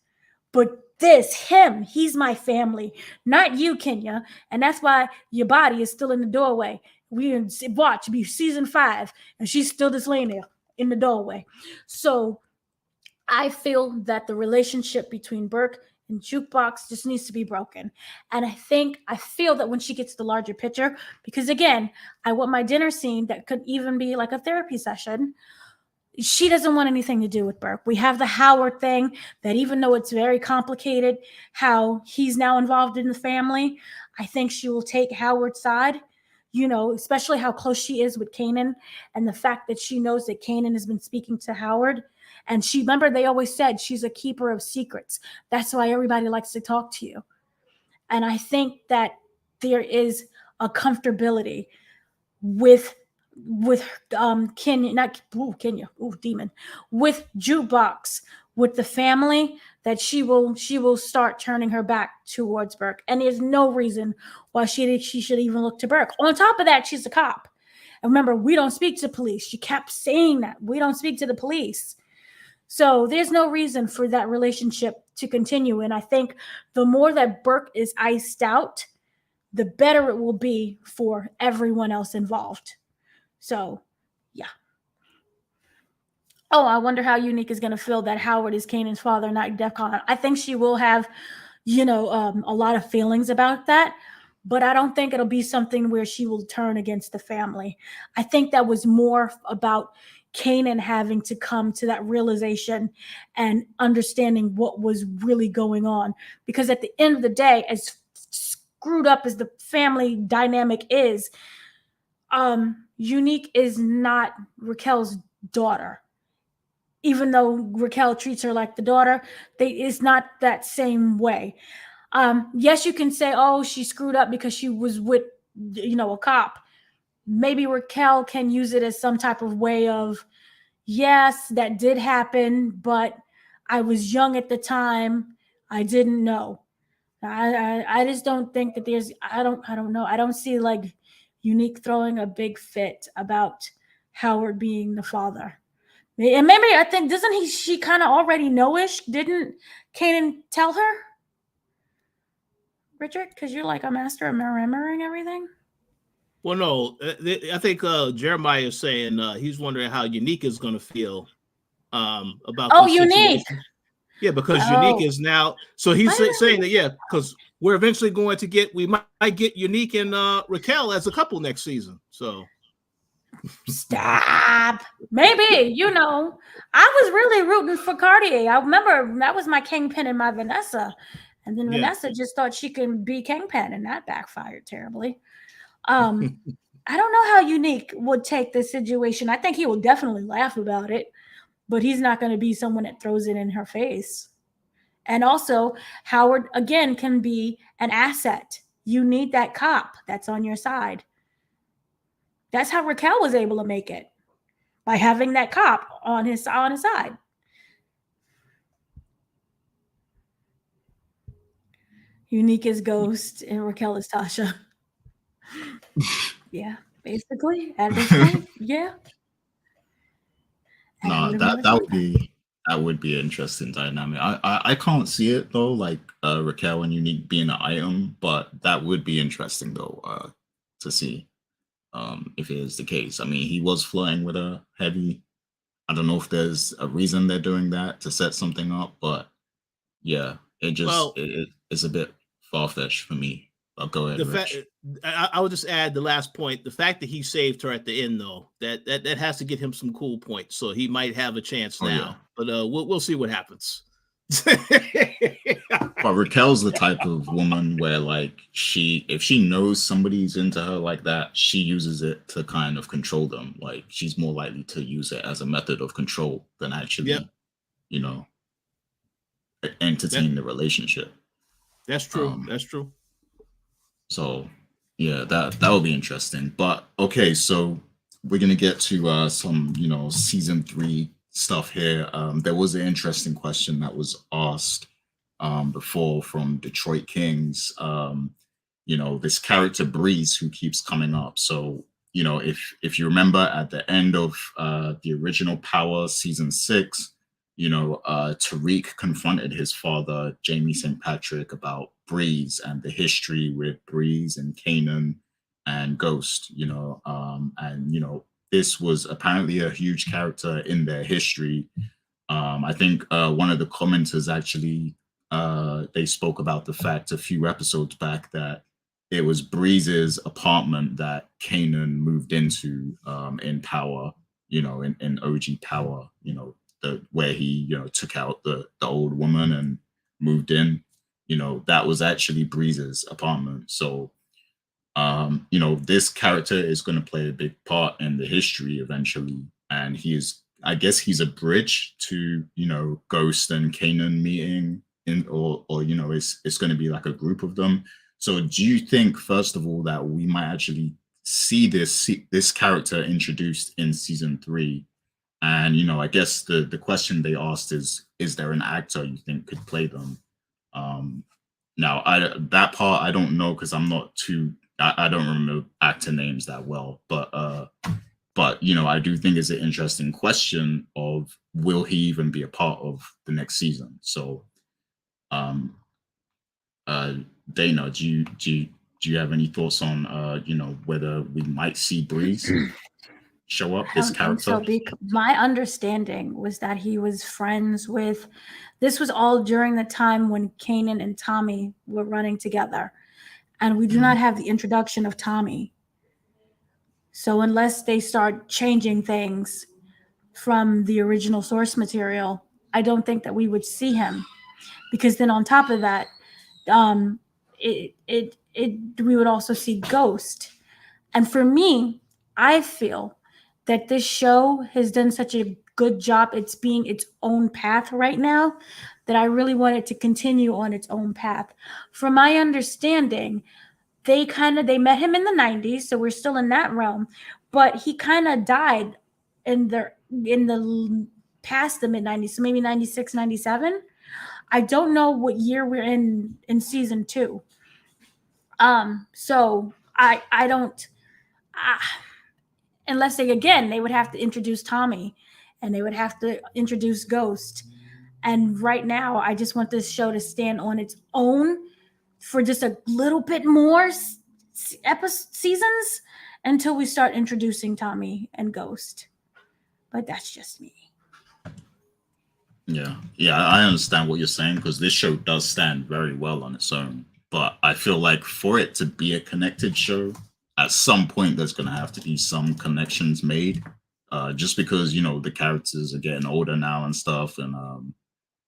but he's my family, not you, Kenya. And that's why your body is still in the doorway. We watch be season 5, and she's still just laying there in the doorway. So I feel that the relationship between Burke and Jukebox just needs to be broken. And I feel that when she gets the larger picture, because again, I want my dinner scene that could even be like a therapy session. She doesn't want anything to do with Burke. We have the Howard thing that, even though it's very complicated, how he's now involved in the family, I think she will take Howard's side, especially how close she is with Kanan, and the fact that she knows that Kanan has been speaking to Howard. And remember, they always said she's a keeper of secrets. That's why everybody likes to talk to you. And I think that there is a comfortability with Kenya, not Kenya, demon, with Jukebox, with the family, that she will start turning her back towards Burke. And there's no reason why she should even look to Burke. On top of that, she's a cop. And remember, we don't speak to police. She kept saying that. We don't speak to the police. So there's no reason for that relationship to continue. And I think the more that Burke is iced out, the better it will be for everyone else involved. So, yeah. Oh, I wonder how Unique is going to feel that Howard is Kanan's father, not DEFCON. I think she will have, a lot of feelings about that, but I don't think it'll be something where she will turn against the family. I think that was more about Kanan having to come to that realization and understanding what was really going on. Because at the end of the day, as screwed up as the family dynamic is, Unique is not Raquel's daughter. Even though Raquel treats her like the daughter, it's not that same way. Yes, you can say, oh, she screwed up because she was with, a cop. Maybe Raquel can use it as some type of way of, yes, that did happen, but I was young at the time. I didn't know. I just don't think that I don't know. I don't see like Unique throwing a big fit about Howard being the father. And maybe I think, she kind of already know-ish? Didn't Kanan tell her? Richard, because you're like a master of remembering everything. Well, no, I think Jeremiah is saying he's wondering how Unique is going to feel about this Unique. Situation. Yeah, because Unique is now. So he's saying that, because we're eventually going to we might get Unique and Raquel as a couple next season. So stop. Maybe, I was really rooting for Cartier. I remember that was my Kingpin and my Vanessa. And then Vanessa just thought she could be Kingpin, and that backfired terribly. I don't know how Unique would take this situation. I think he will definitely laugh about it, but he's not going to be someone that throws it in her face. And also, Howard, again, can be an asset. You need that cop that's on your side. That's how Raquel was able to make it, by having that cop on his side. Unique is Ghost and Raquel is Tasha. Yeah, basically at this point, yeah. No, that would be an interesting dynamic. I can't see it though, like Raquel and Unique being an item, but that would be interesting though to see if it is the case. I mean, he was flirting with a heavy. I don't know if there's a reason they're doing that to set something up, but yeah, it's a bit far-fetched for me. I'll go ahead. I would just add the last point. The fact that he saved her at the end, though, that has to get him some cool points. So he might have a chance now. Yeah. But we'll see what happens. But Raquel's the type of woman where, like, if she knows somebody's into her like that, she uses it to kind of control them. Like, she's more likely to use it as a method of control than actually, entertain the relationship. That's true. That's true. So, yeah, that will be interesting. But okay, so we're gonna get to some, season 3 stuff here. There was an interesting question that was asked before from Detroit Kings. This character Breeze who keeps coming up. So, if you remember at the end of the original Power season 6, Tariq confronted his father, Jamie St. Patrick, about Breeze and the history with Breeze and Kanan and Ghost, this was apparently a huge character in their history. I think one of the commenters actually, they spoke about the fact a few episodes back that it was Breeze's apartment that Kanan moved into in Power, in OG Power, where he, took out the old woman and moved in, that was actually Breeze's apartment. So, this character is going to play a big part in the history eventually. And I guess he's a bridge to, Ghost and Kanan meeting or it's going to be like a group of them. So do you think, first of all, that we might actually see this character introduced in season 3? And, you know, I guess the question they asked is there an actor you think could play them? Now, that part I don't know because I'm not too, I don't remember actor names that well, but you know, I do think it's an interesting question of will he even be a part of the next season? So, Dana, do you have any thoughts on you know, whether we might see Breeze show up, this character? So my understanding was that he was friends with, this was all during the time when Kanan and Tommy were running together, and we do not have the introduction of Tommy. So unless they start changing things from the original source material, I don't think that we would see him, because then on top of that, we would also see Ghost. And for me, I feel that this show has done such a good job. It's being its own path right now that I really want it to continue on its own path. From my understanding, they met him in the 90s, so we're still in that realm, but he kind of died in the past the mid 90s, so maybe 96, 97. I don't know what year we're in season 2. So I don't, unless they would have to introduce Tommy and they would have to introduce Ghost. And right now, I just want this show to stand on its own for just a little bit more seasons until we start introducing Tommy and Ghost. But that's just me. Yeah, I understand what you're saying because this show does stand very well on its own. But I feel like for it to be a connected show, at some point there's going to have to be some connections made. Just because, you know, the characters are getting older now and stuff, and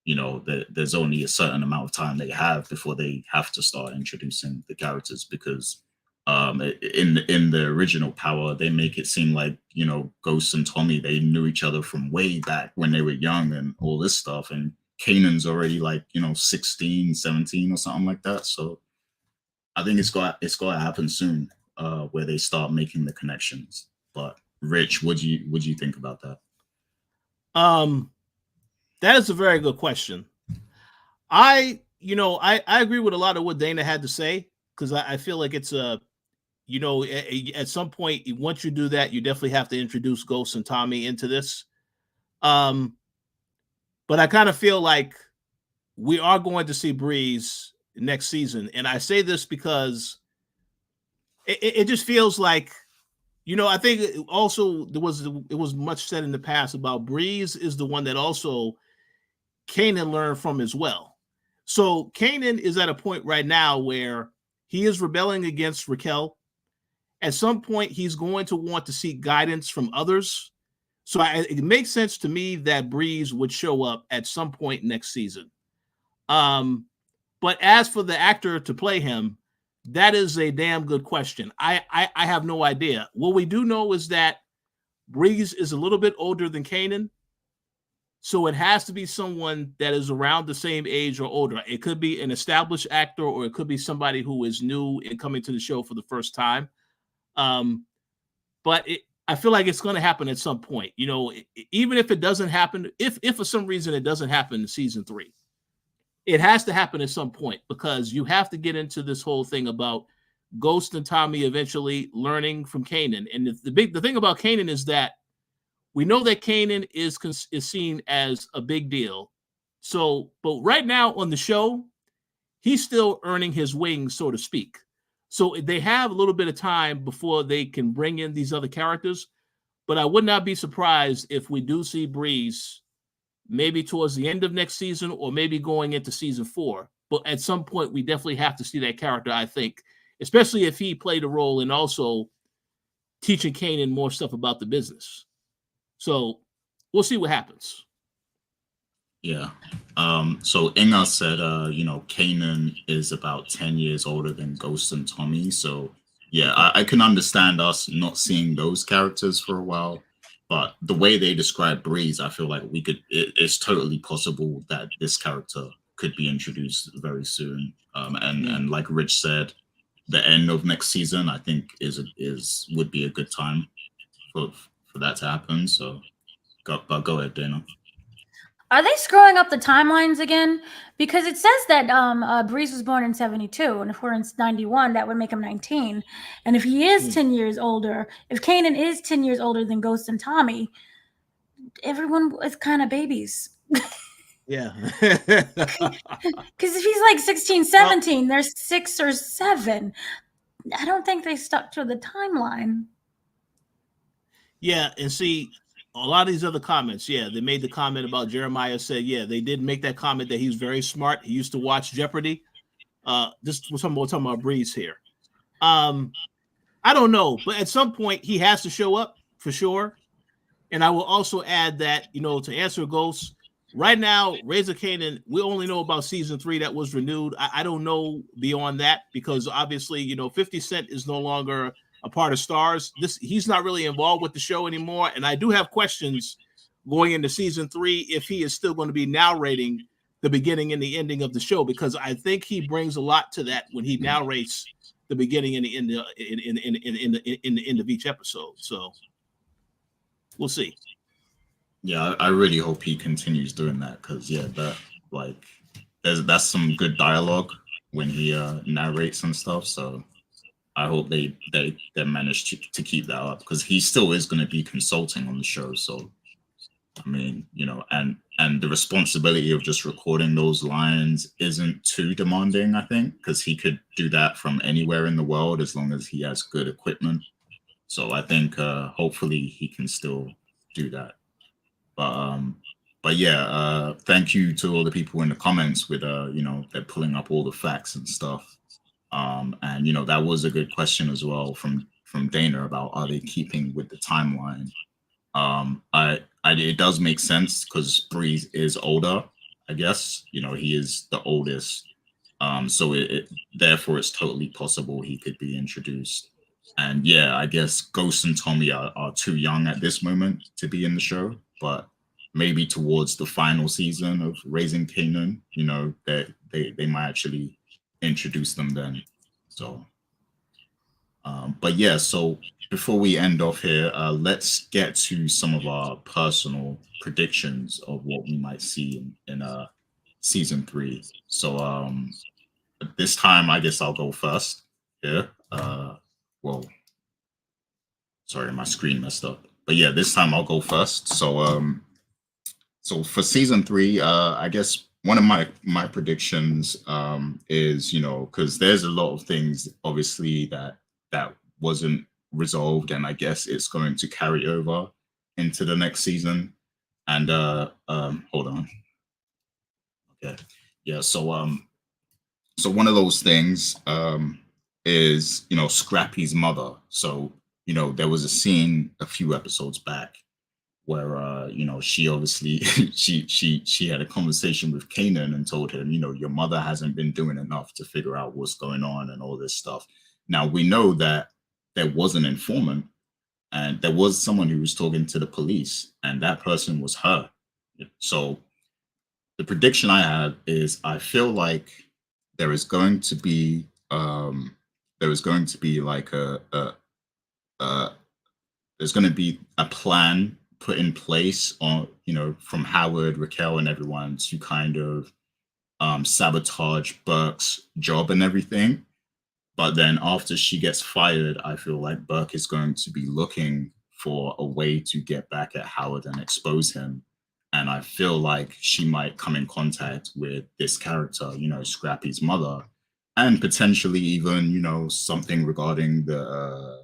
you know, there's only a certain amount of time they have before they have to start introducing the characters, because in the original Power, they make it seem like, you know, Ghost and Tommy, they knew each other from way back when they were young and all this stuff, and Kanan's already like, you know, 16, 17 or something like that. So I think it's got to happen soon, where they start making the connections. But Rich, what do you think about that? That is a very good question. I agree with a lot of what Dana had to say, because I feel like it's a, you know, at some point, once you do that, you definitely have to introduce Ghost and Tommy into this. But I kind of feel like we are going to see Breeze next season. And I say this because it just feels like, you know, I think also it was much said in the past about Breeze is the one that also Kanan learned from as well. So Kanan is at a point right now where he is rebelling against Raquel. At some point, he's going to want to seek guidance from others. So it makes sense to me that Breeze would show up at some point next season. But as for the actor to play him, that is a damn good question. I have no idea. What we do know is that Breeze is a little bit older than Kanan. So it has to be someone that is around the same age or older. It could be an established actor, or it could be somebody who is new and coming to the show for the first time. But I feel like it's going to happen at some point. You know, even if it doesn't happen, if for some reason it doesn't happen in season 3, it has to happen at some point, because you have to get into this whole thing about Ghost and Tommy eventually learning from Kanan. And the thing about Kanan is that we know that Kanan is seen as a big deal. So, but right now on the show, he's still earning his wings, so to speak. So they have a little bit of time before they can bring in these other characters. But I would not be surprised if we do see Breeze maybe towards the end of next season, or maybe going into season 4. But at some point, we definitely have to see that character, I think, especially if he played a role in also teaching Kanan more stuff about the business. So we'll see what happens. Yeah. So Inga said, you know, Kanan is about 10 years older than Ghost and Tommy. So yeah, I can understand us not seeing those characters for a while. But the way they describe Breeze, I feel like it's totally possible that this character could be introduced very soon. And like Rich said, the end of next season, I think would be a good time for that to happen. So Go ahead, Dana. Are they screwing up the timelines again? Because it says that Breeze was born in 72, and if we're in 91, that would make him 19. And if he is 10 years older, if Kanan is 10 years older than Ghost and Tommy, everyone is kind of babies. Yeah. Because if he's like 16, 17, they're 6 or 7. I don't think they stuck to the timeline. Yeah, and see, a lot of these other comments, they made the comment about Jeremiah said, they did make that comment that he's very smart. He used to watch Jeopardy. This was something we're talking about Breeze here. I don't know, but at some point he has to show up for sure. And I will also add that, to answer Ghost, right now, Raising Kanan, we only know about season 3 that was renewed. I don't know beyond that because obviously, 50 Cent is no longer a part of Stars. He's not really involved with the show anymore. And I do have questions going into season 3 if he is still going to be narrating the beginning and the ending of the show, because I think he brings a lot to that when he narrates the beginning and the end in the end of each episode. So we'll see. Yeah, I really hope he continues doing that because that's some good dialogue when he narrates and stuff. So I hope they manage to keep that up because he still is going to be consulting on the show. So I mean, and the responsibility of just recording those lines isn't too demanding, I think, because he could do that from anywhere in the world as long as he has good equipment. So I think hopefully he can still do that. But yeah, thank you to all the people in the comments with they're pulling up all the facts and stuff. And that was a good question as well from Dana about are they keeping with the timeline? It does make sense because Breeze is older, I guess. He is the oldest. So therefore it's totally possible he could be introduced. And yeah, I guess Ghost and Tommy are too young at this moment to be in the show, but maybe towards the final season of Raising Kanan, they might actually introduce them then. So, but yeah, so before we end off here, let's get to some of our personal predictions of what we might see in season 3. So this time, I guess I'll go first. Yeah. Sorry, my screen messed up. But yeah, this time I'll go first. So for season 3, I guess one of my predictions is, because there's a lot of things obviously that wasn't resolved, and I guess it's going to carry over into the next season. And hold on. Okay. Yeah, so one of those things is, Scrappy's mother. So, there was a scene a few episodes back where she obviously she had a conversation with Kanan and told him, your mother hasn't been doing enough to figure out what's going on and all this stuff. Now we know that there was an informant and there was someone who was talking to the police, and that person was her. So the prediction I have is I feel like there is going to be like there's going to be a plan put in place on, from Howard, Raquel, and everyone to kind of sabotage Burke's job and everything. But then after she gets fired, I feel like Burke is going to be looking for a way to get back at Howard and expose him. And I feel like she might come in contact with this character, Scrappy's mother, and potentially even, something regarding the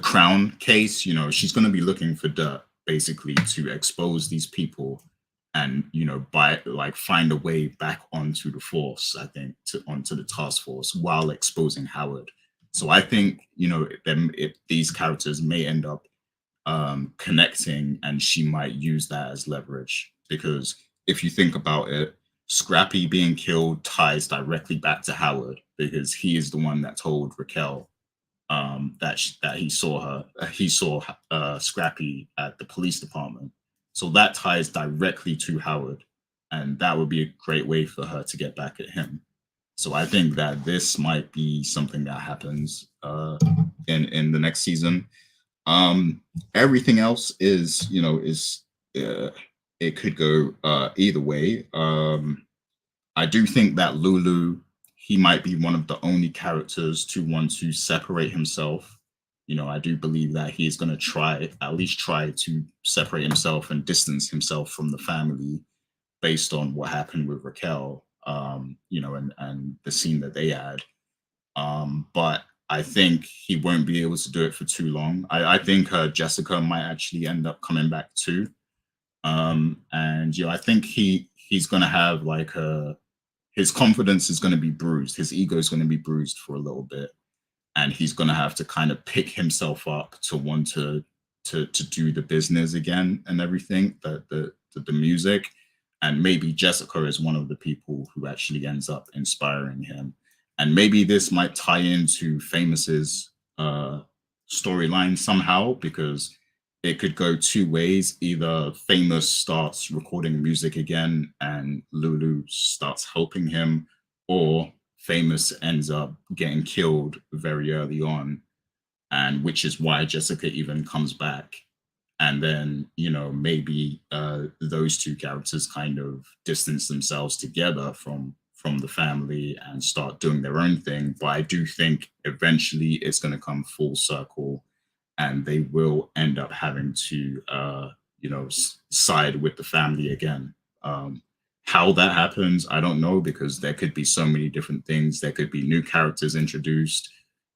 Crown case. She's going to be looking for dirt basically to expose these people and find a way back onto the force, I think, onto the task force while exposing Howard. So I think if these characters may end up connecting, and she might use that as leverage, because if you think about it, Scrappy being killed ties directly back to Howard because he is the one that told Raquel that he saw Scrappy at the police department. So that ties directly to Howard, and that would be a great way for her to get back at him. So I think that this might be something that happens in the next season. Everything else is, it could go either way. I do think that Lulu, he might be one of the only characters to want to separate himself. I do believe that he's going to at least try to separate himself and distance himself from the family based on what happened with Raquel, and the scene that they had. But I think he won't be able to do it for too long. I think Jessica might actually end up coming back too. And I think he's going to have his confidence is going to be bruised. His ego is going to be bruised for a little bit, and he's going to have to kind of pick himself up to want to do the business again and everything, the music. And maybe Jessica is one of the people who actually ends up inspiring him. And maybe this might tie into Famous's storyline somehow, because it could go two ways. Either Famous starts recording music again and Lulu starts helping him, or Famous ends up getting killed very early on, and which is why Jessica even comes back. And then, maybe those two characters kind of distance themselves together from the family and start doing their own thing. But I do think eventually it's going to come full circle, and they will end up having to, side with the family again. How that happens, I don't know, because there could be so many different things. There could be new characters introduced,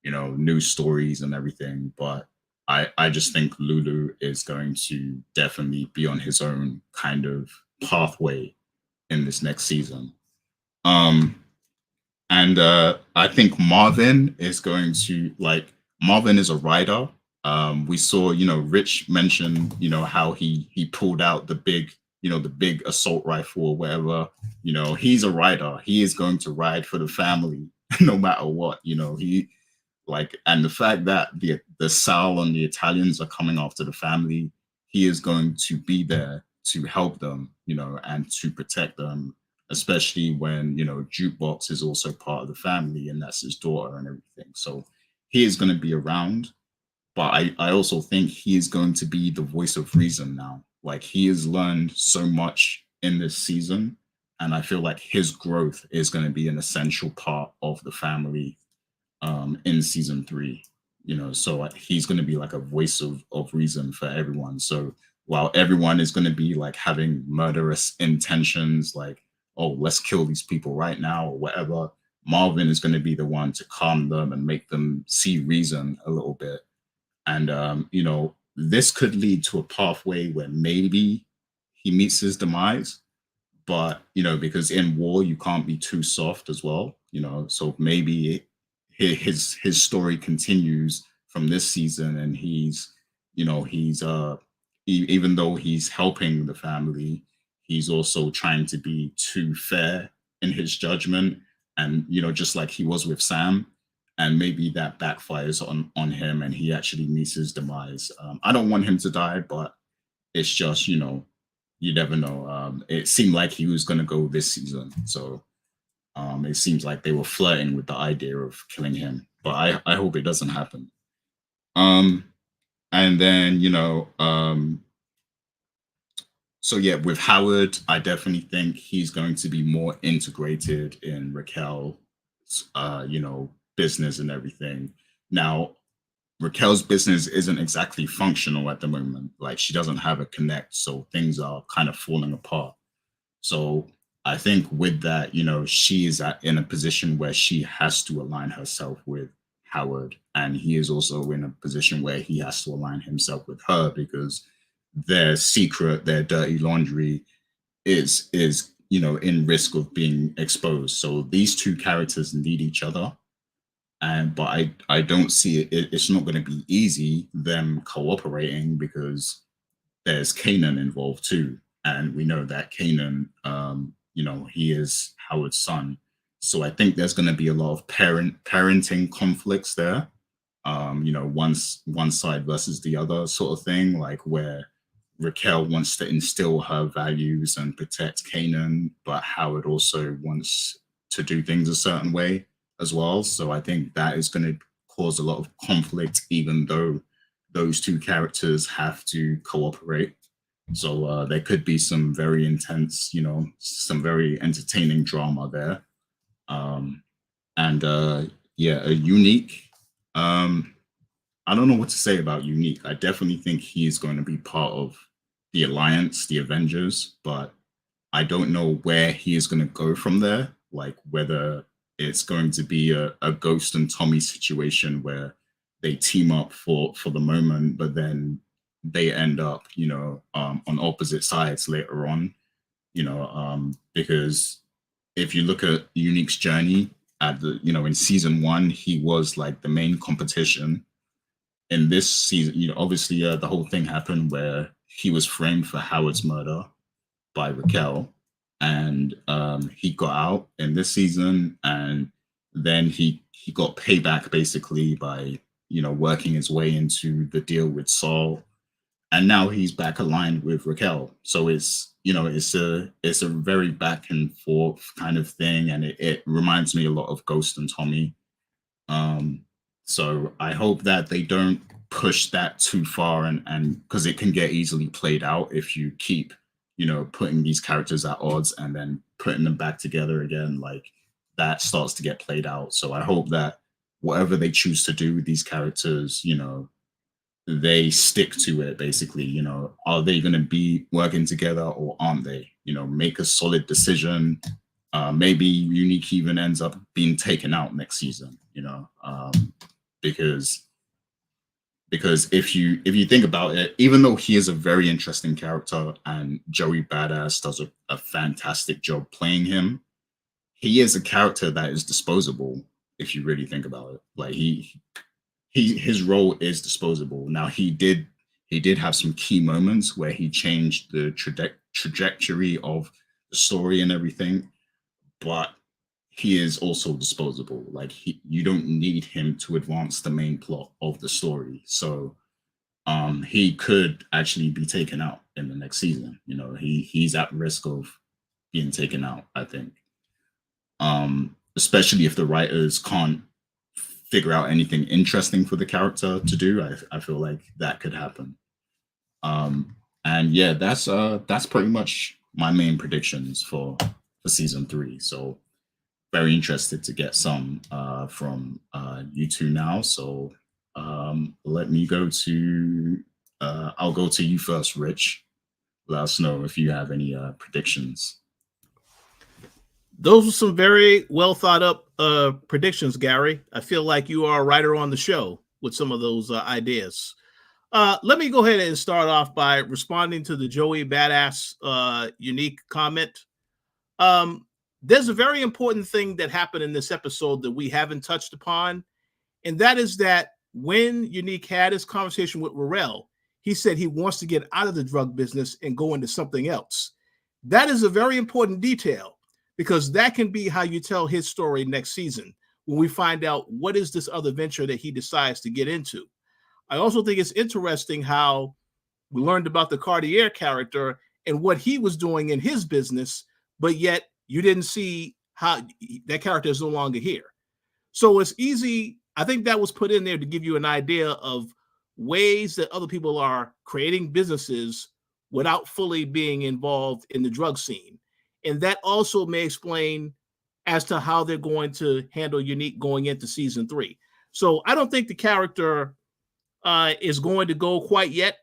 new stories and everything. But I just think Lulu is going to definitely be on his own kind of pathway in this next season. And I think Marvin is going to, Marvin is a writer. We saw, Rich mention, how he pulled out the big assault rifle or whatever. He's a rider. He is going to ride for the family no matter what. And the fact that the Sal and the Italians are coming after the family, he is going to be there to help them, and to protect them, especially when, Jukebox is also part of the family and that's his daughter and everything. So he is going to be around. But I also think he is going to be the voice of reason now. He has learned so much in this season, and I feel like his growth is going to be an essential part of the family in season 3. So he's going to be like a voice of reason for everyone. So while everyone is going to be having murderous intentions, oh, let's kill these people right now or whatever, Marvin is going to be the one to calm them and make them see reason a little bit. And, this could lead to a pathway where maybe he meets his demise, but, because in war, you can't be too soft as well, so maybe his story continues from this season, and he's even though he's helping the family, he's also trying to be too fair in his judgment, and just like he was with Sam, and maybe that backfires on him and he actually meets his demise. I don't want him to die, but it's just, you never know. It seemed like he was going to go this season, so it seems like they were flirting with the idea of killing him, but I hope it doesn't happen. And then, so yeah, with Howard, I definitely think he's going to be more integrated in Raquel's, business and everything. Now, Raquel's business isn't exactly functional at the moment. She doesn't have a connect, so things are kind of falling apart. So I think with that, she is in a position where she has to align herself with Howard, and he is also in a position where he has to align himself with her, because their secret, their dirty laundry is in risk of being exposed. So these two characters need each other. But I don't see it. It's not going to be easy them cooperating, because there's Kanan involved too, and we know that Kanan, he is Howard's son. So I think there's going to be a lot of parenting conflicts there. One side versus the other sort of thing, where Raquel wants to instill her values and protect Kanan, but Howard also wants to do things a certain way as well. So I think that is going to cause a lot of conflict, even though those two characters have to cooperate. So there could be some very intense, some very entertaining drama there. And yeah, a Unique. I don't know what to say about Unique. I definitely think he is going to be part of the Alliance, the Avengers, but I don't know where he is going to go from there. Like whether it's going to be a Ghost and Tommy situation where they team up for the moment, but then they end up, on opposite sides later on, because if you look at Unique's journey at in season 1, he was like the main competition. In this season, obviously the whole thing happened where he was framed for Howard's murder by Raquel, and he got out in this season, and then he got payback basically by working his way into the deal with Saul, and now he's back aligned with Raquel. So it's it's a very back and forth kind of thing, and it reminds me a lot of Ghost and Tommy. So I hope that they don't push that too far, and because it can get easily played out if you keep putting these characters at odds and then putting them back together again, like that starts to get played out. So I hope that whatever they choose to do with these characters, they stick to it basically. Are they going to be working together or aren't they? Make a solid decision. Maybe Unique even ends up being taken out next season, because if you think about it, even though he is a very interesting character and Joey Badass does a fantastic job playing him, he is a character that is disposable if you really think about it. Like his role is disposable. Now he did have some key moments where he changed the trajectory of the story and everything, but he is also disposable. Like you don't need him to advance the main plot of the story. So he could actually be taken out in the next season. He's at risk of being taken out, I think. Especially if the writers can't figure out anything interesting for the character to do. I feel like that could happen. And yeah, that's pretty much my main predictions for season 3. So very interested to get some from you two now. So let me go to I'll go to you first, Rich. Let us know if you have any predictions. Those were some very well thought up predictions, Gary. I feel like you are a writer on the show with some of those ideas. Let me go ahead and start off by responding to the Joey Badass Unique comment. There's a very important thing that happened in this episode that we haven't touched upon, and that is that when Unique had his conversation with Raquel, he said he wants to get out of the drug business and go into something else. That is a very important detail, because that can be how you tell his story next season when we find out what is this other venture that he decides to get into. I also think it's interesting how we learned about the Cartier character and what he was doing in his business, but yet you didn't see how that character is no longer here. So it's easy. I think that was put in there to give you an idea of ways that other people are creating businesses without fully being involved in the drug scene. And that also may explain as to how they're going to handle Unique going into season 3. So I don't think the character is going to go quite yet.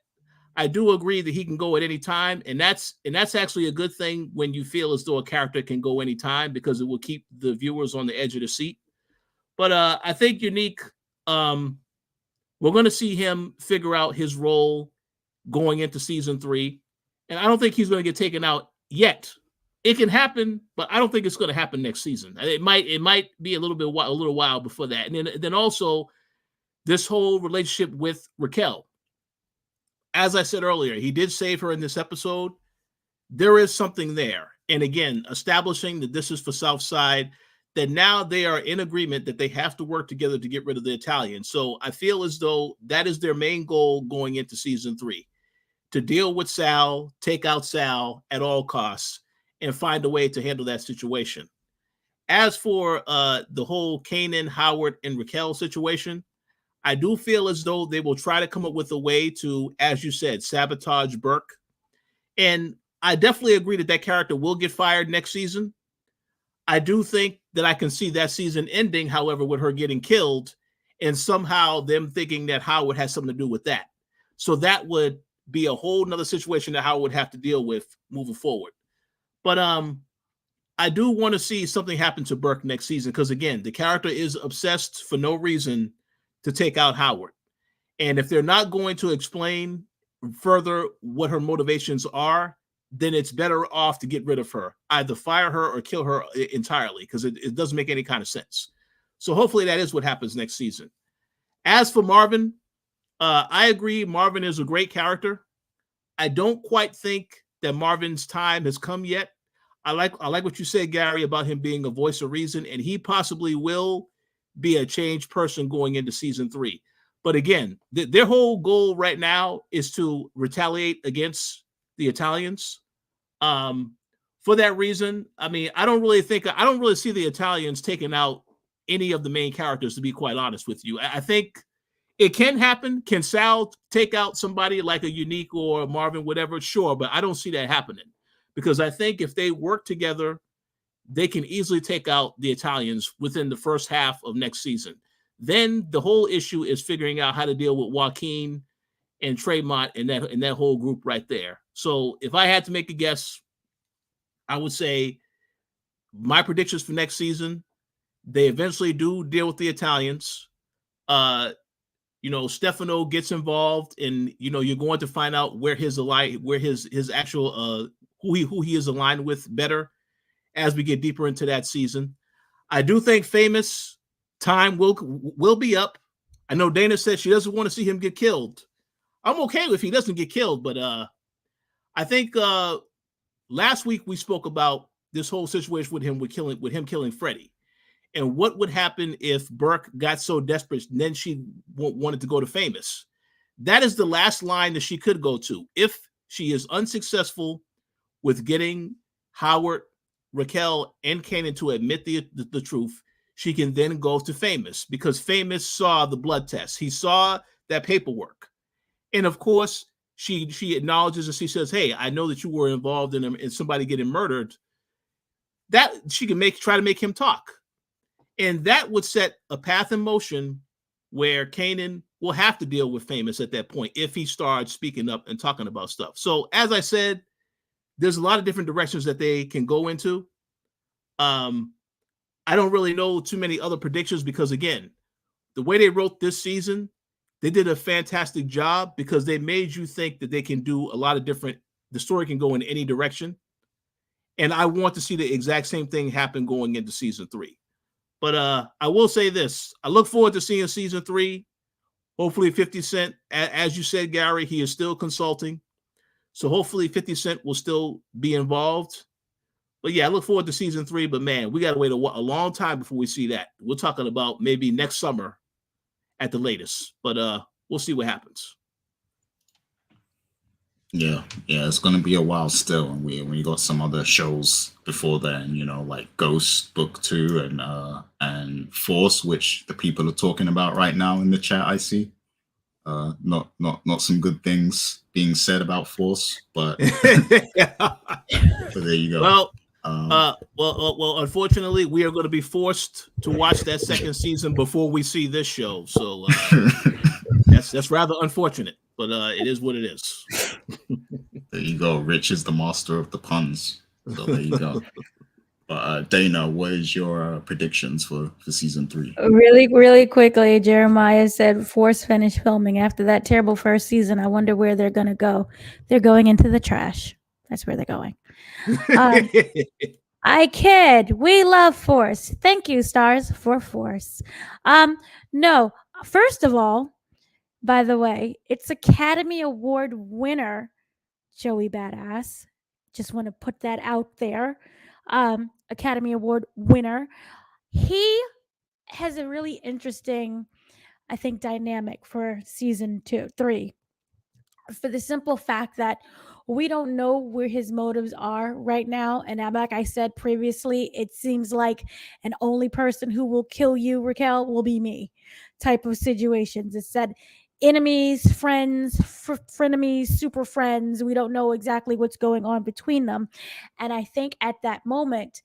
I do agree that he can go at any time, and that's actually a good thing when you feel as though a character can go anytime, because it will keep the viewers on the edge of the seat. But I think Unique, we're going to see him figure out his role going into season 3, and I don't think he's going to get taken out yet. It can happen, but I don't think it's going to happen next season. It might be a little while before that, and then also this whole relationship with Raquel. As I said earlier, he did save her in this episode. There is something there. And again, establishing that this is for Southside, that now they are in agreement that they have to work together to get rid of the Italians. So I feel as though that is their main goal going into season 3, to deal with Sal, take out Sal at all costs, and find a way to handle that situation. As for the whole Kanan, Howard, and Raquel situation, I do feel as though they will try to come up with a way to, as you said, sabotage Burke. And I definitely agree that character will get fired next season. I do think that I can see that season ending, however, with her getting killed and somehow them thinking that Howard has something to do with that. So that would be a whole nother situation that Howard would have to deal with moving forward. But I do want to see something happen to Burke next season because, again, the character is obsessed for no reason to take out Howard. And if they're not going to explain further what her motivations are, then it's better off to get rid of her. Either fire her or kill her entirely because it doesn't make any kind of sense. So hopefully that is what happens next season. As for Marvin, I agree. Marvin is a great character. I don't quite think that Marvin's time has come yet. I like what you said, Gary, about him being a voice of reason, and he possibly will be a changed person going into season 3. But again, their whole goal right now is to retaliate against the Italians. For that reason, I mean, I don't really see the Italians taking out any of the main characters, to be quite honest with you. I think it can happen. Can Sal take out somebody like a Unique or Marvin, whatever? Sure, but I don't see that happening because I think if they work together, they can easily take out the Italians within the first half of next season. Then the whole issue is figuring out how to deal with Joaquin and Tremont and that whole group right there. So if I had to make a guess, I would say my predictions for next season, they eventually do deal with the Italians. Stefano gets involved, and you're going to find out where his actual who he is aligned with better as we get deeper into that season. I do think Famous time will be up. I know Dana said she doesn't want to see him get killed. I'm okay if he doesn't get killed, but I think last week we spoke about this whole situation with him killing Freddie. And what would happen if Burke got so desperate and then she wanted to go to Famous? That is the last line that she could go to. If she is unsuccessful with getting Howard, Raquel, and Kanan to admit the truth, she can then go to Famous because Famous saw the blood test. He saw that paperwork. And of course, she acknowledges and she says, hey, I know that you were involved in somebody getting murdered. That she can try to make him talk. And that would set a path in motion where Kanan will have to deal with Famous at that point if he starts speaking up and talking about stuff. So as I said, there's a lot of different directions that they can go into. I don't really know too many other predictions because, again, the way they wrote this season, they did a fantastic job because they made you think that they can do a lot of different, the story can go in any direction. And I want to see the exact same thing happen going into season 3. But I will say this. I look forward to seeing season 3. Hopefully 50 Cent, as you said, Gary, he is still consulting. So hopefully 50 Cent will still be involved. But yeah, I look forward to season 3. But man, we got to wait a long time before we see that. We're talking about maybe next summer at the latest. But we'll see what happens. Yeah, it's going to be a while still. And we got some other shows before then, like Ghost Book 2 and Force, which the people are talking about right now in the chat. I see. Not some good things being said about Force, but, but there you go. Well, unfortunately, we are going to be forced to watch that second season before we see this show. So that's rather unfortunate. But it is what it is. There you go. Rich is the master of the puns. So there you go. But Dana, what is your predictions for season 3? Really, really quickly, Jeremiah said Force finished filming after that terrible first season. I wonder where they're going to go. They're going into the trash. That's where they're going. I kid. We love Force. Thank you, stars, for Force. No, first of all, by the way, it's Academy Award winner, Joey Badass. Just want to put that out there. Academy Award winner. He has a really interesting, I think, dynamic for season 3. For the simple fact that we don't know where his motives are right now. And like I said previously, it seems like an only person who will kill you, Raquel, will be me type of situations. It's that enemies, friends, frenemies, super friends. We don't know exactly what's going on between them. And I think at that moment,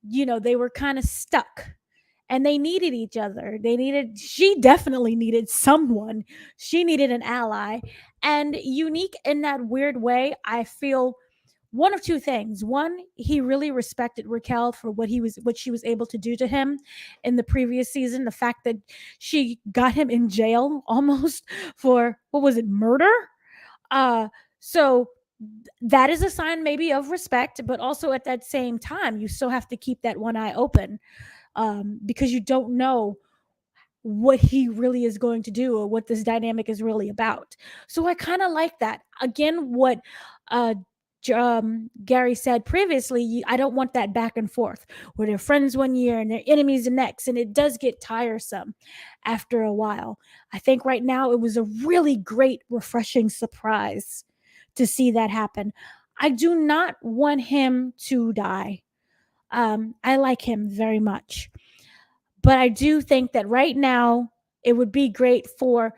they were kind of stuck and they needed each other. She definitely needed someone. She needed an ally. And Unique in that weird way, I feel one of two things. One, he really respected Raquel for what she was able to do to him in the previous season. The fact that she got him in jail almost for, what was it, murder? So that is a sign maybe of respect, but also at that same time, you still have to keep that one eye open, because you don't know what he really is going to do or what this dynamic is really about. So I kind of like that. Again, what Gary said previously, I don't want that back and forth where they're friends one year and they're enemies the next. And it does get tiresome after a while. I think right now it was a really great, refreshing surprise to see that happen. I do not want him to die. I like him very much. But I do think that right now it would be great for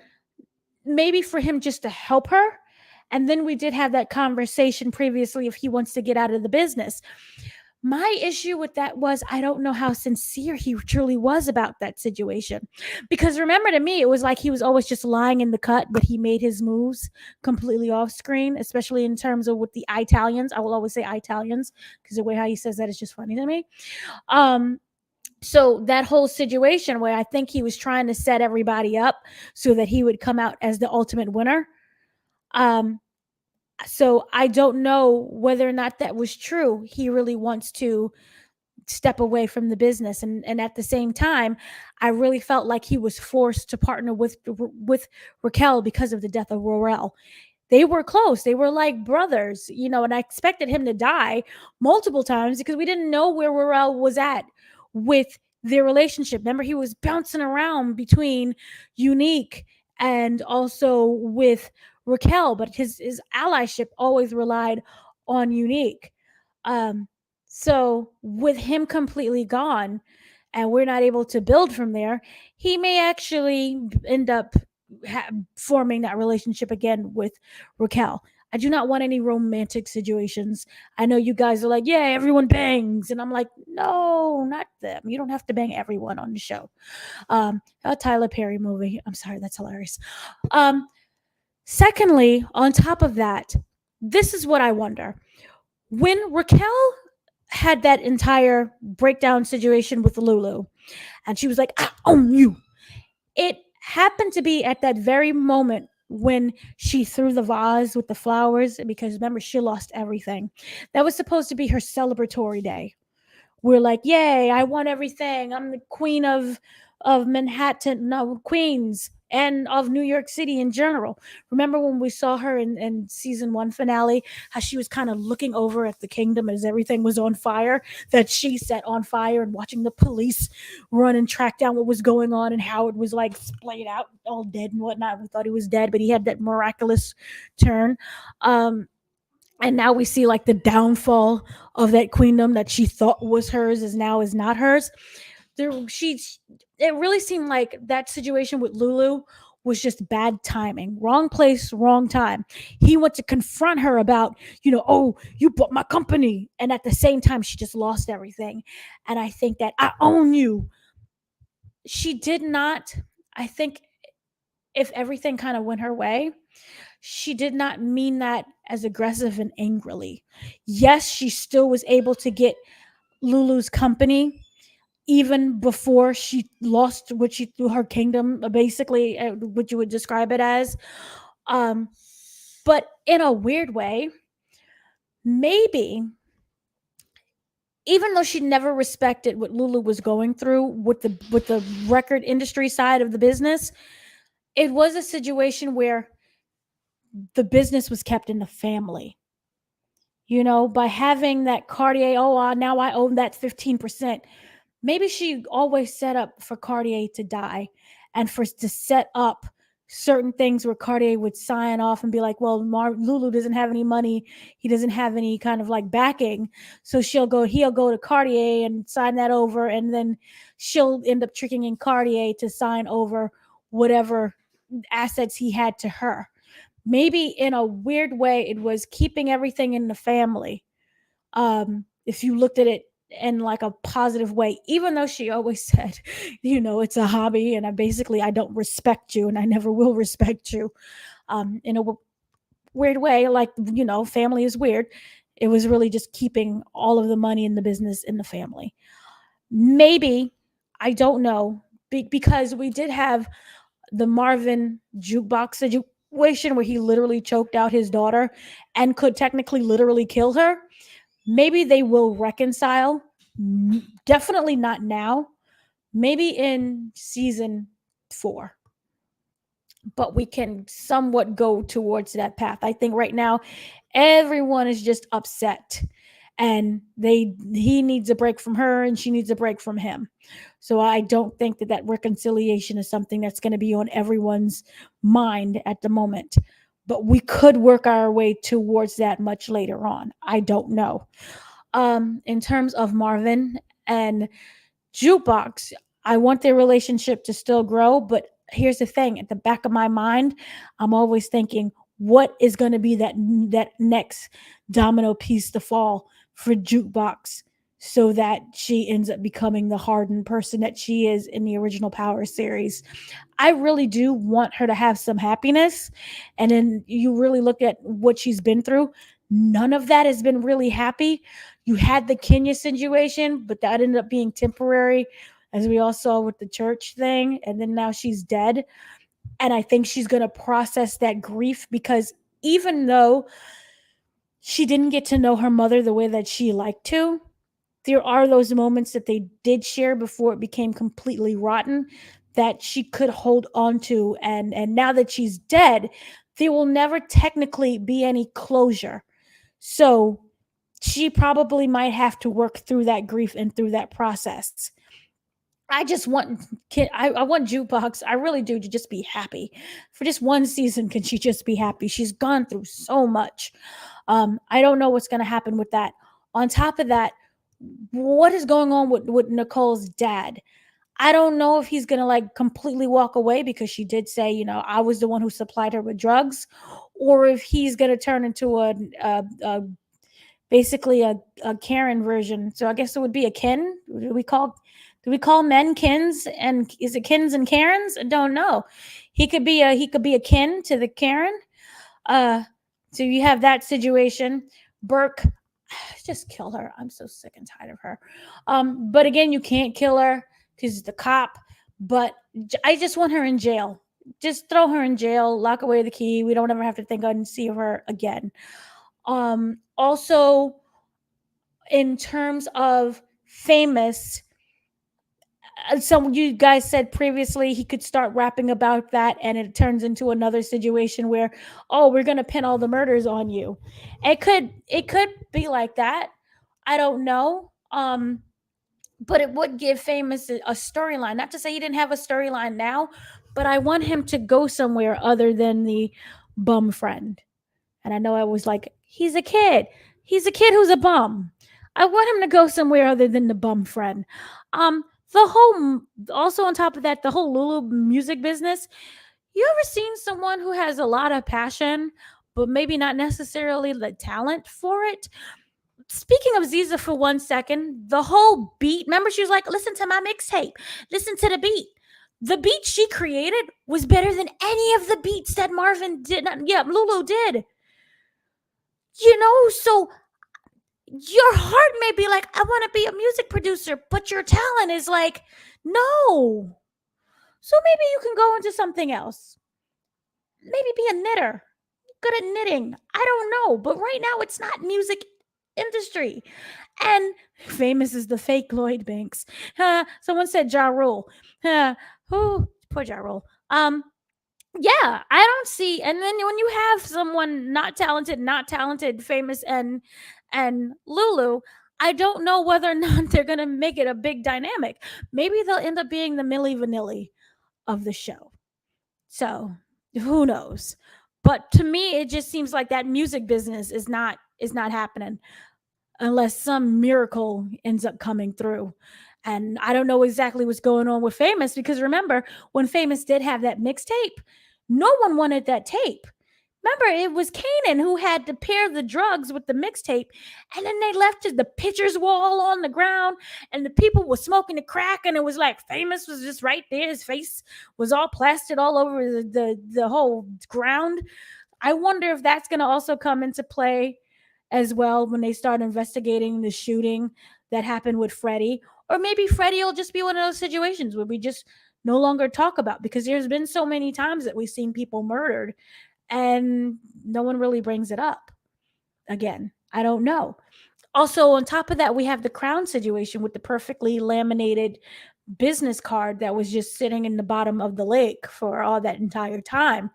him just to help her. And then we did have that conversation previously if he wants to get out of the business. My issue with that was I don't know how sincere he truly was about that situation. Because remember, to me, it was like he was always just lying in the cut, but he made his moves completely off screen, especially in terms of with the Italians. I will always say Italians because the way how he says that is just funny to me. So that whole situation where I think he was trying to set everybody up so that he would come out as the ultimate winner. So I don't know whether or not that was true. He really wants to step away from the business. And at the same time, I really felt like he was forced to partner with Raquel because of the death of Roel. They were close. They were like brothers, and I expected him to die multiple times because we didn't know where Roel was at with their relationship. Remember, he was bouncing around between Unique and also with Raquel, but his allyship always relied on Unique. So with him completely gone and we're not able to build from there, he may actually end up forming that relationship again with Raquel. I do not want any romantic situations. I know you guys are like, yeah, everyone bangs. And I'm like, no, not them. You don't have to bang everyone on the show. A Tyler Perry movie. I'm sorry, that's hilarious. Secondly, on top of that, this is what I wonder. When Raquel had that entire breakdown situation with Lulu, and she was like, I own you. It happened to be at that very moment when she threw the vase with the flowers, because remember, she lost everything. That was supposed to be her celebratory day. We're like, yay, I won everything. I'm the queen of Manhattan, no, Queens, and of New York City in general. Remember when we saw her in season 1 finale, how she was kind of looking over at the kingdom as everything was on fire, that she set on fire, and watching the police run and track down what was going on, and how it was like splayed out, all dead and whatnot. We thought he was dead, but he had that miraculous turn. And now we see like the downfall of that queendom that she thought was hers is not hers. It really seemed like that situation with Lulu was just bad timing. Wrong place, wrong time. He went to confront her about, oh, you bought my company. And at the same time, she just lost everything. And I think that I own you. She did not, I think if everything kind of went her way, she did not mean that as aggressive and angrily. Yes, she still was able to get Lulu's company even before she lost what she threw her kingdom, basically, what you would describe it as. But in a weird way, maybe, even though she never respected what Lulu was going through with the record industry side of the business, it was a situation where the business was kept in the family. By having that Cartier, now I own that 15%. Maybe she always set up for Cartier to die and to set up certain things where Cartier would sign off and be like, well, Lulu doesn't have any money. He doesn't have any kind of like backing. So he'll go to Cartier and sign that over. And then she'll end up tricking in Cartier to sign over whatever assets he had to her. Maybe in a weird way, it was keeping everything in the family. If you looked at it in like a positive way, even though she always said, it's a hobby and I don't respect you and I never will respect you. In a weird way, like, family is weird. It was really just keeping all of the money in the business in the family. Maybe, I don't know, because we did have the Marvin jukebox situation where he literally choked out his daughter and could technically literally kill her. Maybe they will reconcile. Definitely not now. Maybe in season 4. But we can somewhat go towards that path. I think right now everyone is just upset. And he needs a break from her and she needs a break from him. So I don't think that reconciliation is something that's going to be on everyone's mind at the moment. But we could work our way towards that much later on. I don't know. In terms of Marvin and Jukebox, I want their relationship to still grow. But here's the thing. At the back of my mind, I'm always thinking, what is going to be that next domino piece to fall for Jukebox so that she ends up becoming the hardened person that she is in the original Power series? I really do want her to have some happiness. And then you really look at what she's been through. None of that has been really happy. You had the Kenya situation, but that ended up being temporary, as we all saw with the church thing. And then now she's dead. And I think she's going to process that grief, because even though she didn't get to know her mother the way that she liked to, there are those moments that they did share before it became completely rotten that she could hold on to. And now that she's dead, there will never technically be any closure. So she probably might have to work through that grief and through that process. I just want I want Jukebox, I really do, to just be happy. For just one season, can she just be happy? She's gone through so much. I don't know what's going to happen with that. On top of that, what is going on with Nicole's dad? I don't know if he's going to like completely walk away, because she did say, I was the one who supplied her with drugs, or if he's going to turn into basically a Karen version. So I guess it would be a Ken. Do we call men Kens, and is it Kens and Karens? I don't know. He could be a Ken to the Karen. So you have that situation. Burke, just kill her. I'm so sick and tired of her. But again, you can't kill her because the cop. But I just want her in jail. Just throw her in jail, lock away the key. We don't ever have to think and see her again. Also, in terms of Famous, some you guys said previously he could start rapping about that, and it turns into another situation where, we're gonna pin all the murders on you. It could be like that. I don't know. But it would give Famous a storyline. Not to say he didn't have a storyline now, but I want him to go somewhere other than the bum friend. And I know I was like, he's a kid. He's a kid who's a bum. I want him to go somewhere other than the bum friend. Also on top of that, the whole Lulu music business. You ever seen someone who has a lot of passion, but maybe not necessarily the talent for it? Speaking of Ziza for 1 second, the whole beat, remember she was like, listen to my mixtape, listen to the beat. The beat she created was better than any of the beats that Marvin did. Lulu did. So your heart may be like, I want to be a music producer, but your talent is like, no. So maybe you can go into something else. Maybe be a knitter. Good at knitting. I don't know. But right now it's not music industry. And Famous is the fake Lloyd Banks. Someone said Ja Rule. Poor Ja Rule. Yeah, I don't see. And then when you have someone not talented, Famous and Lulu, I don't know whether or not they're gonna make it a big dynamic. Maybe they'll end up being the Milli Vanilli of the show. So Who knows? But to me, it just seems like that music business is not happening unless some miracle ends up coming through. And I don't know exactly what's going on with Famous, because remember when Famous did have that mixtape, no one wanted that tape. Remember, it was Kanan who had to pair the drugs with the mixtape, and then they left the pictures were all on the ground, and the people were smoking the crack, and it was like Famous was just right there. His face was all plastered all over the whole ground. I wonder if that's going to also come into play as well when they start investigating the shooting that happened with Freddie. Or maybe Freddie will just be one of those situations where we just no longer talk about, because there's been so many times that we've seen people murdered and no one really brings it up again. I don't know. Also, on top of that, we have the Crown situation with the perfectly laminated business card that was just sitting in the bottom of the lake for all that entire time.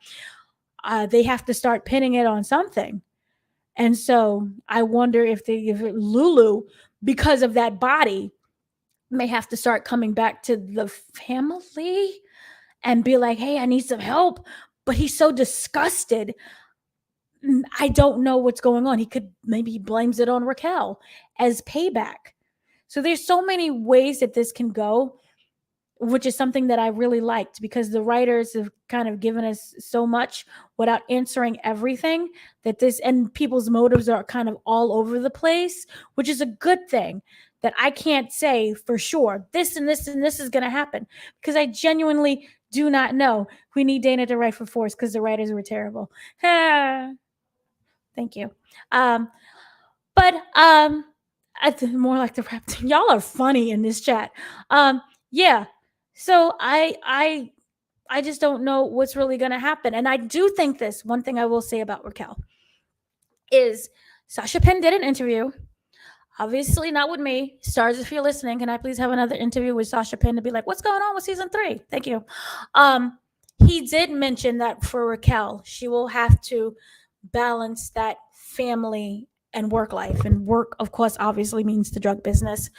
They have to start pinning it on something. And so I wonder if Lulu, because of that body, may have to start coming back to the family and be like, hey, I need some help. But he's so disgusted. I don't know what's going on. He could, maybe he blames it on Raquel as payback. So there's so many ways that this can go, which is something that I really liked, because the writers have kind of given us so much without answering everything, that this, and people's motives are kind of all over the place, which is a good thing. That I can't say for sure this and this and this is going to happen, because I genuinely do not know. We need Dana to write for Force because the writers were terrible. Thank you. But more like the rap. Y'all are funny in this chat. Yeah. So I just don't know what's really going to happen. And I do think this, one thing I will say about Raquel is Sasha Penn did an interview. Obviously not with me. Stars, if you're listening, can I please have another interview with Sasha Penn to be like, what's going on with season 3? Thank you. He did mention that for Raquel, she will have to balance that family and work life. And work, of course, obviously means the drug business.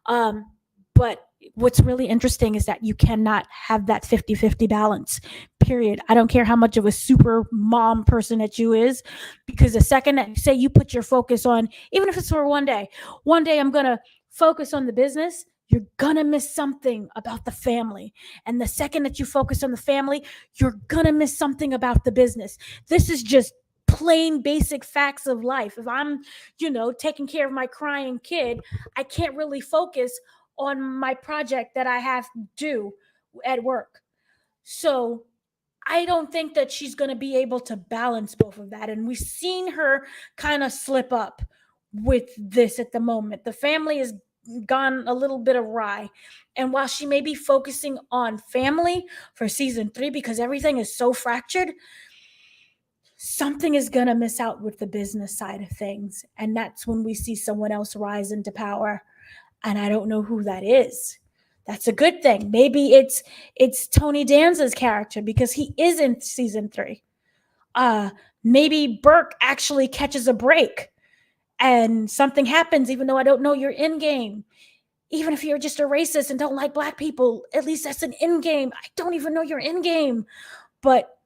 But what's really interesting is that you cannot have that 50-50 balance, period. I don't care how much of a super mom person that you is, because the second that, say, you put your focus on, even if it's for one day I'm going to focus on the business, you're going to miss something about the family. And the second that you focus on the family, you're going to miss something about the business. This is just plain basic facts of life. If I'm, taking care of my crying kid, I can't really focus on my project that I have to do at work. So I don't think that she's going to be able to balance both of that. And we've seen her kind of slip up with this at the moment. The family has gone a little bit awry. And while she may be focusing on family for season 3 because everything is so fractured, something is going to miss out with the business side of things. And that's when we see someone else rise into power. And I don't know who that is. That's a good thing. Maybe it's Tony Danza's character, because he is in season 3. Maybe Burke actually catches a break and something happens, even though I don't know your end game. Even if you're just a racist and don't like black people, at least that's an end game. I don't even know your end game, but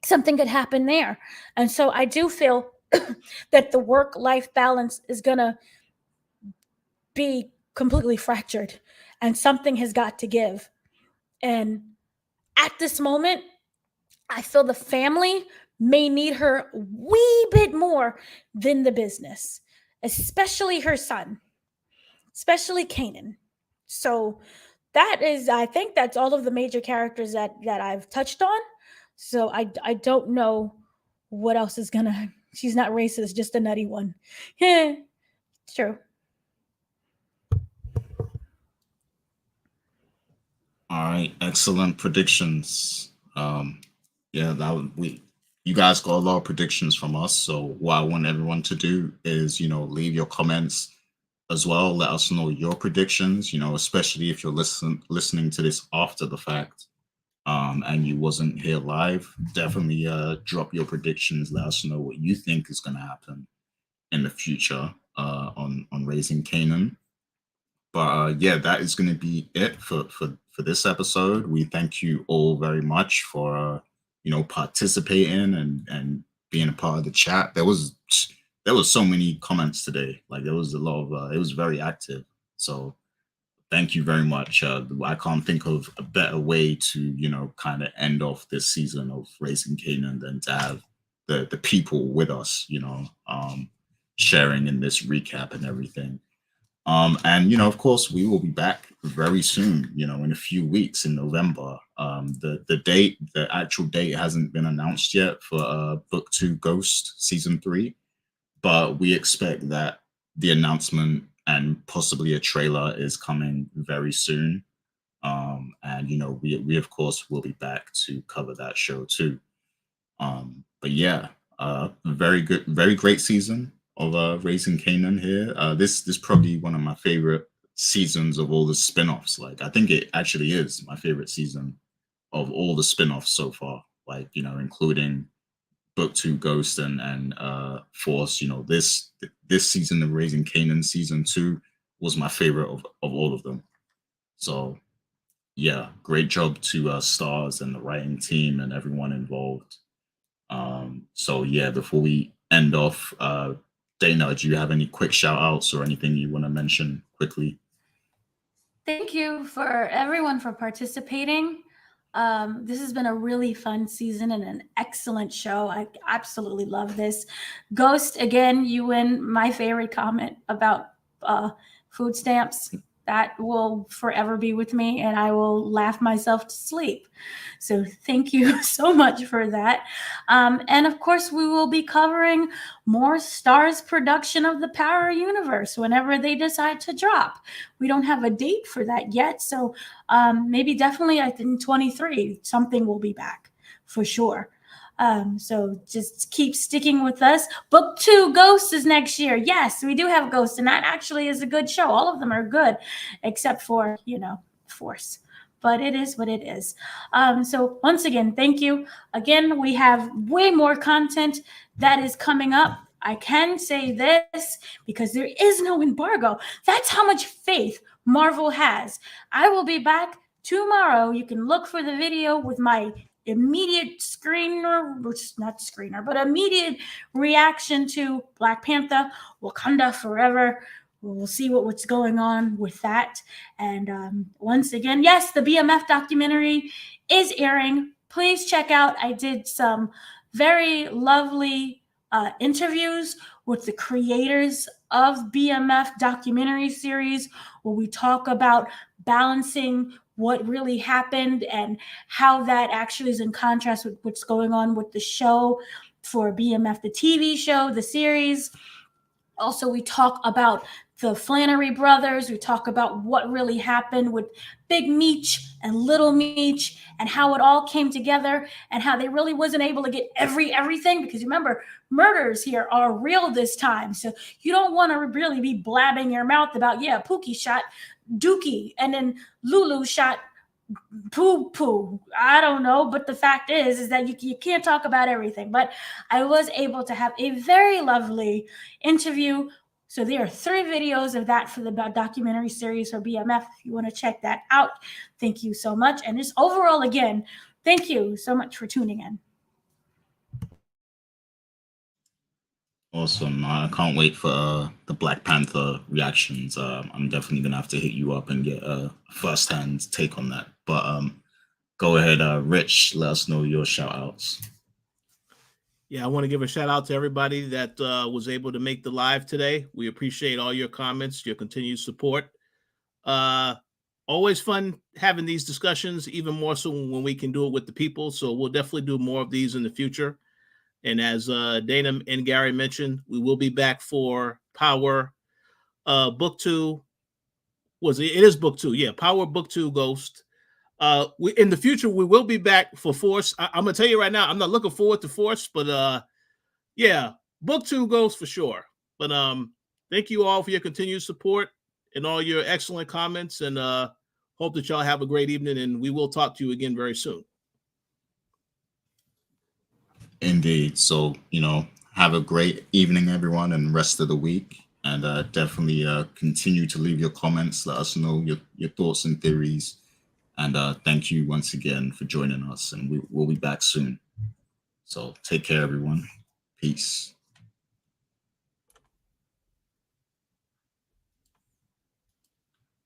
something could happen there. And so I do feel that the work-life balance is going to be completely fractured, and something has got to give. And at this moment, I feel the family may need her a wee bit more than the business, especially her son, especially Kanan. So that is, I think that's all of the major characters that I've touched on. So I don't know what else is gonna. She's not racist, just a nutty one. Yeah, true. All right, excellent predictions. You guys got a lot of predictions from us. So what I want everyone to do is, leave your comments as well. Let us know your predictions, especially if you're listening to this after the fact, and you wasn't here live. Definitely drop your predictions. Let us know what you think is going to happen in the future on Raising Kanan. But that is going to be it for this episode. We thank you all very much for participating and being a part of the chat. There was so many comments today. Like there was a lot of it was very active. So thank you very much. I can't think of a better way to kind of end off this season of Raising Kanan than to have the people with us, sharing in this recap and everything. And of course, we will be back very soon, in a few weeks in November. The actual date hasn't been announced yet for Book 2 Ghost Season 3, but we expect that the announcement and possibly a trailer is coming very soon. And we of course will be back to cover that show too. But yeah, very good, very great season of Raising Kanan here. This probably one of my favorite seasons of all the spin-offs. Like I think it actually is my favorite season of all the spin-offs so far. Like, including Book 2 Ghost and Force. This season of Raising Kanan season 2 was my favorite of all of them. So yeah, great job to stars and the writing team and everyone involved. So yeah, before we end off, Dana, do you have any quick shout outs or anything you want to mention quickly? Thank you for everyone for participating. This has been a really fun season and an excellent show. I absolutely love this. Ghost, again, you win my favorite comment about food stamps. That will forever be with me, and I will laugh myself to sleep. So thank you so much for that. And of course, we will be covering more Starz production of the Power Universe whenever they decide to drop. We don't have a date for that yet. So maybe definitely I think 23, something will be back for sure. So just keep sticking with us. Book 2 Ghost is next year. Yes, we do have Ghost, and that actually is a good show. All of them are good, except for, Force. But it is what it is. So once again, thank you. Again, we have way more content that is coming up. I can say this because there is no embargo. That's how much faith Marvel has. I will be back tomorrow. You can look for the video with my immediate immediate reaction to Black Panther, Wakanda Forever. We'll see what's going on with that. And once again, yes, the BMF documentary is airing. Please check out. I did some very lovely interviews with the creators of BMF documentary series, where we talk about balancing what really happened and how that actually is in contrast with what's going on with the show for BMF, the TV show, the series. Also, we talk about the Flannery brothers. We talk about what really happened with Big Meech and Little Meech and how it all came together and how they really wasn't able to get everything, because remember, murders here are real this time. So you don't want to really be blabbing your mouth about, yeah, Pookie shot Dookie and then Lulu shot Poo. I don't know, but the fact is that you can't talk about everything. But I was able to have a very lovely interview. So there are 3 videos of that for the documentary series for BMF. If you want to check that out, thank you so much. And just overall, again, thank you so much for tuning in. Awesome. I can't wait for the Black Panther reactions. I'm definitely going to have to hit you up and get a first-hand take on that. But go ahead, Rich, let us know your shout-outs. Yeah, I want to give a shout-out to everybody that was able to make the live today. We appreciate all your comments, your continued support. Always fun having these discussions, even more so when we can do it with the people. So we'll definitely do more of these in the future. And as Dana and Gary mentioned, we will be back for Power Book 2. It is Book 2. Yeah, Power Book 2 Ghost. In the future, we will be back for Force. I'm going to tell you right now, I'm not looking forward to Force, but yeah, Book 2 Ghost for sure. But thank you all for your continued support and all your excellent comments, and hope that y'all have a great evening, and we will talk to you again very soon. Indeed. So, have a great evening, everyone, and rest of the week. And definitely continue to leave your comments. Let us know your thoughts and theories. And thank you once again for joining us. And we'll be back soon. So take care, everyone. Peace.